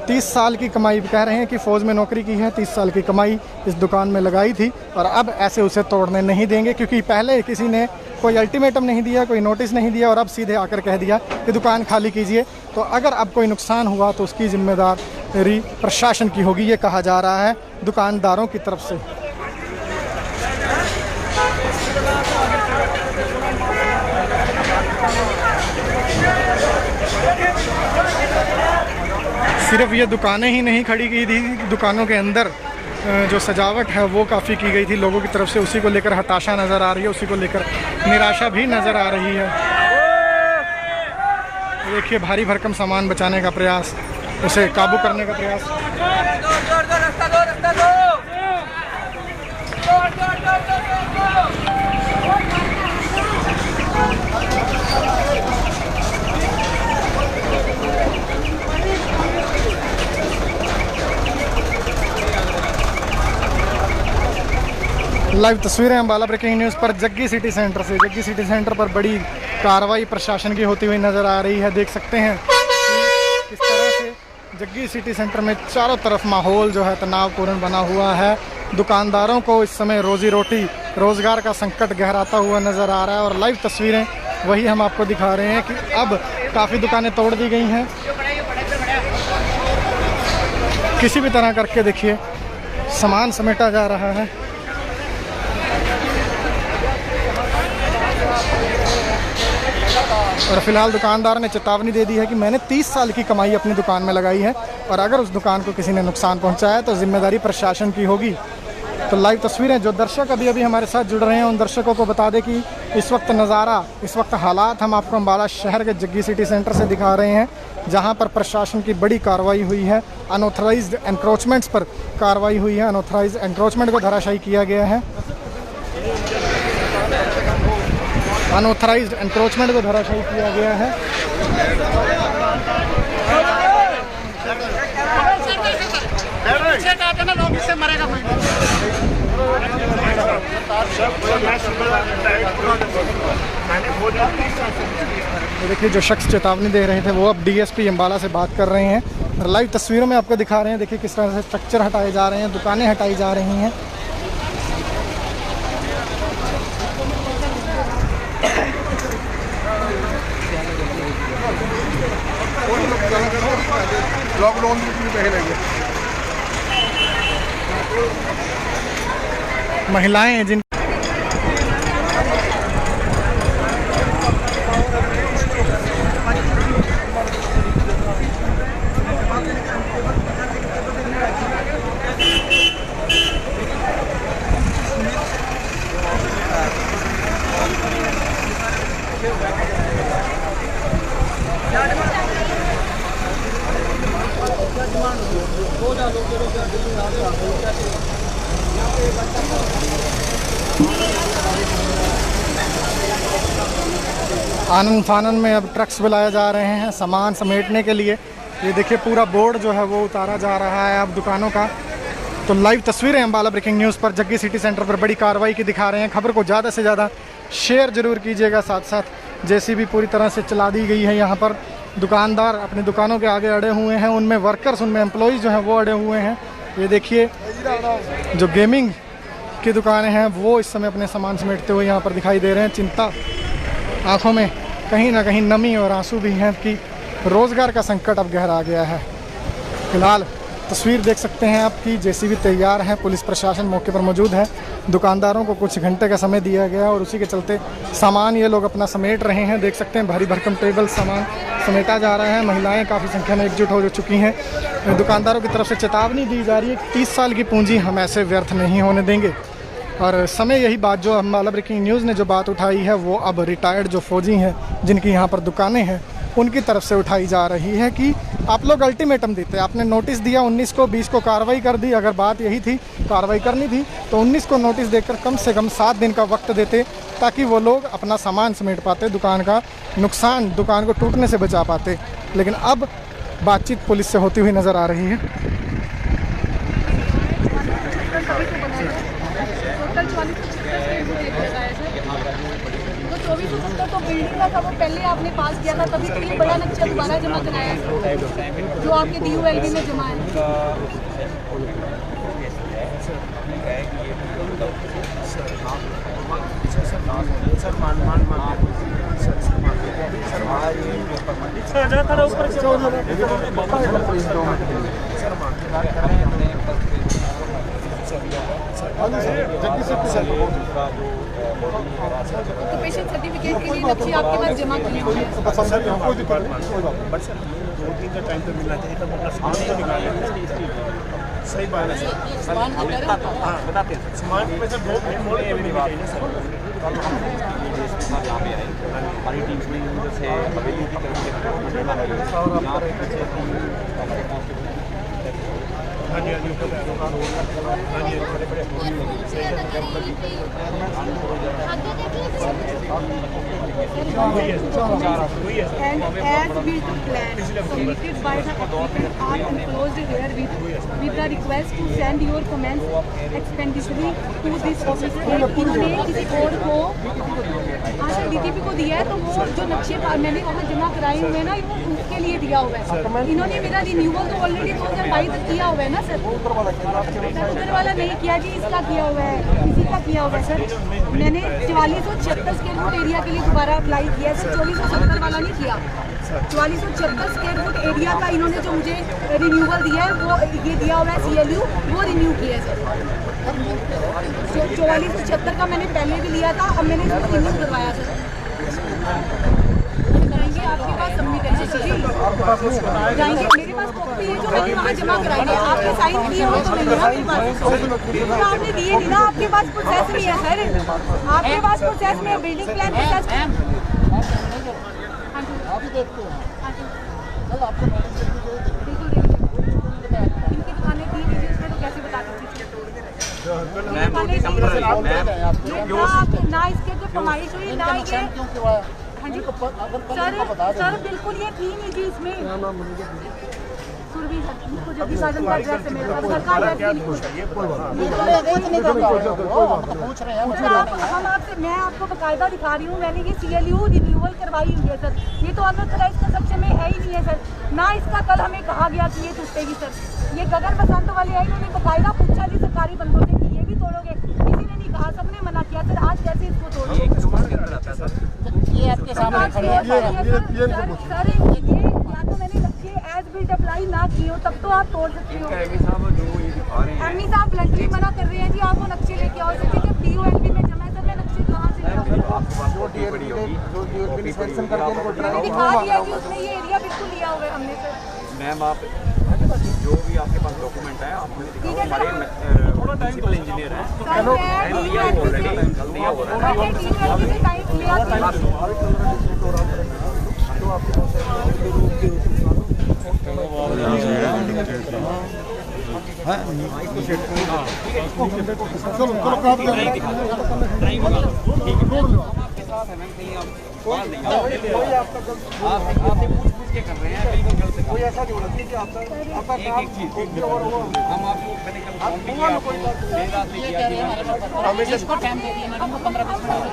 30 साल की कमाई, कह रहे हैं कि फ़ौज में नौकरी की है, 30 साल की कमाई इस दुकान में लगाई थी, और अब ऐसे उसे तोड़ने नहीं देंगे, क्योंकि पहले किसी ने कोई अल्टीमेटम नहीं दिया, कोई नोटिस नहीं दिया, और अब सीधे आकर कह दिया कि दुकान खाली कीजिए। तो अगर अब कोई नुकसान हुआ तो उसकी जिम्मेदारी प्रशासन की होगी, ये कहा जा रहा है दुकानदारों की तरफ से। सिर्फ ये दुकानें ही नहीं खड़ी की थी, दुकानों के अंदर जो सजावट है वो काफ़ी की गई थी लोगों की तरफ से। उसी को लेकर हताशा नज़र आ रही है, उसी को लेकर निराशा भी नज़र आ रही है। देखिए, भारी भरकम सामान बचाने का प्रयास, उसे काबू करने का प्रयास। लाइव तस्वीरें अम्बाला ब्रेकिंग न्यूज़ पर जग्गी सिटी सेंटर से। जग्गी सिटी सेंटर पर बड़ी कार्रवाई प्रशासन की होती हुई नज़र आ रही है। देख सकते हैं कि किस तरह से जग्गी सिटी सेंटर में चारों तरफ माहौल जो है तनावपूर्ण बना हुआ है। दुकानदारों को इस समय रोजी रोटी, रोज़गार का संकट गहराता हुआ नज़र आ रहा है। और लाइव तस्वीरें वही हम आपको दिखा रहे हैं कि अब काफ़ी दुकानें तोड़ दी गई हैं। किसी भी तरह करके देखिए सामान समेटा जा रहा है। और फिलहाल दुकानदार ने चेतावनी दे दी है कि मैंने 30 साल की कमाई अपनी दुकान में लगाई है, और अगर उस दुकान को किसी ने नुकसान पहुंचाया तो जिम्मेदारी प्रशासन की होगी। तो लाइव तस्वीरें, जो दर्शक अभी अभी हमारे साथ जुड़ रहे हैं उन दर्शकों को बता दें कि इस वक्त नज़ारा, इस वक्त हालात हम आपको अम्बाला शहर के जग्गी सिटी सेंटर से दिखा रहे हैं, जहां पर प्रशासन की बड़ी कार्रवाई हुई है। अनऑथराइज्ड एनक्रोचमेंट्स पर कार्रवाई हुई है। अनऑथराइज्ड एनक्रोचमेंट को धराशायी किया गया है। अनऑथराइज्ड एनक्रोचमेंट को धराशायी किया गया है। देखिए, जो शख्स चेतावनी दे रहे थे वो अब डीएसपी अम्बाला से बात कर रहे हैं। लाइव तस्वीरों में आपको दिखा रहे हैं। देखिए किस तरह से स्ट्रक्चर हटाए जा रहे हैं, दुकानें हटाई जा रही हैं। लॉकडाउन में पैसे लगे। महिलाएं जिन आनन फानन में अब ट्रक्स बुलाए जा रहे हैं सामान समेटने के लिए। ये देखिए पूरा बोर्ड जो है वो उतारा जा रहा है अब दुकानों का। तो लाइव तस्वीरें अम्बाला ब्रेकिंग न्यूज़ पर जग्गी सिटी सेंटर पर बड़ी कार्रवाई की दिखा रहे हैं। खबर को ज़्यादा से ज़्यादा शेयर जरूर कीजिएगा। साथ साथ जेसीबी पूरी तरह से चला दी गई है। यहाँ पर दुकानदार अपनी दुकानों के आगे अड़े हुए हैं, उनमें वर्कर्स, उनमें एम्प्लॉइज़ जो हैं वो अड़े हुए हैं। ये देखिए जो गेमिंग की दुकानें हैं वो इस समय अपने सामान समेटते हुए यहाँ पर दिखाई दे रहे हैं। चिंता आँखों में कहीं ना कहीं नमी और आंसू भी हैं कि रोज़गार का संकट अब गहरा गया है। फिलहाल तस्वीर देख सकते हैं आप कि जेसीबी तैयार है, पुलिस प्रशासन मौके पर मौजूद है। दुकानदारों को कुछ घंटे का समय दिया गया और उसी के चलते सामान ये लोग अपना समेट रहे हैं। देख सकते हैं भारी भरकम टेबल सामान समेटा जा रहा है। महिलाएं काफ़ी संख्या में एकजुट हो चुकी हैं। दुकानदारों की तरफ से चेतावनी दी जा रही है कि 30 साल की पूंजी हम ऐसे व्यर्थ नहीं होने देंगे। और समय यही बात जो अम्बाला ब्रेकिंग न्यूज़ ने जो बात उठाई है वो अब रिटायर्ड जो फौजी हैं जिनकी यहाँ पर दुकानें हैं उनकी तरफ से उठाई जा रही है कि आप लोग अल्टीमेटम देते, आपने नोटिस दिया 19 को, 20 को कार्रवाई कर दी। अगर बात यही थी कार्रवाई करनी थी तो 19 को नोटिस देकर कम से कम 7 दिन का वक्त देते ताकि वो लोग अपना सामान समेट पाते, दुकान का नुकसान, दुकान को टूटने से बचा पाते। लेकिन अब बातचीत पुलिस से होती हुई नज़र आ रही है। टोटल 2470 तो बिल्डिंग का था, वो पहले आपने पास किया था, तभी तो ये बड़ा नक्शा दोबारा जमा कराया है जो आपके DULB में जमा है। ऑक्यूपेशन सर्टिफिकेट के लिए नक्शे आपके पास जमा किए हुए हैं। टाइम तो मिलना चाहिए, तब अपना सामान तो निकाल लेंगे। सही बात है सर, हाँ बताते हैं सामान में से बहुत मोड़ मिलनी चाहिए सर। यहाँ पे हमारी टीम्स में जैसे हवेली की तरफ से यहाँ पे पीछे हमारे हाँ जी हाँ जी And as built plan submitted by the applicant are enclosed here with the request to send your comments expeditiously to this office। इन्होंने किसी और को DTP को दिया है तो वो जो नक्शे मैंने वहाँ जमा कराए हुए हैं ना वो उसके लिए दिया हुआ है। इन्होंने मेरा रिन्यूअल तो ऑलरेडी 2022 तक किया हुआ है ना सर। उधर वाला नहीं किया जी, इसका किया हुआ है, इसी का किया हुआ है सर। मैंने 4476 स्क्वायर फुट एरिया के लिए दोबारा अप्लाई किया है, 2470 वाला नहीं किया। 4476 स्क्वायर फुट एरिया का इन्होंने जो मुझे रिन्यूअल दिया है वो ये दिया हुआ है CLU, वो रिन्यू किया है सर। 4476 का मैंने पहले भी लिया था, अब मैंने इसको रिन्यू करवाया सर। जाएंगे आपके पास सबमिट है जी, जाएंगे मेरे पास कॉपी है जो मैंने वहाँ जमा कराई है। आपने साइन किए हो तो नहीं आपके पास, तो आपने दिए नहीं ना, आपके पास प्रोसेस नहीं है सर, आपके पास प्रोसेस में बिल्डिंग प्लान प्रोसेस। हाँ जी इनकी दुकानें दी हुई है उसमें तो कैसे बता सकती ना इसके जो फरमाइश हुई ना ये। हाँ जी सर बिल्कुल ये थी नहीं जी इसमें सुरभि इसको जल्दी साधन का एड्रेस है मेरे पास, घर का एड्रेस हम आपसे, मैं आपको बकायदा दिखा रही हूँ, मैंने ये CLU रिन्यूअल करवाई हुई है सर। ये तो अनऑथराइज्ड कंस्ट्रक्शन में है ही नहीं है सर ना। इसका कल हमें कहा गया कि ये टूटेगी सर। ये गगन बसंत वाले हैं, इन्होंने बकायदा पूछा जी सरकारी बंदों से कि ये भी तोड़ोगे, किसी ने नहीं कहा, सबने मना किया सर। आज कैसे इसको तोड़ोगे? ये आपके सामने खड़े हैं सर ये या तो मैंने नक्शे एज बिल्ट अप्लाई ना किए हो तब तो आप तोड़ सकते हो। एमई साहब ब्लंटली मना कर रहे हैं जी, आप वो नक्शे लेके आओ। जब DULB में जमा है सर, मैं नक्शे कहाँ से मैंने दिखा दिया जी, उसमें ये एरिया बिल्कुल लिया हुआ है हमने सर। मैम आप जो भी आपके पास डॉक्यूमेंट है आपने दिखाओ, हमारे प्रिंसिपल इंजीनियर हैं चलो कहीं आप बाहर नहीं आपने पूछ के कर रहे हैं, बिल्कुल गलत है। कोई ऐसा नहीं होना चाहिए कि आपका एक चीज हम आपको मैंने कल फोन भी किया, आपको देर रात में किया कि इसको टाइम दे दिया मैडम को 15-20 मिनट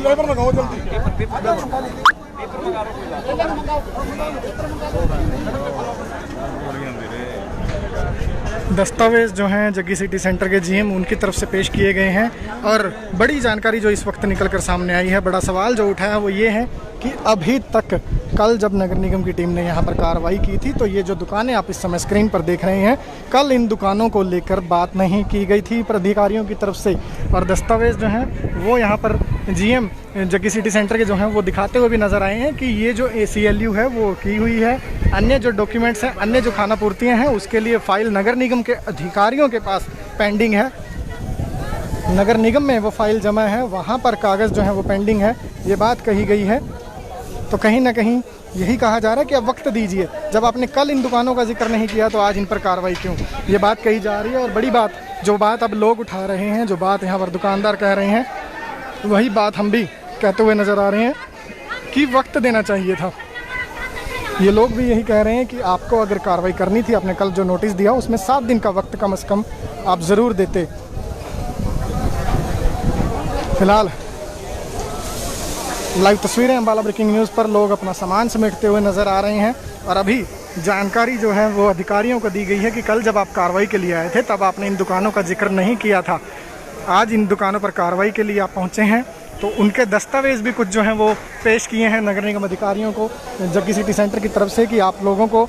लेबर लगाओ जल्दी। पेपर मंगा लो, कोई दस्तावेज़ जो हैं जग्गी सिटी सेंटर के जीएम उनकी तरफ से पेश किए गए हैं। और बड़ी जानकारी जो इस वक्त निकल कर सामने आई है, बड़ा सवाल जो उठाया वो ये है कि अभी तक कल जब नगर निगम की टीम ने यहाँ पर कार्रवाई की थी तो ये जो दुकानें आप इस समय स्क्रीन पर देख रहे हैं, कल इन दुकानों को लेकर बात नहीं की गई थी अधिकारियों की तरफ से। और दस्तावेज़ जो हैं वो यहाँ पर जीएम जग्गी सिटी सेंटर के जो हैं वो दिखाते हुए भी नज़र आए हैं कि ये जो ACLU है वो की हुई है। अन्य जो डॉक्यूमेंट्स हैं, अन्य जो खाना पूर्तियाँ हैं, उसके लिए फ़ाइल नगर निगम के अधिकारियों के पास पेंडिंग है। नगर निगम में वो फाइल जमा है, वहाँ पर कागज़ जो है वो पेंडिंग है, ये बात कही गई है। तो कहीं ना कहीं यही कहा जा रहा है कि अब वक्त दीजिए, जब आपने कल इन दुकानों का जिक्र नहीं किया तो आज इन पर कार्रवाई क्यों, ये बात कही जा रही है। और बड़ी बात, जो बात अब लोग उठा रहे हैं, जो बात यहाँ पर दुकानदार कह रहे हैं, वही बात हम भी कहते हुए नज़र आ रहे हैं कि वक्त देना चाहिए था। ये लोग भी यही कह रहे हैं कि आपको अगर कार्रवाई करनी थी, आपने कल जो नोटिस दिया उसमें 7 दिन का वक्त कम से कम आप ज़रूर देते। फिलहाल लाइव तस्वीरें अम्बाला ब्रेकिंग न्यूज़ पर लोग अपना सामान समेटते हुए नज़र आ रहे हैं। और अभी जानकारी जो है वो अधिकारियों को दी गई है कि कल जब आप कार्रवाई के लिए आए थे तब आपने इन दुकानों का जिक्र नहीं किया था। आज इन दुकानों पर कार्रवाई के लिए आप पहुंचे हैं तो उनके दस्तावेज़ भी कुछ जो हैं वो पेश किए हैं नगर निगम अधिकारियों को जग्गी सिटी सेंटर की तरफ से कि आप लोगों को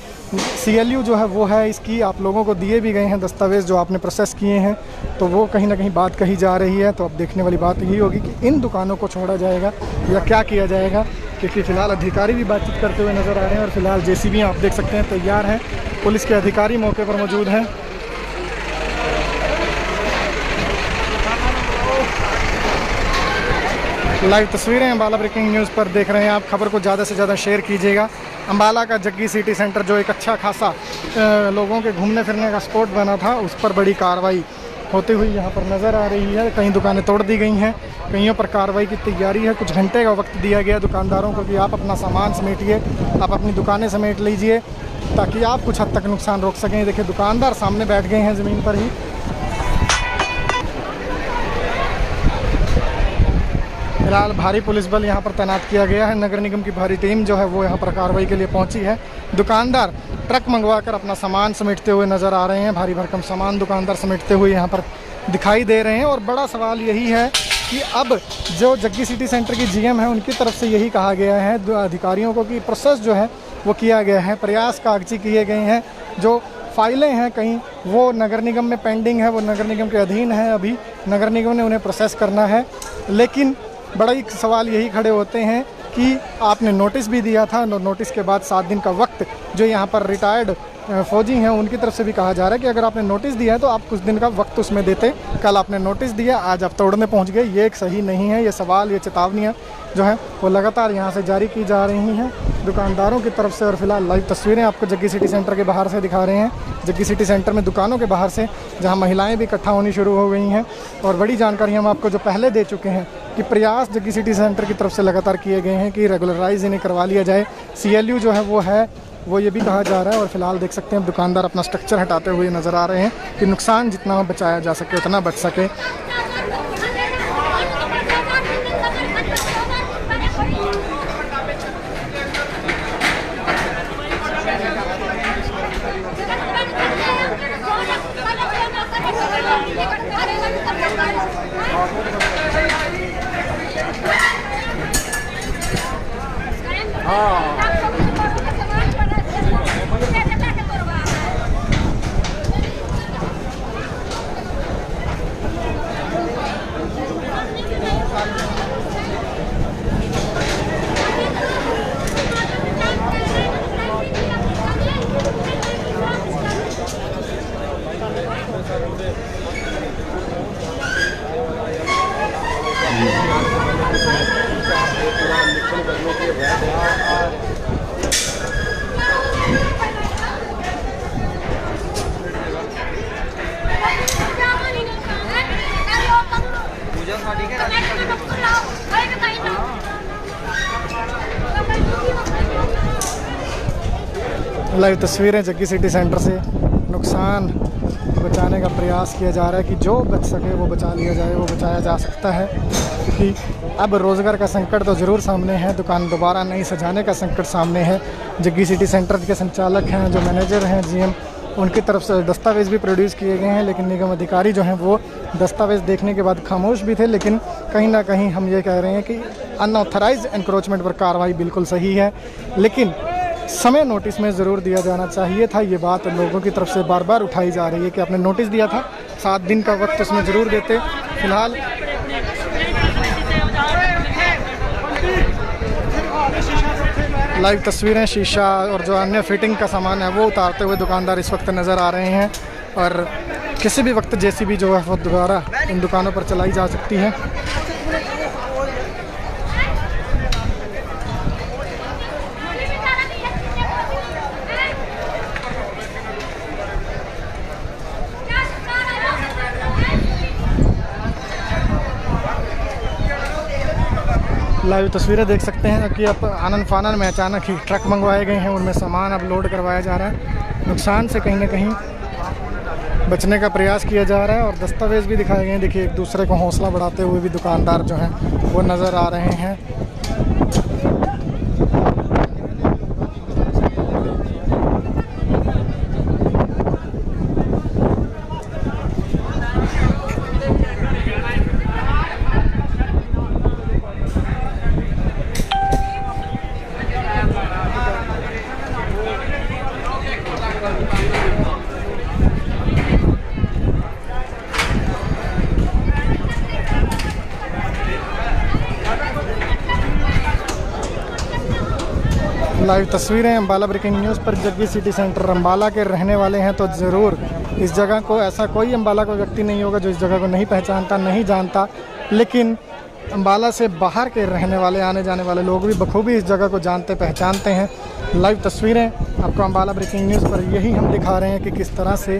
CLU जो है वो है इसकी, आप लोगों को दिए भी गए हैं दस्तावेज़ जो आपने प्रोसेस किए हैं। तो वो कहीं ना कहीं बात कही जा रही है। तो अब देखने वाली बात यही होगी कि इन दुकानों को छोड़ा जाएगा या क्या किया जाएगा, क्योंकि फ़िलहाल अधिकारी भी बातचीत करते हुए नज़र आ रहे हैं। और फिलहाल JCB आप देख सकते हैं तैयार हैं, पुलिस के अधिकारी मौके पर मौजूद हैं। लाइव तस्वीरें अम्बाला ब्रेकिंग न्यूज़ पर देख रहे हैं आप। खबर को ज़्यादा से ज़्यादा शेयर कीजिएगा। अम्बाला का जग्गी सिटी सेंटर जो एक अच्छा खासा लोगों के घूमने फिरने का स्पॉट बना था, उस पर बड़ी कार्रवाई होती हुई यहाँ पर नज़र आ रही है। कई दुकानें तोड़ दी गई हैं, कईयों पर कार्रवाई की तैयारी है। कुछ घंटे का वक्त दिया गया दुकानदारों को कि आप अपना सामान समेटिए, आप अपनी दुकानें समेट लीजिए ताकि आप कुछ हद तक नुकसान रोक सकें। देखिए दुकानदार सामने बैठ गए हैं ज़मीन पर ही। फिलहाल भारी पुलिस बल यहाँ पर तैनात किया गया है। नगर निगम की भारी टीम जो है वो यहाँ पर कार्रवाई के लिए पहुँची है। दुकानदार ट्रक मंगवाकर अपना सामान समेटते हुए नज़र आ रहे हैं। भारी भरकम सामान दुकानदार समेटते हुए यहाँ पर दिखाई दे रहे हैं। और बड़ा सवाल यही है कि अब जो जग्गी सिटी सेंटर की GM है उनकी तरफ से यही कहा गया है अधिकारियों को कि प्रोसेस जो है वो किया गया है, प्रयास कागजी किए गए हैं। जो फाइलें हैं कहीं वो नगर निगम में पेंडिंग है, वो नगर निगम के अधीन है, अभी नगर निगम ने उन्हें प्रोसेस करना है। लेकिन बड़ा ही सवाल यही खड़े होते हैं कि आपने नोटिस भी दिया था, नोटिस के बाद 7 दिन का वक्त जो यहाँ पर रिटायर्ड फौजी हैं उनकी तरफ से भी कहा जा रहा है कि अगर आपने नोटिस दिया है तो आप कुछ दिन का वक्त उसमें देते। कल आपने नोटिस दिया, आज आप तोड़ने पहुँच गए, ये एक सही नहीं है। ये सवाल, ये चेतावनियाँ जो है वो लगातार यहाँ से जारी की जा रही हैं दुकानदारों की तरफ से। और फिलहाल लाइव तस्वीरें आपको जग्गी सिटी सेंटर के बाहर से दिखा रहे हैं, जग्गी सिटी सेंटर में दुकानों के बाहर से, जहाँ महिलाएं भी इकट्ठा होनी शुरू हो गई हैं। और बड़ी जानकारी हम आपको जो पहले दे चुके हैं कि प्रयास जग्गी सिटी सेंटर की तरफ से लगातार किए गए हैं कि रेगुलराइज इन्हें करवा लिया जाए। CLU जो है वो ये भी कहा जा रहा है। और फिलहाल देख सकते हैं दुकानदार अपना स्ट्रक्चर हटाते हुए नज़र आ रहे हैं कि नुकसान जितना बचाया जा सके उतना बच सके। पूजा साड़ी के लाइव तस्वीरें जग्गी सिटी सेंटर से। नुकसान बचाने का प्रयास किया जा रहा है कि जो बच सके वो बचा लिया जाए, वो बचाया जा सकता है, क्योंकि अब रोज़गार का संकट तो ज़रूर सामने है, दुकान दोबारा नहीं सजाने का संकट सामने है। जग्गी सिटी सेंटर के संचालक हैं, जो मैनेजर हैं, GM, उनकी तरफ से दस्तावेज़ भी प्रोड्यूस किए गए हैं, लेकिन निगम अधिकारी जो हैं वो दस्तावेज़ देखने के बाद खामोश भी थे। लेकिन कहीं ना कहीं हम ये कह रहे हैं कि अनऑथराइज एनक्रोचमेंट पर कार्रवाई बिल्कुल सही है, लेकिन समय नोटिस में ज़रूर दिया जाना चाहिए था। ये बात लोगों की तरफ से बार बार उठाई जा रही है कि आपने नोटिस दिया था, 7 दिन का वक्त उसमें ज़रूर देते। फिलहाल लाइव तस्वीरें, शीशा और जो अन्य फिटिंग का सामान है वो उतारते हुए दुकानदार इस वक्त नज़र आ रहे हैं, और किसी भी वक्त JCB जो है वो दोबारा इन दुकानों पर चलाई जा सकती है। लाइव तस्वीरें देख सकते हैं कि अब आनन फानन में अचानक ही ट्रक मंगवाए गए हैं, उनमें सामान अब लोड करवाया जा रहा है। नुकसान से कहीं ना कहीं बचने का प्रयास किया जा रहा है और दस्तावेज़ भी दिखाए गए हैं। देखिए, एक दूसरे को हौसला बढ़ाते हुए भी दुकानदार जो हैं वो नज़र आ रहे हैं। लाइव तस्वीरें अम्बाला ब्रेकिंग न्यूज़ पर। जग्गी सिटी सेंटर अम्बाला के रहने वाले हैं तो ज़रूर इस जगह को, ऐसा कोई अम्बाला का व्यक्ति नहीं होगा जो इस जगह को नहीं पहचानता, नहीं जानता, लेकिन अम्बाला से बाहर के रहने वाले, आने जाने वाले लोग भी बखूबी इस जगह को जानते पहचानते हैं। लाइव तस्वीरें आपको अम्बाला ब्रेकिंग न्यूज़ पर यही हम दिखा रहे हैं कि किस तरह से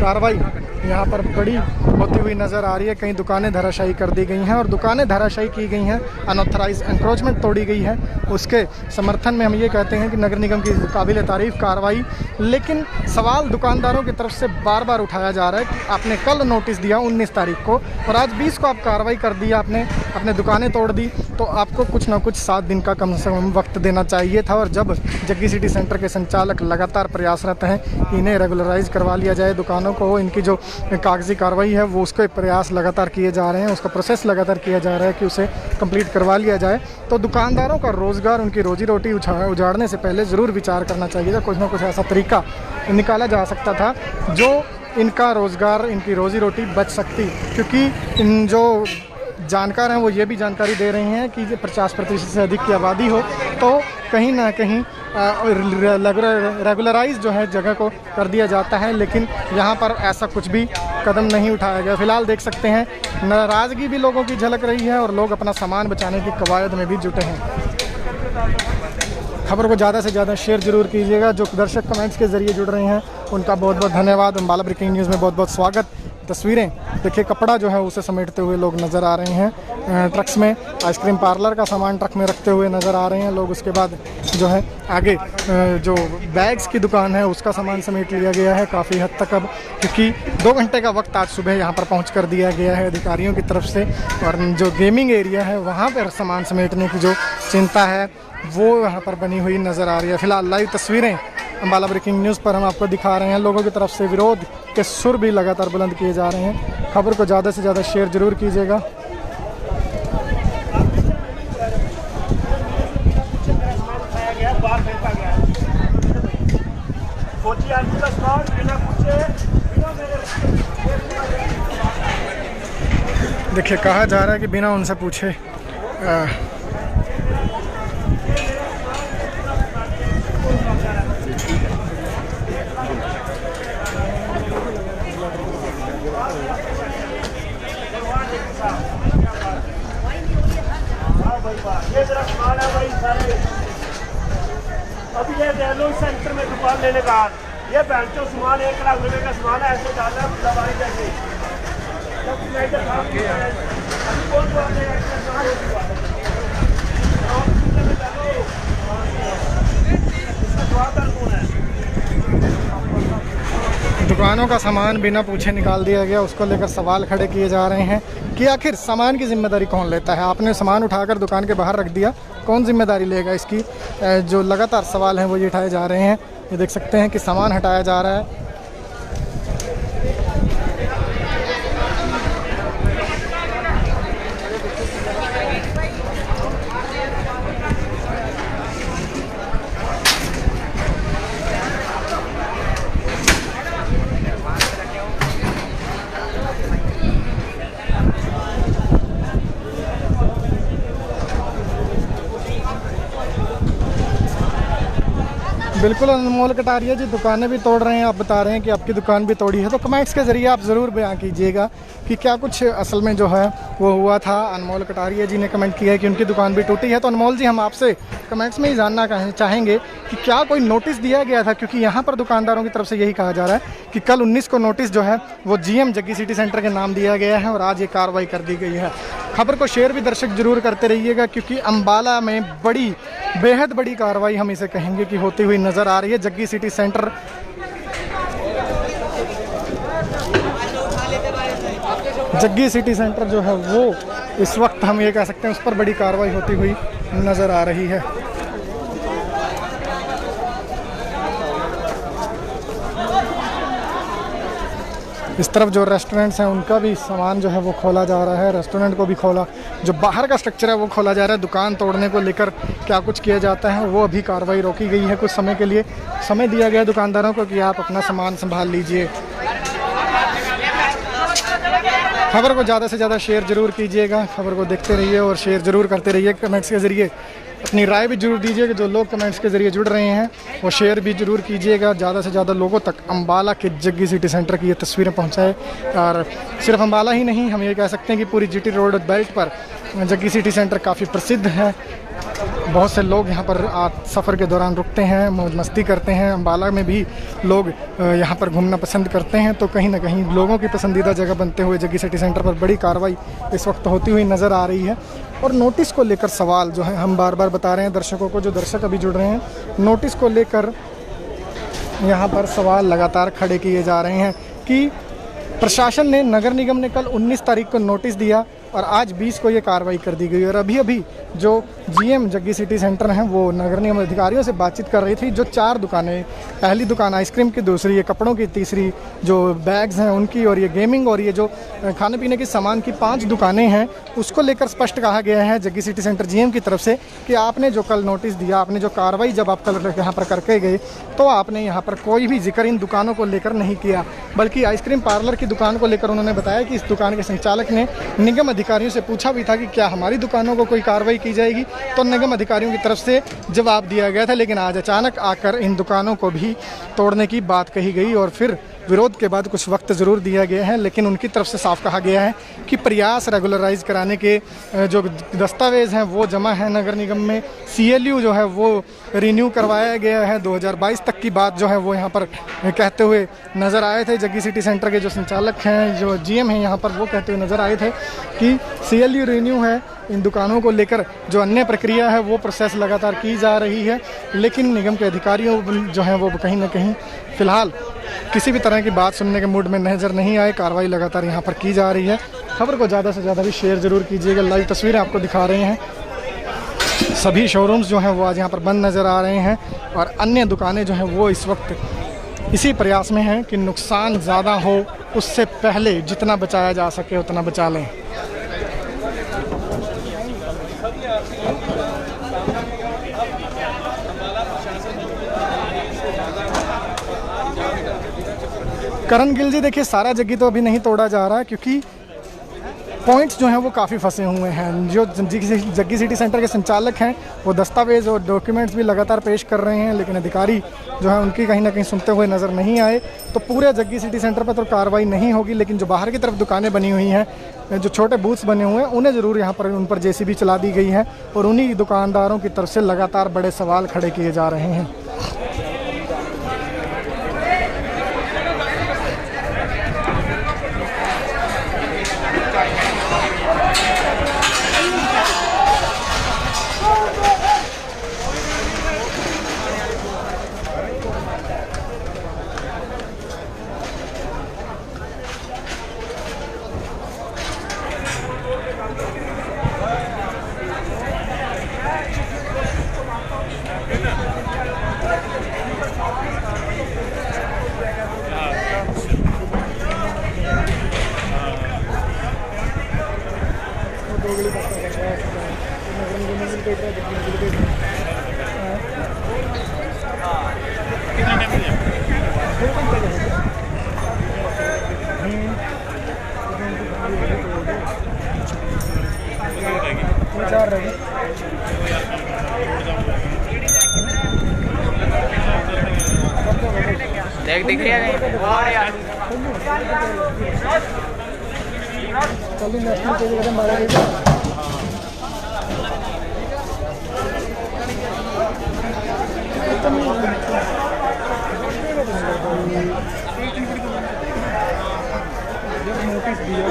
कार्रवाई यहाँ पर बड़ी होती हुई नज़र आ रही है। कई दुकानें धराशायी कर दी गई हैं और दुकानें धराशायी की गई हैं, अनऑथराइज एनक्रोचमेंट तोड़ी गई है। उसके समर्थन में हम ये कहते हैं कि नगर निगम की काबिल तारीफ़ कार्रवाई, लेकिन सवाल दुकानदारों की तरफ से बार बार उठाया जा रहा है कि आपने कल नोटिस दिया 19 तारीख को और आज 20 को आप कार्रवाई कर दी, आपने अपने दुकानें तोड़ दी, तो आपको कुछ ना कुछ 7 दिन का कम से कम वक्त देना चाहिए था। और जब जग्गी सिटी सेंटर के संचालक लगातार प्रयासरत हैं कि इन्हें रेगुलराइज करवा लिया जाए, दुकानों को इनकी जो कागजी कार्रवाई है वो उसके प्रयास लगातार किए जा रहे हैं, उसका प्रोसेस लगातार किया जा रहा है कि उसे कंप्लीट करवा लिया जाए, तो दुकानदारों का रोज़गार, उनकी रोजी रोटी उजाड़ने से पहले ज़रूर विचार करना चाहिए था। कुछ ना कुछ ऐसा तरीका निकाला जा सकता था जो इनका रोज़गार, इनकी रोजी रोटी बच सकती, क्योंकि इन जो जानकार हैं वो ये भी जानकारी दे रहे हैं कि 50% से अधिक की आबादी हो तो कहीं ना कहीं रेगुलराइज जो है जगह को कर दिया जाता है, लेकिन यहाँ पर ऐसा कुछ भी कदम नहीं उठाया गया। फिलहाल देख सकते हैं नाराज़गी भी लोगों की झलक रही है और लोग अपना सामान बचाने की कवायद में भी जुटे हैं। खबर को ज़्यादा से ज़्यादा शेयर जरूर कीजिएगा। जो दर्शक कमेंट्स के ज़रिए जुड़ रहे हैं उनका बहुत बहुत धन्यवाद। अम्बाला ब्रेकिंग न्यूज़ में बहुत बहुत स्वागत। तस्वीरें देखिए, कपड़ा जो है उसे समेटते हुए लोग नज़र आ रहे हैं, ट्रक्स में आइसक्रीम पार्लर का सामान ट्रक में रखते हुए नज़र आ रहे हैं लोग। उसके बाद जो है आगे जो बैग्स की दुकान है उसका सामान समेट लिया गया है काफ़ी हद तक अब, क्योंकि 2 घंटे का वक्त आज सुबह यहाँ पर पहुँच कर दिया गया है अधिकारियों की तरफ से। और जो गेमिंग एरिया है वहाँ पर सामान समेटने की जो चिंता है वो यहाँ पर बनी हुई नज़र आ रही है। फिलहाल लाइव तस्वीरें अम्बाला ब्रेकिंग न्यूज़ पर हम आपको दिखा रहे हैं। लोगों की तरफ से विरोध के सुर भी लगातार बुलंद किए जा रहे हैं। खबर को ज़्यादा से ज़्यादा शेयर जरूर कीजिएगा। देखिए, कहा जा रहा है कि बिना उनसे पूछे ये जरा सामान है भाई सारे। अभी ये डेलो सेंटर में दुकान लेने का ये बैंक जो सामान 1 लाख रुपए का सामान है, ऐसे डालना है दवाई जैसे। अभी कौन बात है, इसका जवाबदार कौन है? दुकानों का सामान बिना पूछे निकाल दिया गया, उसको लेकर सवाल खड़े किए जा रहे हैं कि आखिर सामान की जिम्मेदारी कौन लेता है। आपने सामान उठाकर दुकान के बाहर रख दिया, कौन जिम्मेदारी लेगा इसकी? जो लगातार सवाल हैं वो ये उठाए जा रहे हैं। ये देख सकते हैं कि सामान हटाया जा रहा है। बिल्कुल अनमोल कटारिया जी दुकानें भी तोड़ रहे हैं, आप बता रहे हैं कि आपकी दुकान भी तोड़ी है, तो कमेंट्स के ज़रिए आप ज़रूर बयां कीजिएगा कि क्या कुछ असल में जो है वो हुआ था। अनमोल कटारिया जी ने कमेंट किया है कि उनकी दुकान भी टूटी है। तो अनमोल जी, हम आपसे कमेंट्स में ही जानना चाहेंगे कि क्या कोई नोटिस दिया गया था, क्योंकि यहाँ पर दुकानदारों की तरफ से यही कहा जा रहा है कि कल 19 को नोटिस जो है वो GM जग्गी सिटी सेंटर के नाम दिया गया है और आज ये कार्रवाई कर दी गई है। खबर को शेयर भी दर्शक जरूर करते रहिएगा, क्योंकि अम्बाला में बेहद बड़ी कार्रवाई हम इसे कहेंगे कि होती हुई नज़र आ रही है। जग्गी सिटी सेंटर जो है वो इस वक्त हम ये कह सकते हैं उस पर बड़ी कार्रवाई होती हुई नज़र आ रही है। इस तरफ जो रेस्टोरेंट्स हैं उनका भी सामान जो है वो खोला जा रहा है, रेस्टोरेंट को भी खोला, जो बाहर का स्ट्रक्चर है वो खोला जा रहा है। दुकान तोड़ने को लेकर क्या कुछ किया जाता है वो अभी कार्रवाई रोकी गई है। कुछ समय के लिए समय दिया गया दुकानदारों को कि आप अपना सामान संभाल लीजिए। खबर को ज़्यादा से ज़्यादा शेयर ज़रूर कीजिएगा, खबर को देखते रहिए और शेयर ज़रूर करते रहिए। कमेंट्स के ज़रिए अपनी राय भी जरूर दीजिएगा। जो लोग कमेंट्स के ज़रिए जुड़ रहे हैं वो शेयर भी ज़रूर कीजिएगा। ज़्यादा से ज़्यादा लोगों तक अम्बाला के जग्गी सिटी सेंटर की ये तस्वीरें पहुंचाए। और सिर्फ अम्बाला ही नहीं, हम ये कह सकते हैं कि पूरी GT रोड बेल्ट पर जग्गी सिटी सेंटर काफ़ी प्रसिद्ध है। बहुत से लोग यहाँ पर सफ़र के दौरान रुकते हैं, मौज मस्ती करते हैं। अम्बाला में भी लोग यहाँ पर घूमना पसंद करते हैं, तो कहीं ना कहीं लोगों की पसंदीदा जगह बनते हुए जग्गी सिटी सेंटर पर बड़ी कार्रवाई इस वक्त होती हुई नज़र आ रही है। और नोटिस को लेकर सवाल जो है हम बार बार बता रहे हैं दर्शकों को, जो दर्शक अभी जुड़ रहे हैं, नोटिस को लेकर यहाँ पर सवाल लगातार खड़े किए जा रहे हैं कि प्रशासन ने, नगर निगम ने कल 19 तारीख को नोटिस दिया और आज 20 को ये कार्रवाई कर दी गई। और अभी जो GM जग्गी सिटी सेंटर हैं वो नगर निगम अधिकारियों से बातचीत कर रही थी। जो 4 दुकानें, पहली दुकान आइसक्रीम की, दूसरी ये कपड़ों की, तीसरी जो बैग्स हैं उनकी, और ये गेमिंग और ये जो खाने पीने के सामान की 5 दुकानें हैं, उसको लेकर स्पष्ट कहा गया है जग्गी सिटी सेंटर GM की तरफ से कि आपने जो कल नोटिस दिया, आपने जो कार्रवाई जब आप कल यहाँ पर करके गए, तो आपने यहाँ पर कोई भी जिक्र इन दुकानों को लेकर नहीं किया, बल्कि आइसक्रीम पार्लर की दुकान को लेकर उन्होंने बताया कि इस दुकान के संचालक ने निगम अधिकारियों से पूछा भी था कि क्या हमारी दुकानों को कोई कार्रवाई की जाएगी, तो निगम अधिकारियों की तरफ से जवाब दिया गया था। लेकिन आज अचानक आकर इन दुकानों को भी तोड़ने की बात कही गई और फिर विरोध के बाद कुछ वक्त ज़रूर दिया गया है, लेकिन उनकी तरफ से साफ कहा गया है कि प्रयास रेगुलराइज कराने के जो दस्तावेज़ हैं वो जमा है नगर निगम में। CLU जो है वो रिन्यू करवाया गया है, 2022 तक की बात जो है वो यहाँ पर कहते हुए नज़र आए थे। जग्गी सिटी सेंटर के जो संचालक हैं, जो GM हैं यहाँ पर, वो कहते हुए नज़र आए थे कि CLU रिन्यू है। इन दुकानों को लेकर जो अन्य प्रक्रिया है वो प्रोसेस लगातार की जा रही है, लेकिन निगम के अधिकारियों जो हैं वो कहीं ना कहीं फ़िलहाल किसी भी तरह की बात सुनने के मूड में नज़र नहीं आए। कार्रवाई लगातार यहाँ पर की जा रही है। खबर को ज़्यादा से ज़्यादा भी शेयर ज़रूर कीजिएगा। लाइव तस्वीरें आपको दिखा रहे हैं। सभी शोरूम्स जो हैं वो आज यहाँ पर बंद नज़र आ रहे हैं और अन्य दुकानें जो हैं वो इस वक्त इसी प्रयास में हैं कि नुकसान ज़्यादा हो, उससे पहले जितना बचाया जा सके उतना बचा लें। करण गिल जी, देखिए सारा जग्गी तो अभी नहीं तोड़ा जा रहा, क्योंकि पॉइंट्स जो हैं वो काफ़ी फंसे हुए हैं। जो जग्गी सिटी सेंटर के संचालक हैं वो दस्तावेज़ और डॉक्यूमेंट्स भी लगातार पेश कर रहे हैं, लेकिन अधिकारी जो है उनकी कहीं ना कहीं सुनते हुए नज़र नहीं आए। तो पूरे जग्गी सिटी सेंटर पर तो कार्रवाई नहीं होगी, लेकिन जो बाहर की तरफ दुकानें बनी हुई हैं, जो छोटे बूथ्स बने हुए हैं, उन्हें ज़रूर यहाँ पर उन पर JCB चला दी गई है और उन्हीं दुकानदारों की तरफ से लगातार बड़े सवाल खड़े किए जा रहे हैं। देख दिख रहा है और यार कल नेशनल पे भी मारा गया। नोटिस दिया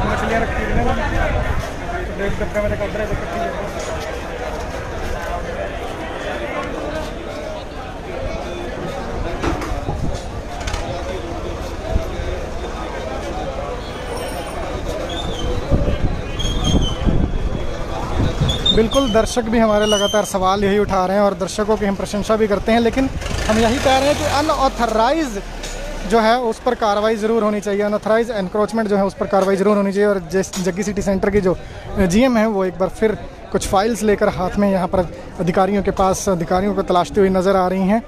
मछलियाँ रखी हुई हैं, एक डब्बे में कट रहे इकट्ठी है। बिल्कुल, दर्शक भी हमारे लगातार सवाल यही उठा रहे हैं और दर्शकों की हम प्रशंसा भी करते हैं, लेकिन हम यही कह रहे हैं कि अनऑथराइज जो है उस पर कार्रवाई ज़रूर होनी चाहिए। अनऑथराइज एनक्रोचमेंट जो है उस पर कार्रवाई ज़रूर होनी चाहिए। और जग्गी सिटी सेंटर की जो जीएम है वो एक बार फिर कुछ फाइल्स लेकर हाथ में यहाँ पर अधिकारियों के पास अधिकारियों को तलाशती हुई नज़र आ रही हैं।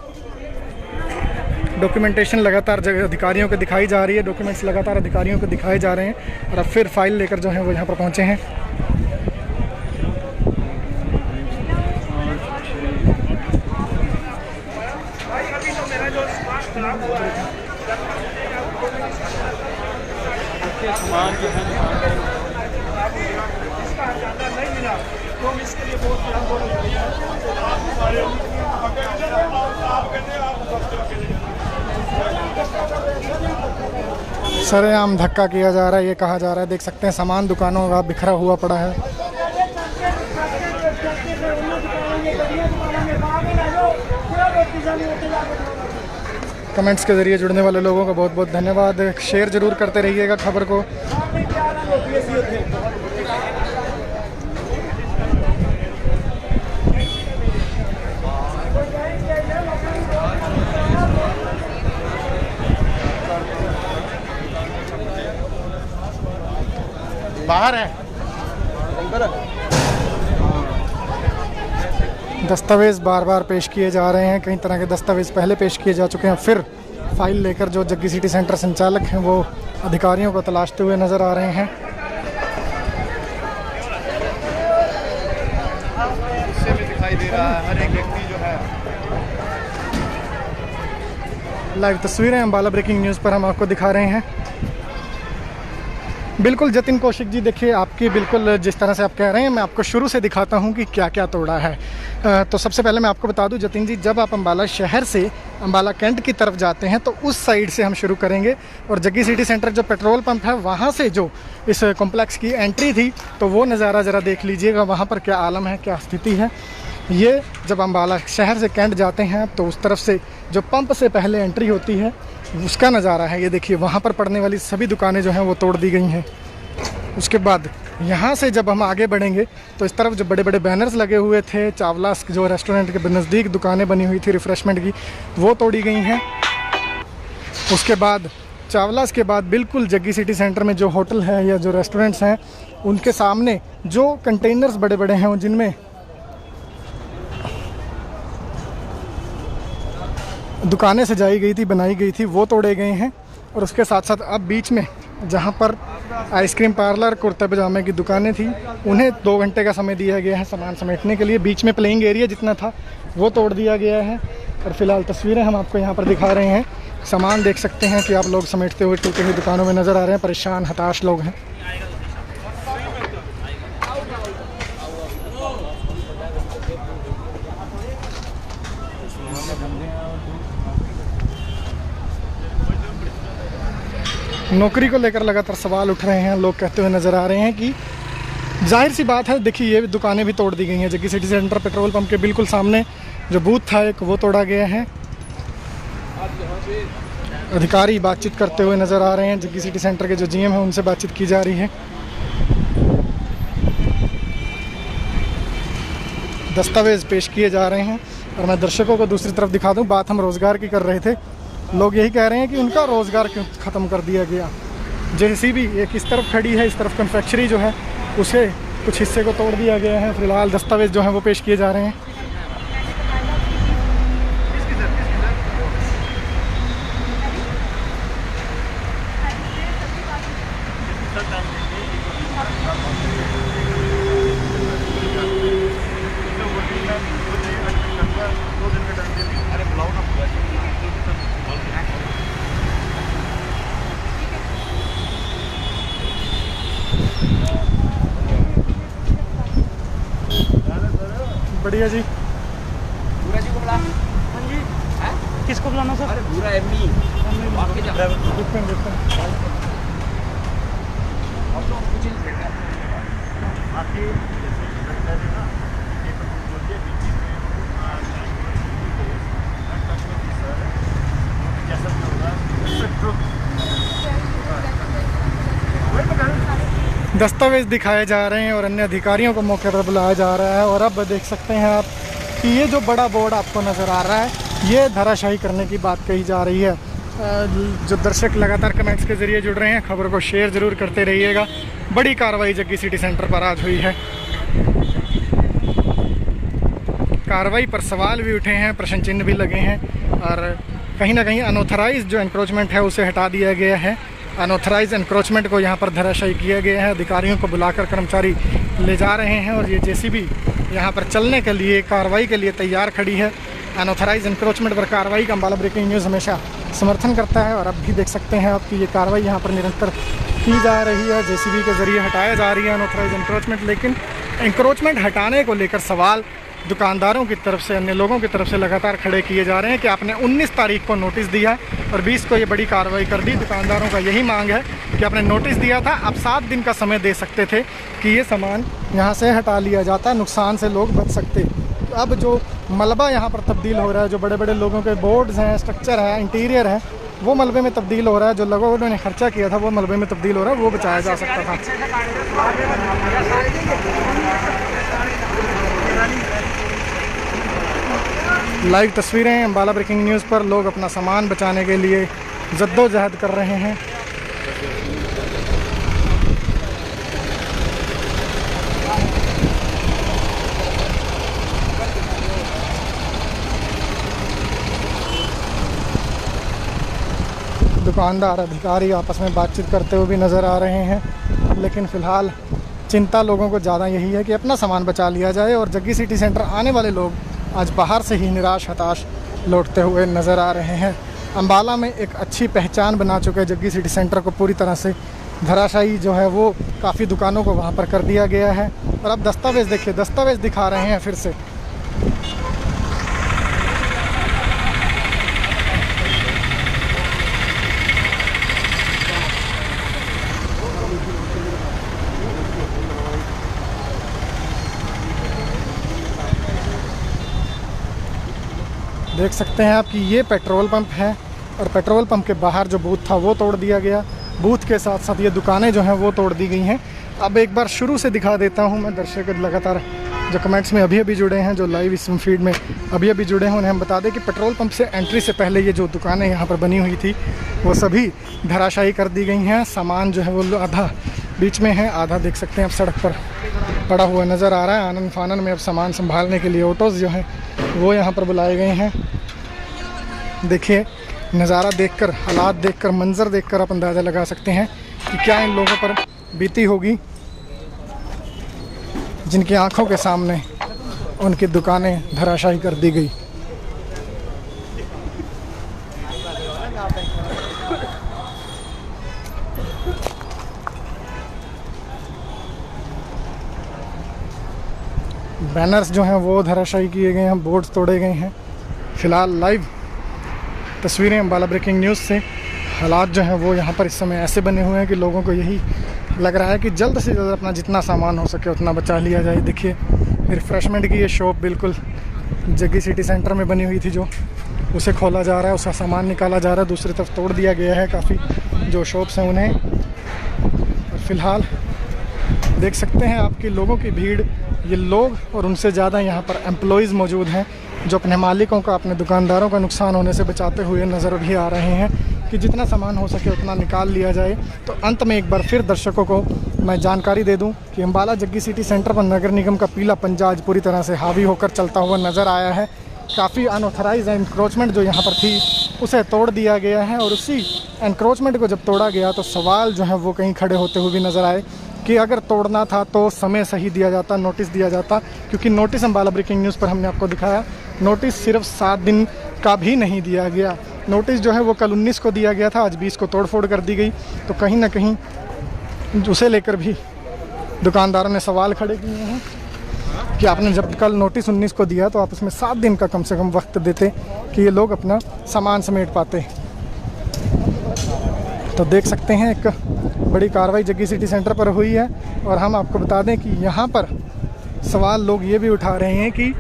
डॉक्यूमेंटेशन लगातार अधिकारियों को दिखाई जा रही है, डॉक्यूमेंट्स लगातार अधिकारियों को दिखाए जा रहे हैं और अब फिर फाइल लेकर जो है वो यहाँ पर पहुँचे हैं। सामान जो है सरेआम धक्का किया जा रहा है, ये कहा जा रहा है। देख सकते हैं सामान दुकानों का बिखरा हुआ पड़ा है। कमेंट्स के ज़रिए जुड़ने वाले लोगों का बहुत बहुत धन्यवाद। शेयर ज़रूर करते रहिएगा खबर को। बाहर है दस्तावेज़ बार बार पेश किए जा रहे हैं। कई तरह के दस्तावेज़ पहले पेश किए जा चुके हैं, फिर फाइल लेकर जो जग्गी सिटी सेंटर संचालक हैं वो अधिकारियों को तलाशते हुए नज़र आ रहे हैं। इससे भी दिखाई दे रहा है हर एक व्यक्ति जो है। लाइव तस्वीरें अम्बाला ब्रेकिंग न्यूज़ पर हम आपको दिखा रहे हैं। बिल्कुल जतिन कौशिक जी, देखिए आपकी बिल्कुल जिस तरह से आप कह रहे हैं मैं आपको शुरू से दिखाता हूं कि क्या क्या तोड़ा है। तो सबसे पहले मैं आपको बता दूं जतिन जी, जब आप अम्बाला शहर से अम्बाला कैंट की तरफ जाते हैं तो उस साइड से हम शुरू करेंगे और जग्गी सिटी सेंटर जो पेट्रोल पंप है वहां से जो इस कॉम्प्लेक्स की एंट्री थी तो वो नज़ारा ज़रा देख लीजिएगा, वहाँ पर क्या आलम है, क्या स्थिति है। ये जब अम्बाला शहर से कैंट जाते हैं तो उस तरफ से जो पंप से पहले एंट्री होती है उसका नज़ारा है। ये देखिए वहाँ पर पड़ने वाली सभी दुकानें जो हैं वो तोड़ दी गई हैं। उसके बाद यहाँ से जब हम आगे बढ़ेंगे तो इस तरफ जो बड़े बड़े बैनर्स लगे हुए थे, चावलास जो रेस्टोरेंट के नज़दीक दुकानें बनी हुई थी रिफ़्रेशमेंट की, वो तोड़ी गई हैं। उसके बाद चावलास के बाद बिल्कुल जग्गी सिटी सेंटर में जो होटल है या जो रेस्टोरेंट्स हैं उनके सामने जो कंटेनर्स बड़े बड़े हैं जिनमें दुकानें सजाई गई थी, बनाई गई थी, वो तोड़े गए हैं। और उसके साथ साथ अब बीच में जहाँ पर आइसक्रीम पार्लर, कुर्ते पजामे की दुकानें थी उन्हें 2 घंटे का समय दिया गया है सामान समेटने के लिए। बीच में प्लेइंग एरिया जितना था वो तोड़ दिया गया है। और फिलहाल तस्वीरें हम आपको यहाँ पर दिखा रहे हैं। सामान देख सकते हैं कि आप लोग समेटते हुए टूटी हुई दुकानों में नज़र आ रहे हैं। परेशान हताश लोग हैं। नौकरी को लेकर लगातार सवाल उठ रहे हैं। लोग कहते हुए नज़र आ रहे हैं कि जाहिर सी बात है, देखिए ये दुकानें भी तोड़ दी गई हैं। Jaggi city centre petrol pump के बिल्कुल सामने जो बूथ था एक वो तोड़ा गया है। अधिकारी बातचीत करते हुए नज़र आ रहे हैं। जग्गी सिटी सेंटर के जो जीएम हैं उनसे बातचीत की जा रही है। दस्तावेज़ पेश किए जा रहे हैं। और मैं दर्शकों को दूसरी तरफ दिखा दूं, बात हम रोज़गार की कर रहे थे। लोग यही कह रहे हैं कि उनका रोज़गार क्यों ख़त्म कर दिया गया। जेसीबी एक इस तरफ खड़ी है, इस तरफ कन्फेक्शनरी जो है उसे कुछ हिस्से को तोड़ दिया गया है। फिलहाल दस्तावेज़ जो हैं वो पेश किए जा रहे हैं। बढ़िया जी। पूरा जी को बुला। हाँ जी। किसको बुलाना सर? अरे पूरा एमनी। आपके जा। दस्तावेज दिखाए जा रहे हैं और अन्य अधिकारियों को मौके पर बुलाया जा रहा है। और अब देख सकते हैं आप कि ये जो बड़ा बोर्ड आपको नज़र आ रहा है, ये धराशायी करने की बात कही जा रही है। जो दर्शक लगातार कमेंट्स के ज़रिए जुड़ रहे हैं, खबर को शेयर ज़रूर करते रहिएगा। बड़ी कार्रवाई जग्गी सिटी सेंटर पर आज हुई है। कार्रवाई पर सवाल भी उठे हैं, प्रश्न चिन्ह भी लगे हैं और कहीं ना कहीं अनऑथराइज जो एनक्रोचमेंट है उसे हटा दिया गया है। अनऑथराइज एनक्रोचमेंट को यहाँ पर धराशायी किया गया है। अधिकारियों को बुलाकर कर्मचारी ले जा रहे हैं और ये जेसीबी यहाँ पर चलने के लिए, कार्रवाई के लिए तैयार खड़ी है। अनऑथराइज एनक्रोचमेंट पर कार्रवाई का अम्बाला ब्रेकिंग न्यूज़ हमेशा समर्थन करता है और अब भी देख सकते हैं आप कि ये कार्रवाई यहाँ पर निरंतर की जा रही है। जेसीबी के ज़रिए हटाया जा रही है अनऑथराइज एनक्रोचमेंट। लेकिन एनक्रोचमेंट हटाने को लेकर सवाल दुकानदारों की तरफ से, अन्य लोगों की तरफ से लगातार खड़े किए जा रहे हैं कि आपने 19 तारीख को नोटिस दिया और 20 को ये बड़ी कार्रवाई कर दी। दुकानदारों का यही मांग है कि आपने नोटिस दिया था, आप 7 दिन का समय दे सकते थे कि ये सामान यहाँ से हटा लिया जाता, नुकसान से लोग बच सकते। तो अब जो मलबा यहाँ पर तब्दील हो रहा है, जो बड़े बड़े लोगों के बोर्ड्स हैं, स्ट्रक्चर है, इंटीरियर है, वो मलबे में तब्दील हो रहा है। जो लोगों ने खर्चा किया था वो मलबे में तब्दील हो रहा है, वो बचाया जा सकता था। लाइव तस्वीरें अम्बाला ब्रेकिंग न्यूज़ पर। लोग अपना सामान बचाने के लिए जद्दोजहद कर रहे हैं। दुकानदार, अधिकारी आपस में बातचीत करते हुए भी नज़र आ रहे हैं। लेकिन फ़िलहाल चिंता लोगों को ज़्यादा यही है कि अपना सामान बचा लिया जाए। और जग्गी सिटी सेंटर आने वाले लोग आज बाहर से ही निराश हताश लौटते हुए नज़र आ रहे हैं। अम्बाला में एक अच्छी पहचान बना चुके जग्गी सिटी सेंटर को पूरी तरह से धराशायी जो है वो काफ़ी दुकानों को वहाँ पर कर दिया गया है। और अब दस्तावेज़ देखिए, दस्तावेज़ दिखा रहे हैं फिर से। देख सकते हैं आप कि ये पेट्रोल पंप है और पेट्रोल पंप के बाहर जो बूथ था वो तोड़ दिया गया। बूथ के साथ साथ ये दुकानें जो हैं वो तोड़ दी गई हैं। अब एक बार शुरू से दिखा देता हूं मैं। दर्शक लगातार जो कमेंट्स में अभी जुड़े हैं, जो लाइव इस फीड में अभी जुड़े हैं, उन्हें हम बता दें कि पेट्रोल पंप से एंट्री से पहले ये जो दुकानें यहाँ पर बनी हुई थी वो सभी धराशायी कर दी गई हैं। सामान जो है वो आधा बीच में है, आधा देख सकते हैं आप सड़क पर पड़ा हुआ नज़र आ रहा है। आनन फानन में अब सामान संभालने के लिए ऑटोज़ जो हैं वो यहाँ पर बुलाए गए हैं। देखिए, नज़ारा देखकर, हालात देखकर, मंज़र देखकर आप अंदाज़ा लगा सकते हैं कि क्या इन लोगों पर बीती होगी जिनकी आंखों के सामने उनकी दुकानें धराशायी कर दी गई। बैनर्स जो हैं वो धराशायी किए गए हैं, बोर्ड्स तोड़े गए हैं। फ़िलहाल लाइव तस्वीरें अम्बाला ब्रेकिंग न्यूज़ से। हालात जो हैं वो यहाँ पर इस समय ऐसे बने हुए हैं कि लोगों को यही लग रहा है कि जल्द से जल्द अपना जितना सामान हो सके उतना बचा लिया जाए। देखिए, रिफ़्रेशमेंट की ये शॉप बिल्कुल जग्गी सिटी सेंटर में बनी हुई थी जो उसे खोला जा रहा है, उसका सामान निकाला जा रहा है। दूसरी तरफ तोड़ दिया गया है काफ़ी जो शॉप्स हैं उन्हें। और फिलहाल देख सकते हैं आपकी लोगों की भीड़, ये लोग और उनसे ज़्यादा यहाँ पर एम्प्लॉइज़ मौजूद हैं जो अपने मालिकों का, अपने दुकानदारों का नुकसान होने से बचाते हुए नज़र भी आ रहे हैं कि जितना सामान हो सके उतना निकाल लिया जाए। तो अंत में एक बार फिर दर्शकों को मैं जानकारी दे दूं कि अम्बाला जग्गी सिटी सेंटर पर नगर निगम का पीला पंजा आज पूरी तरह से हावी होकर चलता हुआ नज़र आया है। काफ़ी अनऑथराइज एनक्रोचमेंट जो यहाँ पर थी उसे तोड़ दिया गया है, और उसी एनक्रोचमेंट को जब तोड़ा गया तो सवाल जो है वो कहीं खड़े होते हुए भी नज़र आए कि अगर तोड़ना था तो समय सही दिया जाता, नोटिस दिया जाता। क्योंकि नोटिस अम्बाला ब्रेकिंग न्यूज़ पर हमने आपको दिखाया, नोटिस सिर्फ 7 दिन का भी नहीं दिया गया। नोटिस जो है वो कल 19 को दिया गया था, आज 20 को तोड़फोड़ कर दी गई। तो कहीं ना कहीं उसे लेकर भी दुकानदारों ने सवाल खड़े किए हैं कि आपने जब कल नोटिस 19 को दिया तो आप उसमें 7 दिन का कम से कम वक्त देते कि ये लोग अपना सामान समेट पाते। तो देख सकते हैं एक बड़ी कार्रवाई जग्गी सिटी सेंटर पर हुई है। और हम आपको बता दें कि यहाँ पर सवाल लोग ये भी उठा रहे हैं कि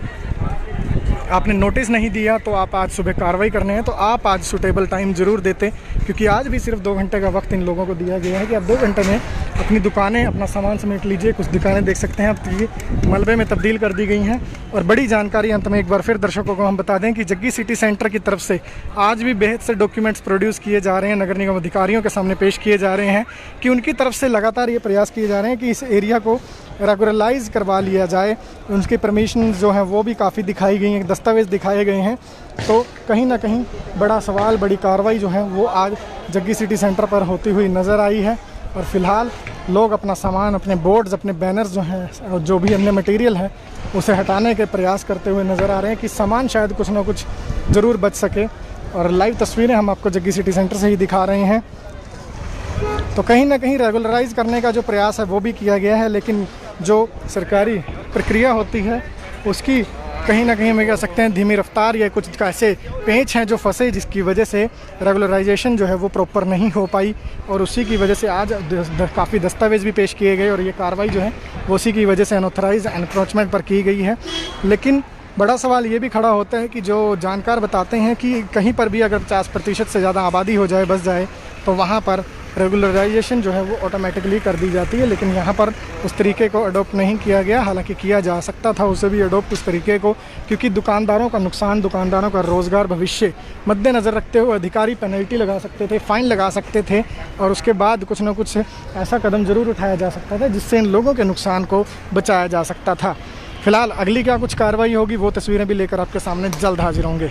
आपने नोटिस नहीं दिया तो आप आज सुबह कार्रवाई करने हैं तो आप आज सूटेबल टाइम ज़रूर देते, क्योंकि आज भी सिर्फ 2 घंटे का वक्त इन लोगों को दिया गया है कि आप 2 घंटे में अपनी दुकानें, अपना सामान समेट लीजिए। कुछ दुकानें देख सकते हैं आप ये मलबे में तब्दील कर दी गई हैं। और बड़ी जानकारी अंत में एक बार फिर दर्शकों को हम बता दें कि जग्गी सिटी सेंटर की तरफ से आज भी बेहद से डॉक्यूमेंट्स प्रोड्यूस किए जा रहे हैं, नगर निगम अधिकारियों के सामने पेश किए जा रहे हैं कि उनकी तरफ से लगातार ये प्रयास किए जा रहे हैं कि इस एरिया को रेगुलराइज करवा लिया जाए। उनकी परमिशन जो हैं वो भी काफ़ी दिखाई गई हैं, दस्तावेज़ दिखाए गए हैं। तो कहीं ना कहीं बड़ा सवाल, बड़ी कार्रवाई जो है वो आज जग्गी सिटी सेंटर पर होती हुई नज़र आई है। और फिलहाल लोग अपना सामान, अपने बोर्ड्स, अपने बैनर्स जो हैं और जो भी अन्य मटेरियल है उसे हटाने के प्रयास करते हुए नज़र आ रहे हैं कि सामान शायद कुछ ना कुछ ज़रूर बच सके। और लाइव तस्वीरें हम आपको जग्गी सिटी सेंटर से ही दिखा रहे हैं। तो कहीं ना कहीं रेगुलराइज करने का जो प्रयास है वो भी किया गया है, लेकिन जो सरकारी प्रक्रिया होती है उसकी कहीं ना कहीं हम कह सकते हैं धीमी रफ्तार या कुछ ऐसे पेंच हैं जो फंसे, जिसकी वजह से रेगुलराइजेशन जो है वो प्रॉपर नहीं हो पाई। और उसी की वजह से आज काफ़ी दस्तावेज़ भी पेश किए गए और ये कार्रवाई जो है वो उसी की वजह से अनऑथराइज एनक्रोचमेंट पर की गई है। लेकिन बड़ा सवाल ये भी खड़ा होता है कि जो जानकार बताते हैं कि कहीं पर भी अगर 50% से ज़्यादा आबादी हो जाए, बस जाए, तो वहाँ पर रेगुलराइजेशन जो है वो ऑटोमेटिकली कर दी जाती है। लेकिन यहाँ पर उस तरीके को अडोप्ट नहीं किया गया, हालांकि किया जा सकता था उसे भी अडोप्ट उस तरीके को, क्योंकि दुकानदारों का नुकसान, दुकानदारों का रोज़गार, भविष्य मद्देनज़र रखते हुए अधिकारी पेनल्टी लगा सकते थे, फ़ाइन लगा सकते थे और उसके बाद कुछ ना कुछ ऐसा कदम ज़रूर उठाया जा सकता था जिससे इन लोगों के नुकसान को बचाया जा सकता था। फिलहाल अगली क्या कुछ कार्रवाई होगी वो तस्वीरें भी लेकर आपके सामने जल्द हाजिर होंगे।